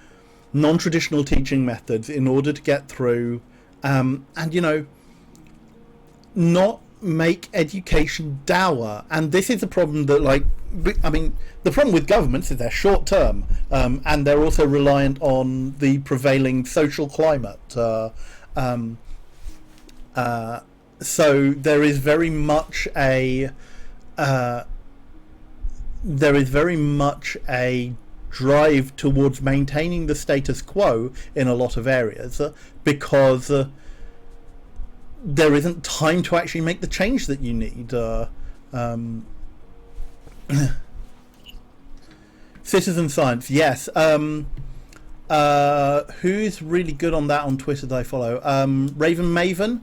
non-traditional teaching methods in order to get through, and not make education dour. And this is a problem that, the problem with governments is they're short term, and they're also reliant on the prevailing social climate. So there is very much a drive towards maintaining the status quo in a lot of areas, because there isn't time to actually make the change that you need. Citizen science, yes. Who's really good on that on Twitter that I follow? Raven Maven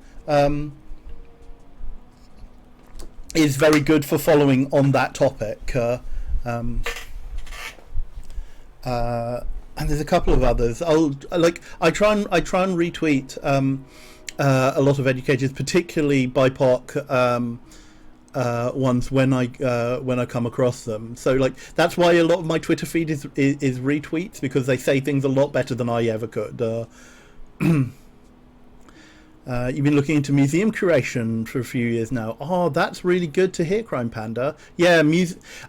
is very good for following on that topic. And there's a couple of others. I try and retweet a lot of educators, particularly BIPOC ones when I come across them. So that's why a lot of my Twitter feed is retweets, because they say things a lot better than I ever could. You've been looking into museum curation for a few years now. Oh, that's really good to hear, Crime Panda. Yeah,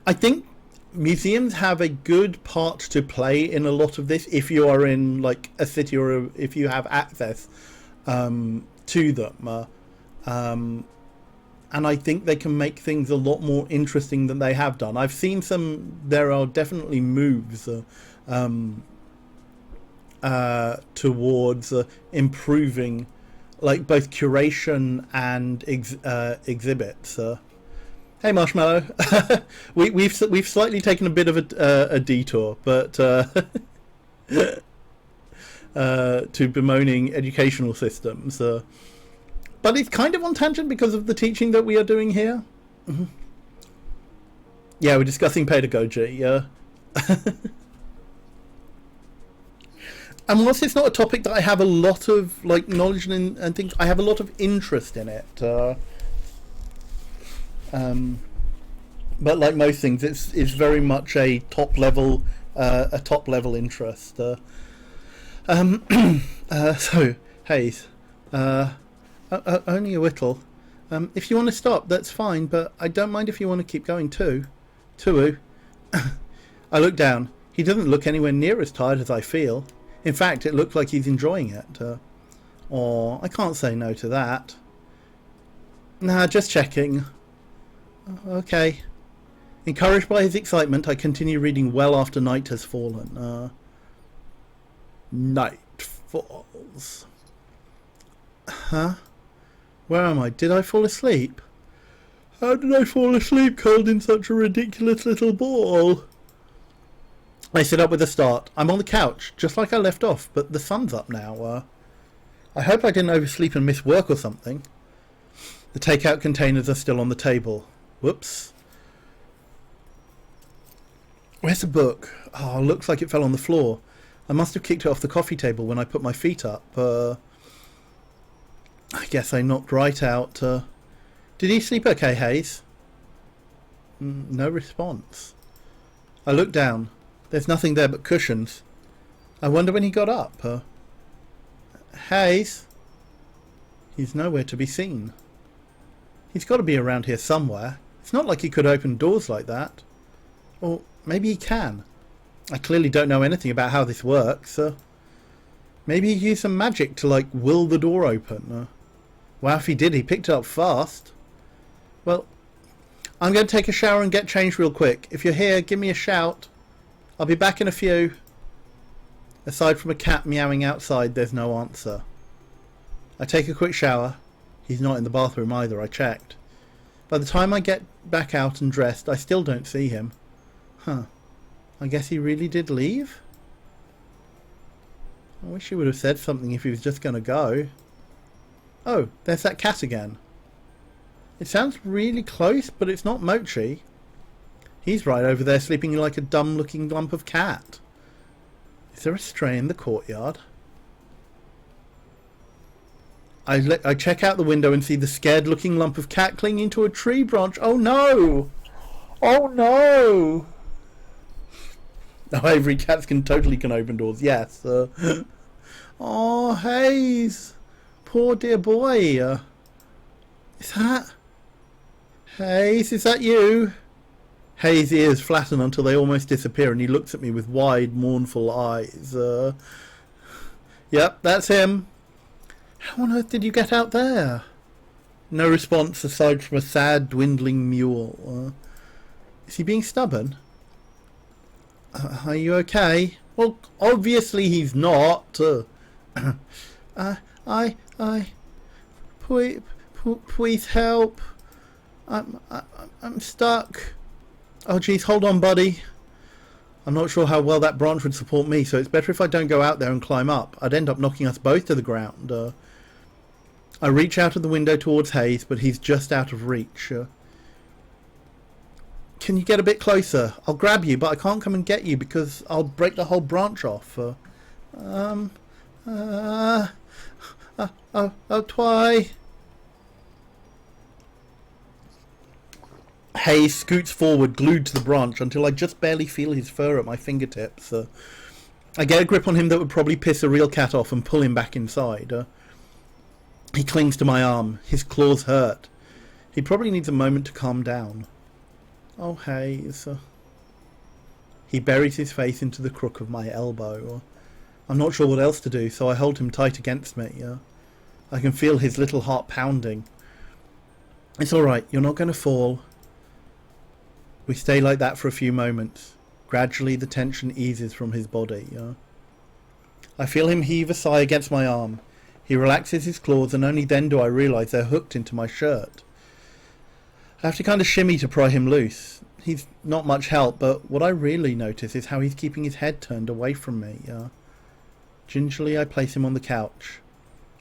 I think museums have a good part to play in a lot of this if you are in a city, or if you have access to them. And I think they can make things a lot more interesting than they have done. I've seen there are definitely moves towards improving both curation and exhibits. Hey Marshmallow, we've slightly taken a bit of a detour, but to bemoaning educational systems. But it's kind of on tangent because of the teaching that we are doing here. Mm-hmm. Yeah, we're discussing pedagogy. And whilst it's not a topic that I have a lot of knowledge and things, I have a lot of interest in it. But like most things, it's very much a top level interest. So Hayes, only a whittle. If you want to stop, that's fine, but I don't mind if you want to keep going too. Too. I look down. He doesn't look anywhere near as tired as I feel. In fact, it looks like he's enjoying it. I can't say no to that. Nah, just checking. Okay. Encouraged by his excitement, I continue reading well after night has fallen. Night falls. Huh? Where am I? Did I fall asleep? How did I fall asleep curled in such a ridiculous little ball? I sit up with a start. I'm on the couch, just like I left off, but the sun's up now. I hope I didn't oversleep and miss work or something. The takeout containers are still on the table. Whoops. Where's the book? Oh, looks like it fell on the floor. I must have kicked it off the coffee table when I put my feet up. I guess I knocked right out. Did he sleep okay, Hayes? No response. I look down. There's nothing there but cushions. I wonder when he got up. Hayes? He's nowhere to be seen. He's got to be around here somewhere. It's not like he could open doors like that. Or maybe he can. I clearly don't know anything about how this works. Maybe he used some magic to, like, will the door open. Wow, if he did, he picked it up fast. Well, I'm going to take a shower and get changed real quick. If you're here, give me a shout. I'll be back in a few. Aside from a cat meowing outside, there's no answer. I take a quick shower. He's not in the bathroom either, I checked. By the time I get back out and dressed, I still don't see him. Huh. I guess he really did leave? I wish he would have said something if he was just going to go. Oh, there's that cat again. It sounds really close, but it's not Mochi. He's right over there sleeping like a dumb-looking lump of cat. Is there a stray in the courtyard? I check out the window and see the scared-looking lump of cat clinging to a tree branch. Oh no! Oh no! Now every cat can open doors. Yes. Oh, Hayes, poor dear boy. Is that Hayes? Is that you? Hayes' ears flatten until they almost disappear, and he looks at me with wide, mournful eyes. Yep, that's him. How on earth did you get out there? No response aside from a sad, dwindling mule. Is he being stubborn? Are you okay? Well, obviously he's not. Please help. I'm stuck. Oh, geez, hold on, buddy. I'm not sure how well that branch would support me, so it's better if I don't go out there and climb up. I'd end up knocking us both to the ground. I reach out of the window towards Hayes, but he's just out of reach. Can you get a bit closer? I'll grab you, but I can't come and get you because I'll break the whole branch off. Twy. Hayes scoots forward, glued to the branch, until I just barely feel his fur at my fingertips. I get a grip on him that would probably piss a real cat off and pull him back inside. He clings to my arm. His claws hurt. He probably needs a moment to calm down. Oh, Hayes. He buries his face into the crook of my elbow. I'm not sure what else to do, so I hold him tight against me. I can feel his little heart pounding. It's alright, you're not going to fall. We stay like that for a few moments. Gradually the tension eases from his body. I feel him heave a sigh against my arm. He relaxes his claws, and only then do I realise they're hooked into my shirt. I have to kind of shimmy to pry him loose. He's not much help, but what I really notice is how he's keeping his head turned away from me. Gingerly I place him on the couch.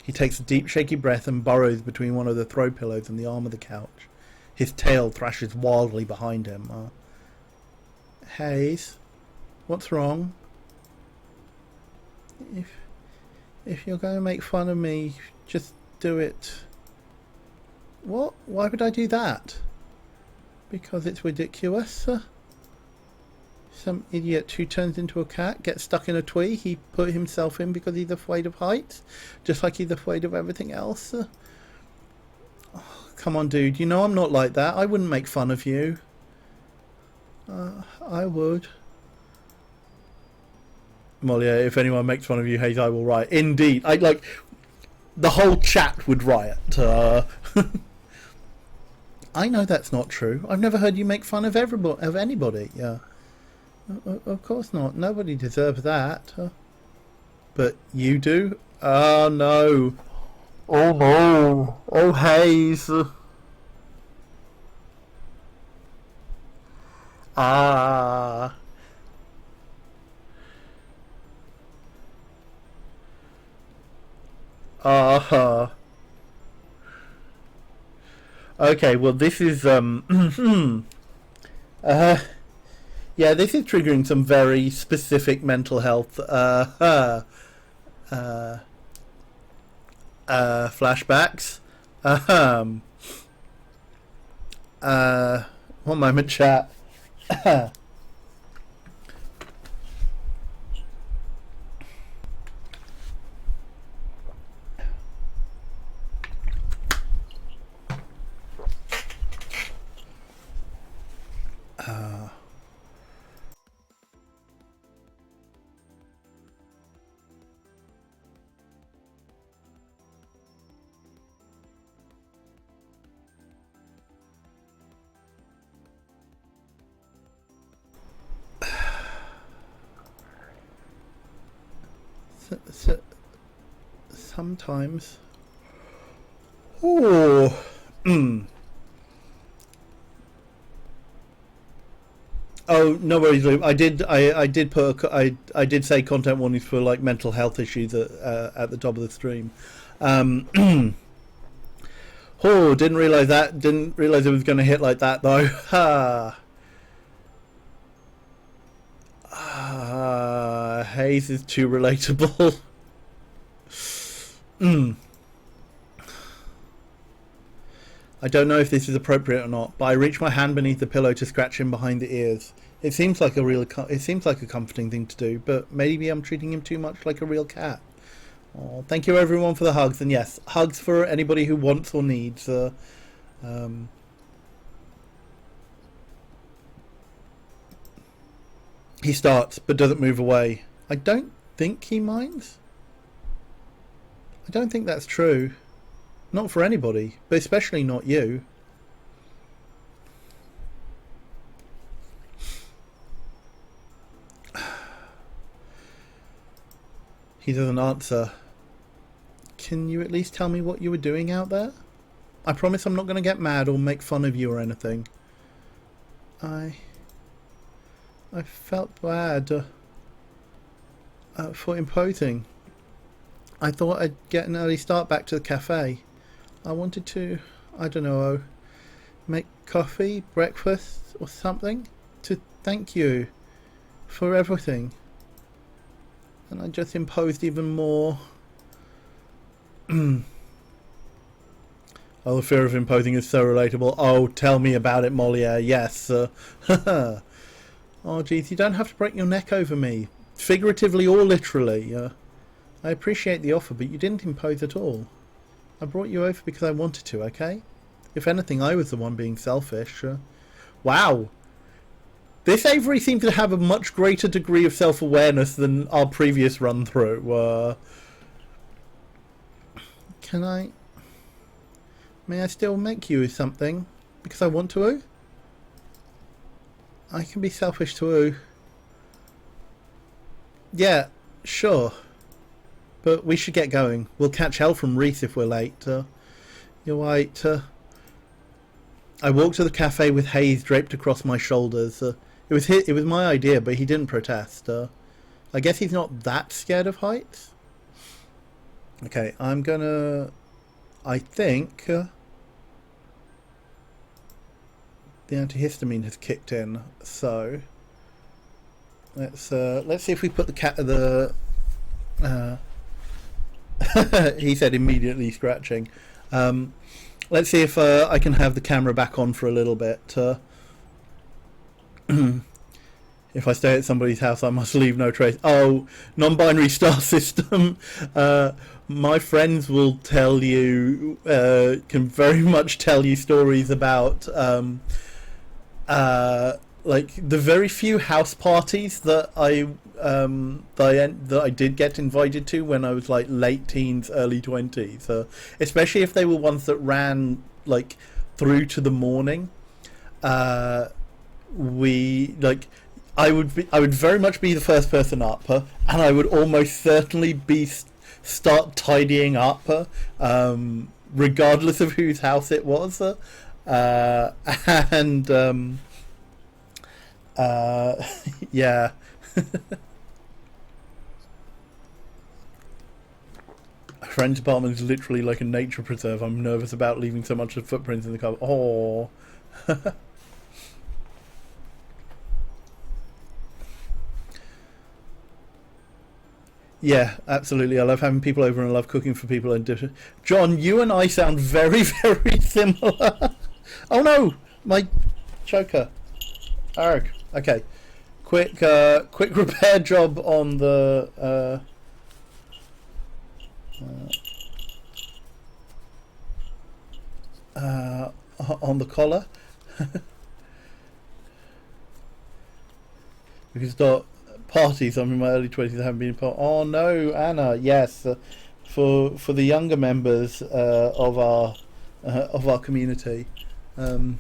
He takes a deep shaky breath and burrows between one of the throw pillows and the arm of the couch. His tail thrashes wildly behind him. Hayes, what's wrong? If you're going to make fun of me, just do it. What? Why would I do that? Because it's ridiculous. Some idiot who turns into a cat gets stuck in a tree he put himself in because he's afraid of heights, just like he's afraid of everything else. Come on, dude, you know I'm not like that. I wouldn't make fun of you. I would. Well, yeah, if anyone makes fun of you, Hayes, I will riot. Indeed. The whole chat would riot. I know that's not true. I've never heard you make fun of anybody. Yeah. Of course not. Nobody deserves that. But you do? Oh, no. Oh, no. Oh, Hayes. Ah. Uh-huh. Okay, well this is yeah, this is triggering some very specific mental health flashbacks. One moment, chat. Sometimes. Oh. Oh, no worries, Lou. I did put I did say content warnings for like mental health issues at the top of the stream. Oh, didn't realize that. Didn't realize it was going to hit like that though. Hayes is too relatable. I don't know if this is appropriate or not, but I reach my hand beneath the pillow to scratch him behind the ears. It seems like a comforting thing to do, but maybe I'm treating him too much like a real cat. Oh, thank you everyone for the hugs, and yes, hugs for anybody who wants or needs. He starts, but doesn't move away. I don't think he minds. I don't think that's true. Not for anybody, but especially not you. He doesn't answer. Can you at least tell me what you were doing out there? I promise I'm not going to get mad or make fun of you or anything. I felt bad for imposing. I thought I'd get an early start back to the cafe. I wanted to, I don't know, make coffee, breakfast or something to thank you for everything. And I just imposed even more. Oh, the fear of imposing is so relatable. Oh, tell me about it, Moliere. Yes. Oh, geez, you don't have to break your neck over me. Figuratively or literally. I appreciate the offer, but you didn't impose at all. I brought you over because I wanted to, okay? If anything, I was the one being selfish. Wow. This Avery seems to have a much greater degree of self-awareness than our previous run-through. May I still make you something? Because I want to? I can be selfish too. Yeah, sure. But we should get going. We'll catch hell from Reese if we're late. You're right. I walked to the cafe with Hayes draped across my shoulders. It was my idea, but he didn't protest. I guess he's not that scared of heights. Okay, I'm gonna. I think the antihistamine has kicked in. So let's see if we put the he said immediately scratching. Let's see if I can have the camera back on for a little bit. If I stay at somebody's house, I must leave no trace. Oh, non-binary star system. My friends will tell you, can very much tell you stories about like the very few house parties that I did get invited to when I was like late teens, early 20s. Especially if they were ones that ran like through to the morning. I would very much be the first person up, and I would almost certainly start tidying up, regardless of whose house it was, and yeah. A friend's apartment is literally like a nature preserve. I'm nervous about leaving so much of footprints in the car. Oh. Yeah, absolutely. I love having people over and I love cooking for people. And John, you and I sound very, very similar. Oh no, my choker. Arg. Okay, quick repair job on the on the collar. Because parties, I'm in my early 20s, I haven't been part. Oh no, Anna. Yes, for the younger members of our community. I'm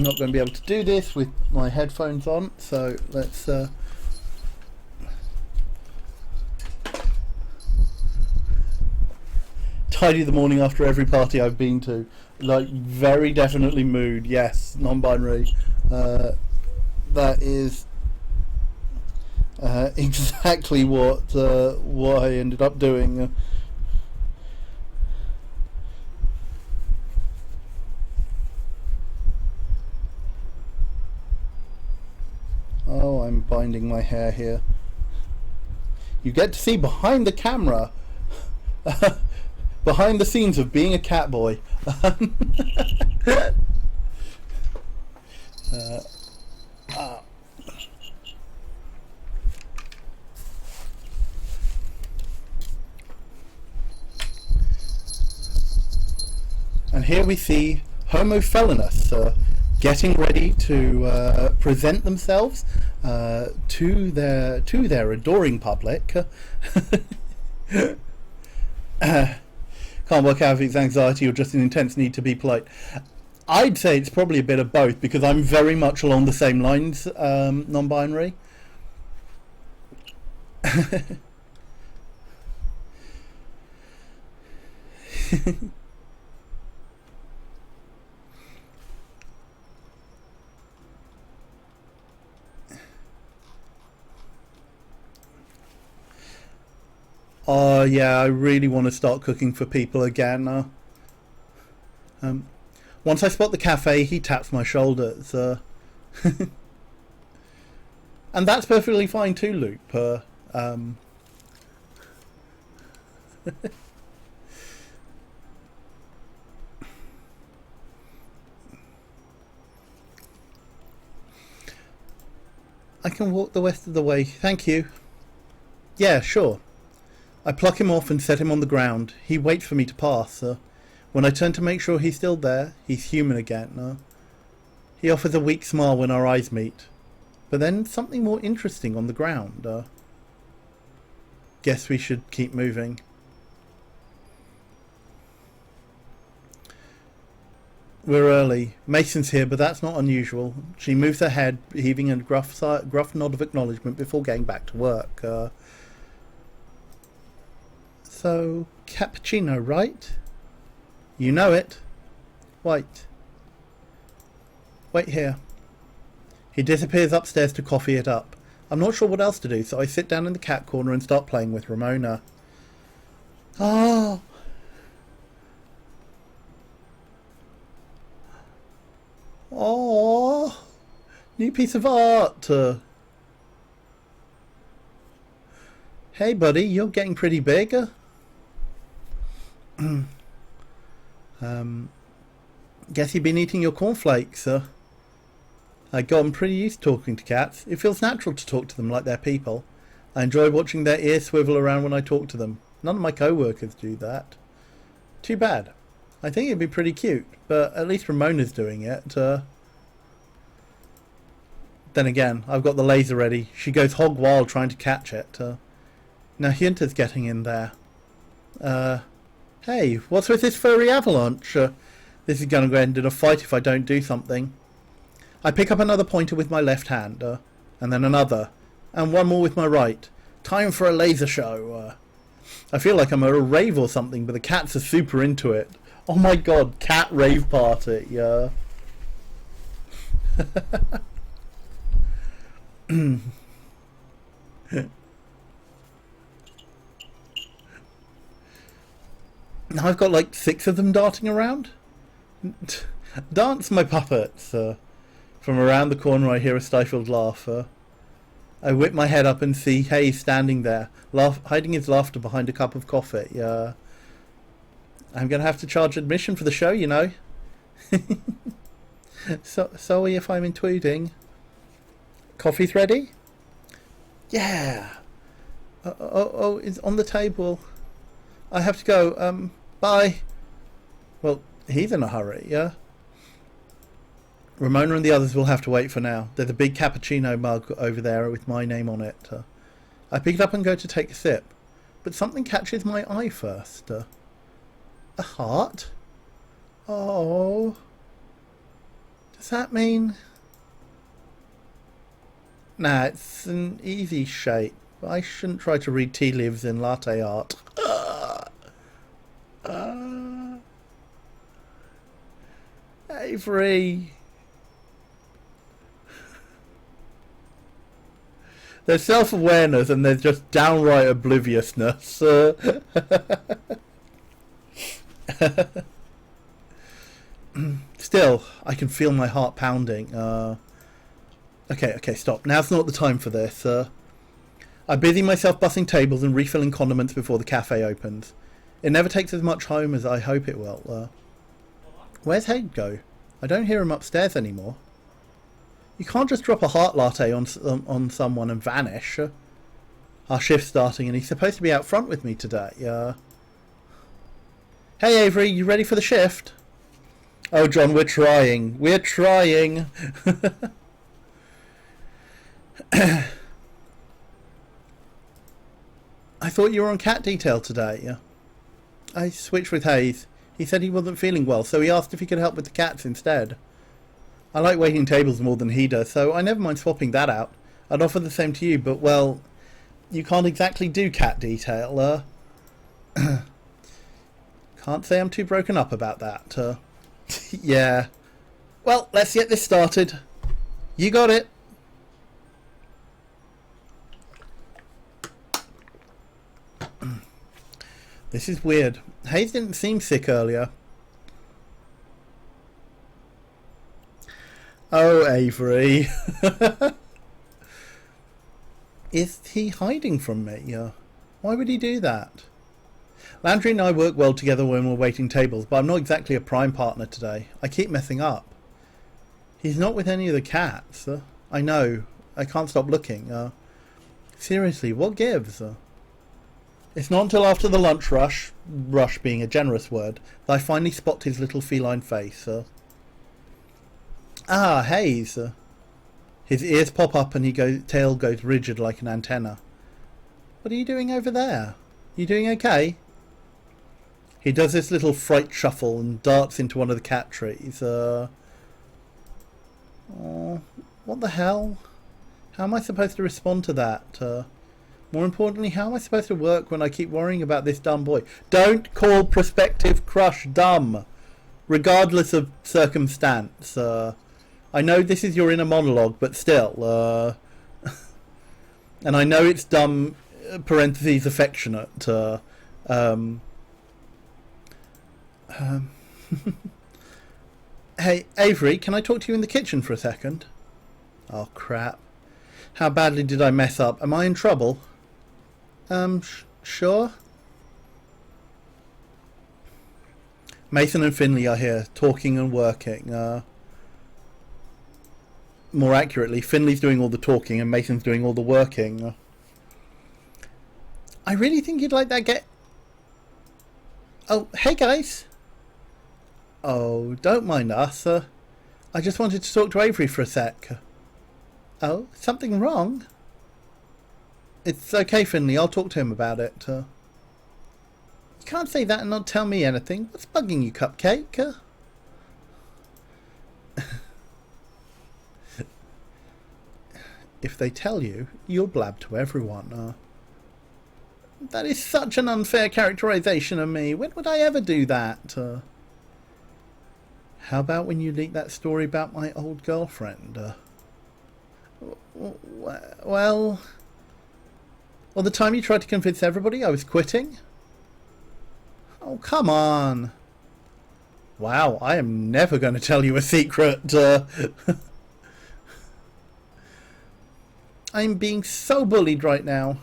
not going to be able to do this with my headphones on, so let's tidy the morning after every party I've been to. Like, very definitely mood. Yes, non-binary. That is exactly what I ended up doing. Oh, I'm binding my hair here. You get to see behind the camera, behind the scenes of being a cat boy. And here we see Homo Felonus getting ready to present themselves to their adoring public. Can't work out if it's anxiety or just an intense need to be polite. I'd say it's probably a bit of both, because I'm very much along the same lines, non-binary. Oh yeah, I really want to start cooking for people again. Once I spot the cafe, he taps my shoulders. And that's perfectly fine too, Luke. I can walk the rest of the way, thank you. Yeah, sure. I pluck him off and set him on the ground. He waits for me to pass. When I turn to make sure he's still there, he's human again. He offers a weak smile when our eyes meet. But then something more interesting on the ground. Guess we should keep moving. We're early. Mason's here, but that's not unusual. She moves her head, heaving a gruff nod of acknowledgement before getting back to work. So, cappuccino, right? You know it. Wait. Wait here. He disappears upstairs to coffee it up. I'm not sure what else to do, so I sit down in the cat corner and start playing with Ramona. Oh! Oh! New piece of art! Hey buddy, you're getting pretty big. Guess you've been eating your cornflakes. I've gotten pretty used to talking to cats. It feels natural to talk to them like they're people. I enjoy watching their ears swivel around when I talk to them. None of my co-workers do that. Too bad. I think it'd be pretty cute, but at least Ramona's doing it. Then again, I've got the laser ready. She goes hog wild trying to catch it. Now Hyunta's getting in there. Hey, what's with this furry avalanche? This is going to end in a fight if I don't do something. I pick up another pointer with my left hand, and then another, and one more with my right. Time for a laser show. I feel like I'm at a rave or something, but the cats are super into it. Oh my god, cat rave party, yeah. Now I've got like 6 of them darting around. Dance, my puppets. From around the corner I hear a stifled laugh. I whip my head up and see Hayes standing there, hiding his laughter behind a cup of coffee. I'm going to have to charge admission for the show, you know. Sorry if I'm intruding. Coffee's ready? Yeah. Oh, it's on the table. I have to go. Bye. Well, he's in a hurry, yeah? Ramona and the others will have to wait for now. There's a big cappuccino mug over there with my name on it. I pick it up and go to take a sip, but something catches my eye first. A heart? Oh. Does that mean... Nah, it's an easy shape. I shouldn't try to read tea leaves in latte art. Avery. There's self-awareness and there's just downright obliviousness. Still, I can feel my heart pounding. Okay, stop. Now's not the time for this. I busy myself bussing tables and refilling condiments before the cafe opens. It never takes as much home as I hope it will. Where's Hayden go? I don't hear him upstairs anymore. You can't just drop a heart latte on someone and vanish. Our shift's starting and he's supposed to be out front with me today. Hey Avery, you ready for the shift? Oh John, we're trying. We're trying. I thought you were on cat detail today. I switched with Hayes. He said he wasn't feeling well, so he asked if he could help with the cats instead. I like waiting tables more than he does, so I never mind swapping that out. I'd offer the same to you, but, well, you can't exactly do cat detail. Can't say I'm too broken up about that. Yeah. Well, let's get this started. You got it. This is weird. Hayes didn't seem sick earlier. Oh, Avery. Is he hiding from me? Why would he do that? Landry and I work well together when we're waiting tables, but I'm not exactly a prime partner today. I keep messing up. He's not with any of the cats. I know. I can't stop looking. Seriously, what gives? It's not until after the lunch rush being a generous word, that I finally spot his little feline face. Ah, Hayes. His ears pop up and tail goes rigid like an antenna. What are you doing over there? You doing okay? He does this little fright shuffle and darts into one of the cat trees. Oh, what the hell? How am I supposed to respond to that? More importantly, how am I supposed to work when I keep worrying about this dumb boy? Don't call prospective crush dumb, regardless of circumstance. I know this is your inner monologue, but still. And I know it's dumb, parentheses, affectionate. Hey, Avery, can I talk to you in the kitchen for a second? Oh, crap. How badly did I mess up? Am I in trouble? Sure. Mason and Finley are here, talking and working. More accurately, Finley's doing all the talking and Mason's doing all the working. I really think you'd like that Oh, hey guys. Oh, don't mind us. I just wanted to talk to Avery for a sec. Oh, something wrong? It's okay, Finley. I'll talk to him about it. You can't say that and not tell me anything. What's bugging you, Cupcake? If they tell you, you'll blab to everyone. That is such an unfair characterization of me. When would I ever do that? How about when you leaked that story about my old girlfriend? Well, the time you tried to convince everybody I was quitting? Oh, come on. Wow, I am never going to tell you a secret. I'm being so bullied right now.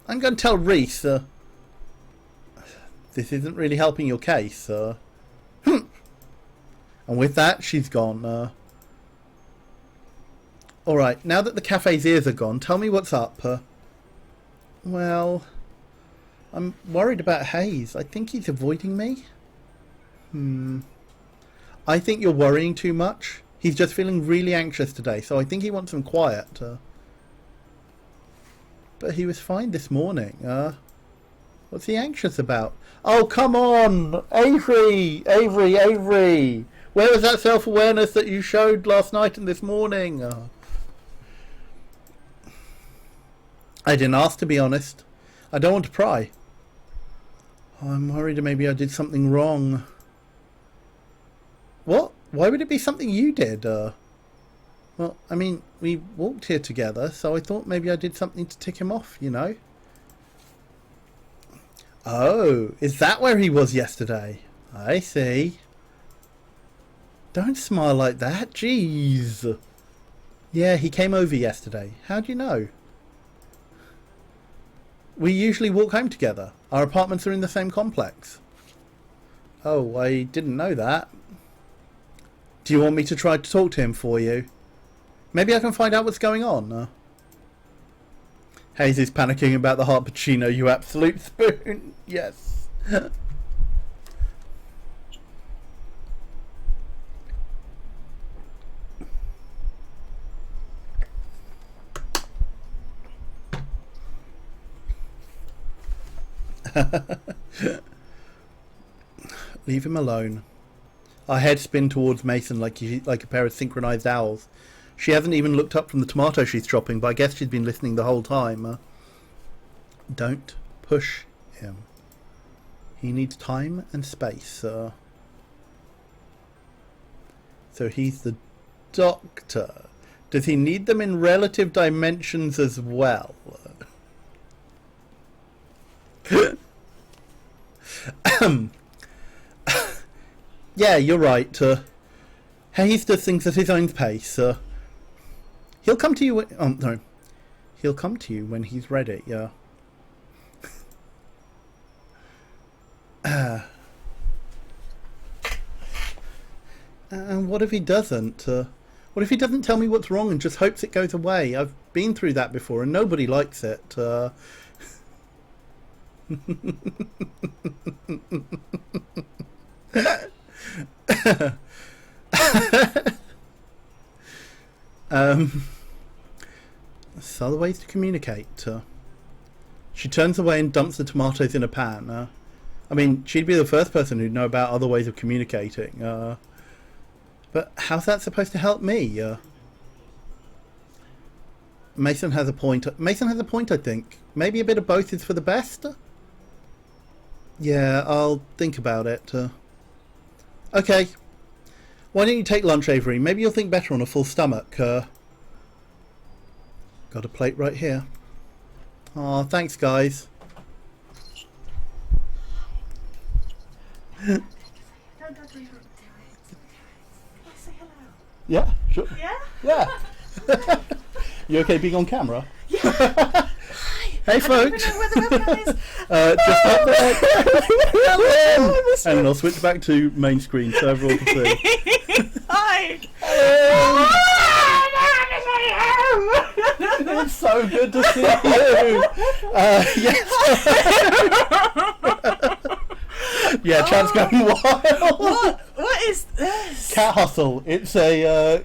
I'm going to tell Reese. This isn't really helping your case. And with that, she's gone. Alright, now that the cafe's ears are gone, tell me what's up. Well, I'm worried about Hayes. I think he's avoiding me. I think you're worrying too much. He's just feeling really anxious today, so I think he wants some quiet. But he was fine this morning. What's he anxious about? Oh, come on! Avery! Avery! Where was that self-awareness that you showed last night and this morning? I didn't ask, to be honest. I don't want to pry. I'm worried maybe I did something wrong. What? Why would it be something you did? Well, I mean, we walked here together, so I thought maybe I did something to tick him off, you know? Oh, is that where he was yesterday? I see. Don't smile like that, jeez. Yeah, he came over yesterday. How do you know? We usually walk home together. Our apartments are in the same complex. Oh, I didn't know that. Do you want me to try to talk to him for you? Maybe I can find out what's going on. Hayes is panicking about the heart Pacino, you absolute spoon. Yes. Leave him alone. Our heads spin towards Mason like a pair of synchronized owls. She hasn't even looked up from the tomato she's chopping, but I guess she's been listening the whole time. Don't push him. He needs time and space. So he's the doctor. Does he need them in relative dimensions as well? Yeah, you're right. Hayes does things at his own pace. He'll come to you when... Oh, no. He'll come to you when he's ready, yeah. And what if he doesn't? What if he doesn't tell me what's wrong and just hopes it goes away? I've been through that before and nobody likes it. Other ways to communicate. She turns away and dumps the tomatoes in a pan. I mean, she'd be the first person who'd know about other ways of communicating. But how's that supposed to help me? Mason has a point. Mason has a point, I think. Maybe a bit of both is for the best? Yeah, I'll think about it. Okay. Why don't you take lunch, Avery? Maybe you'll think better on a full stomach. Got a plate right here. Aw, thanks, guys. Yeah, sure. Yeah? Yeah. You okay being on camera? Yeah. Hi. Hey, folks. I don't even know where the webcam is. Just up there. Hello. And I'll switch back to main screen so everyone can see. Hi. It's so good to see you. Yes. Yeah, chat's going wild. What is this? Cat Hustle. It's a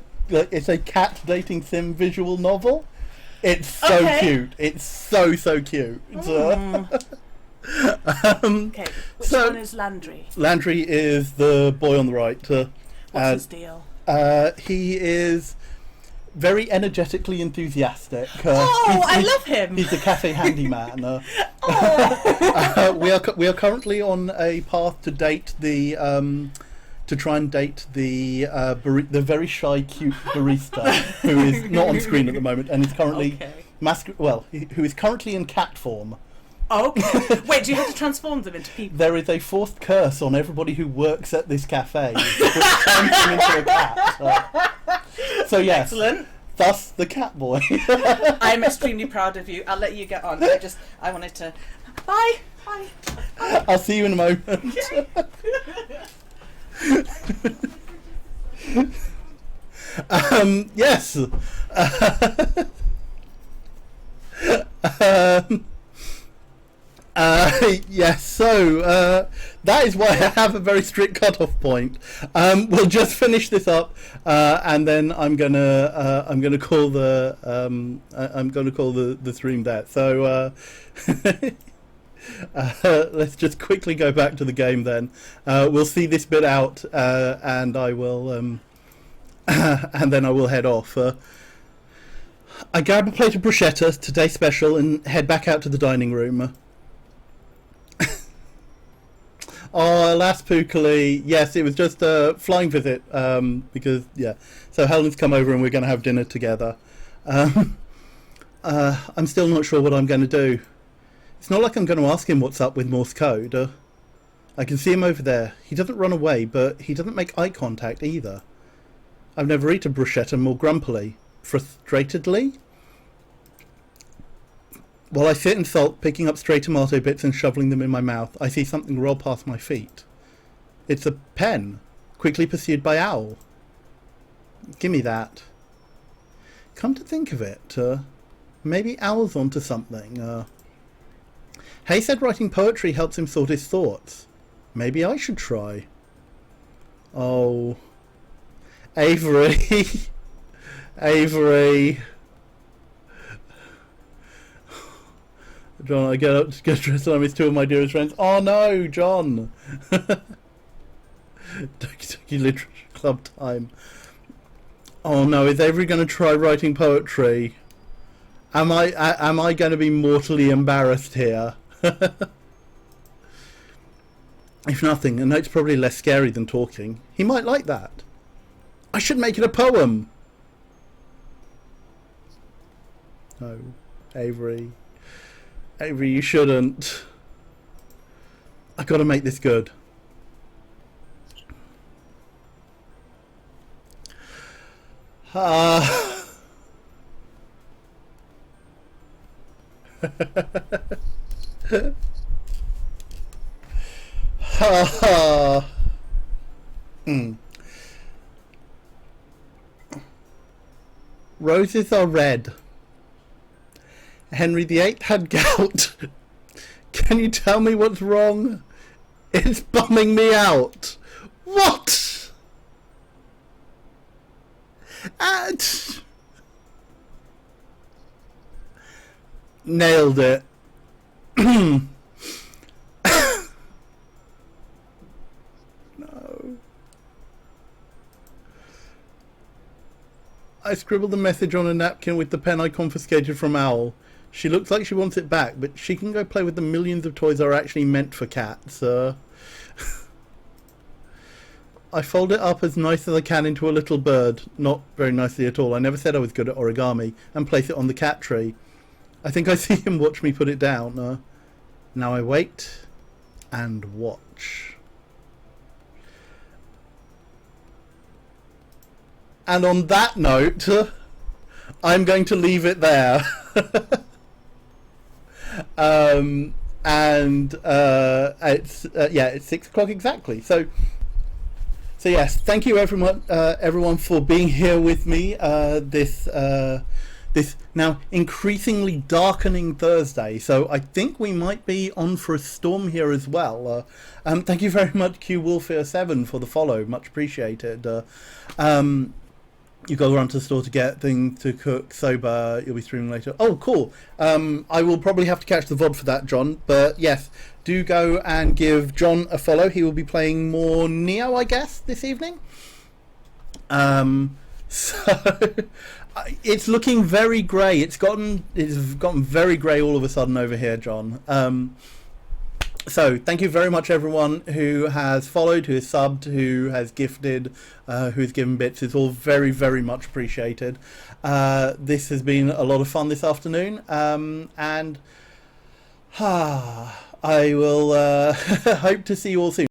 cat dating sim visual novel. It's so cute. It's so cute. Okay, which one is Landry? Landry is the boy on the right. What's his deal? He is very energetically enthusiastic. I love him. He's a cafe handyman. We are currently on a path to date to try and date the very shy, cute barista who is not on screen at the moment and is currently who is currently in cat form. Okay. Wait, do you have to transform them into people? There is a forced curse on everybody who works at this cafe, which turns them into a cat. So yes, Excellent. Thus the cat boy. I'm extremely proud of you. I'll let you get on. I wanted to. Bye. Bye. I'll see you in a moment. Yes. Yes, so that is why I have a very strict cut-off point. We'll just finish this up, and then I'm gonna call the stream there. So let's just quickly go back to the game then. We'll see this bit out, and I will and then I will head off. I grab a plate of bruschetta, today's special, and head back out to the dining room. Oh, alas, Pookly. Yes, it was just a flying visit. Because yeah, so Helen's come over and we're going to have dinner together. Um, I'm still not sure what I'm going to do. It's not like I'm going to ask him what's up with Morse code. I can see him over there. He doesn't run away, but he doesn't make eye contact either. I've never eaten bruschetta more grumpily. Frustratedly? While I sit and sulk, picking up stray tomato bits and shoveling them in my mouth, I see something roll past my feet. It's a pen, quickly pursued by Owl. Gimme that. Come to think of it, maybe Owl's onto something. Hay said writing poetry helps him sort his thoughts. Maybe I should try. Oh. Avery. Avery. John, I get up to get dressed and I miss two of my dearest friends. Oh no, John! Doki Literature Club time. Oh no, is Avery going to try writing poetry? Am I going to be mortally embarrassed here? If nothing, a note's probably less scary than talking. He might like that. I should make it a poem! No, Avery. Avery, you shouldn't. I gotta make this good. Roses are red. Henry VIII had gout. Can you tell me what's wrong? It's bumming me out. What? Nailed it. No. I scribbled the message on a napkin with the pen I confiscated from Owl. She looks like she wants it back, but she can go play with the millions of toys that are actually meant for cats. I fold it up as nice as I can into a little bird. Not very nicely at all. I never said I was good at origami. And place it on the cat tree. I think I see him watch me put it down. Now I wait and watch. And on that note, I'm going to leave it there. It's 6 o'clock exactly. So yes, thank you everyone for being here with me this now increasingly darkening Thursday. So I think we might be on for a storm here as well. Thank you very much, Q Wolfear7, for the follow, much appreciated. You go around to the store to get things to cook, sober, you'll be streaming later. Oh, cool. I will probably have to catch the VOD for that, John. But yes, do go and give John a follow. He will be playing more Neo, I guess, this evening. So it's looking very grey. It's gotten very grey all of a sudden over here, John. So thank you very much everyone who has followed, who has subbed, who has gifted, who has given bits. It's all very, very much appreciated. This has been a lot of fun this afternoon, and I will hope to see you all soon.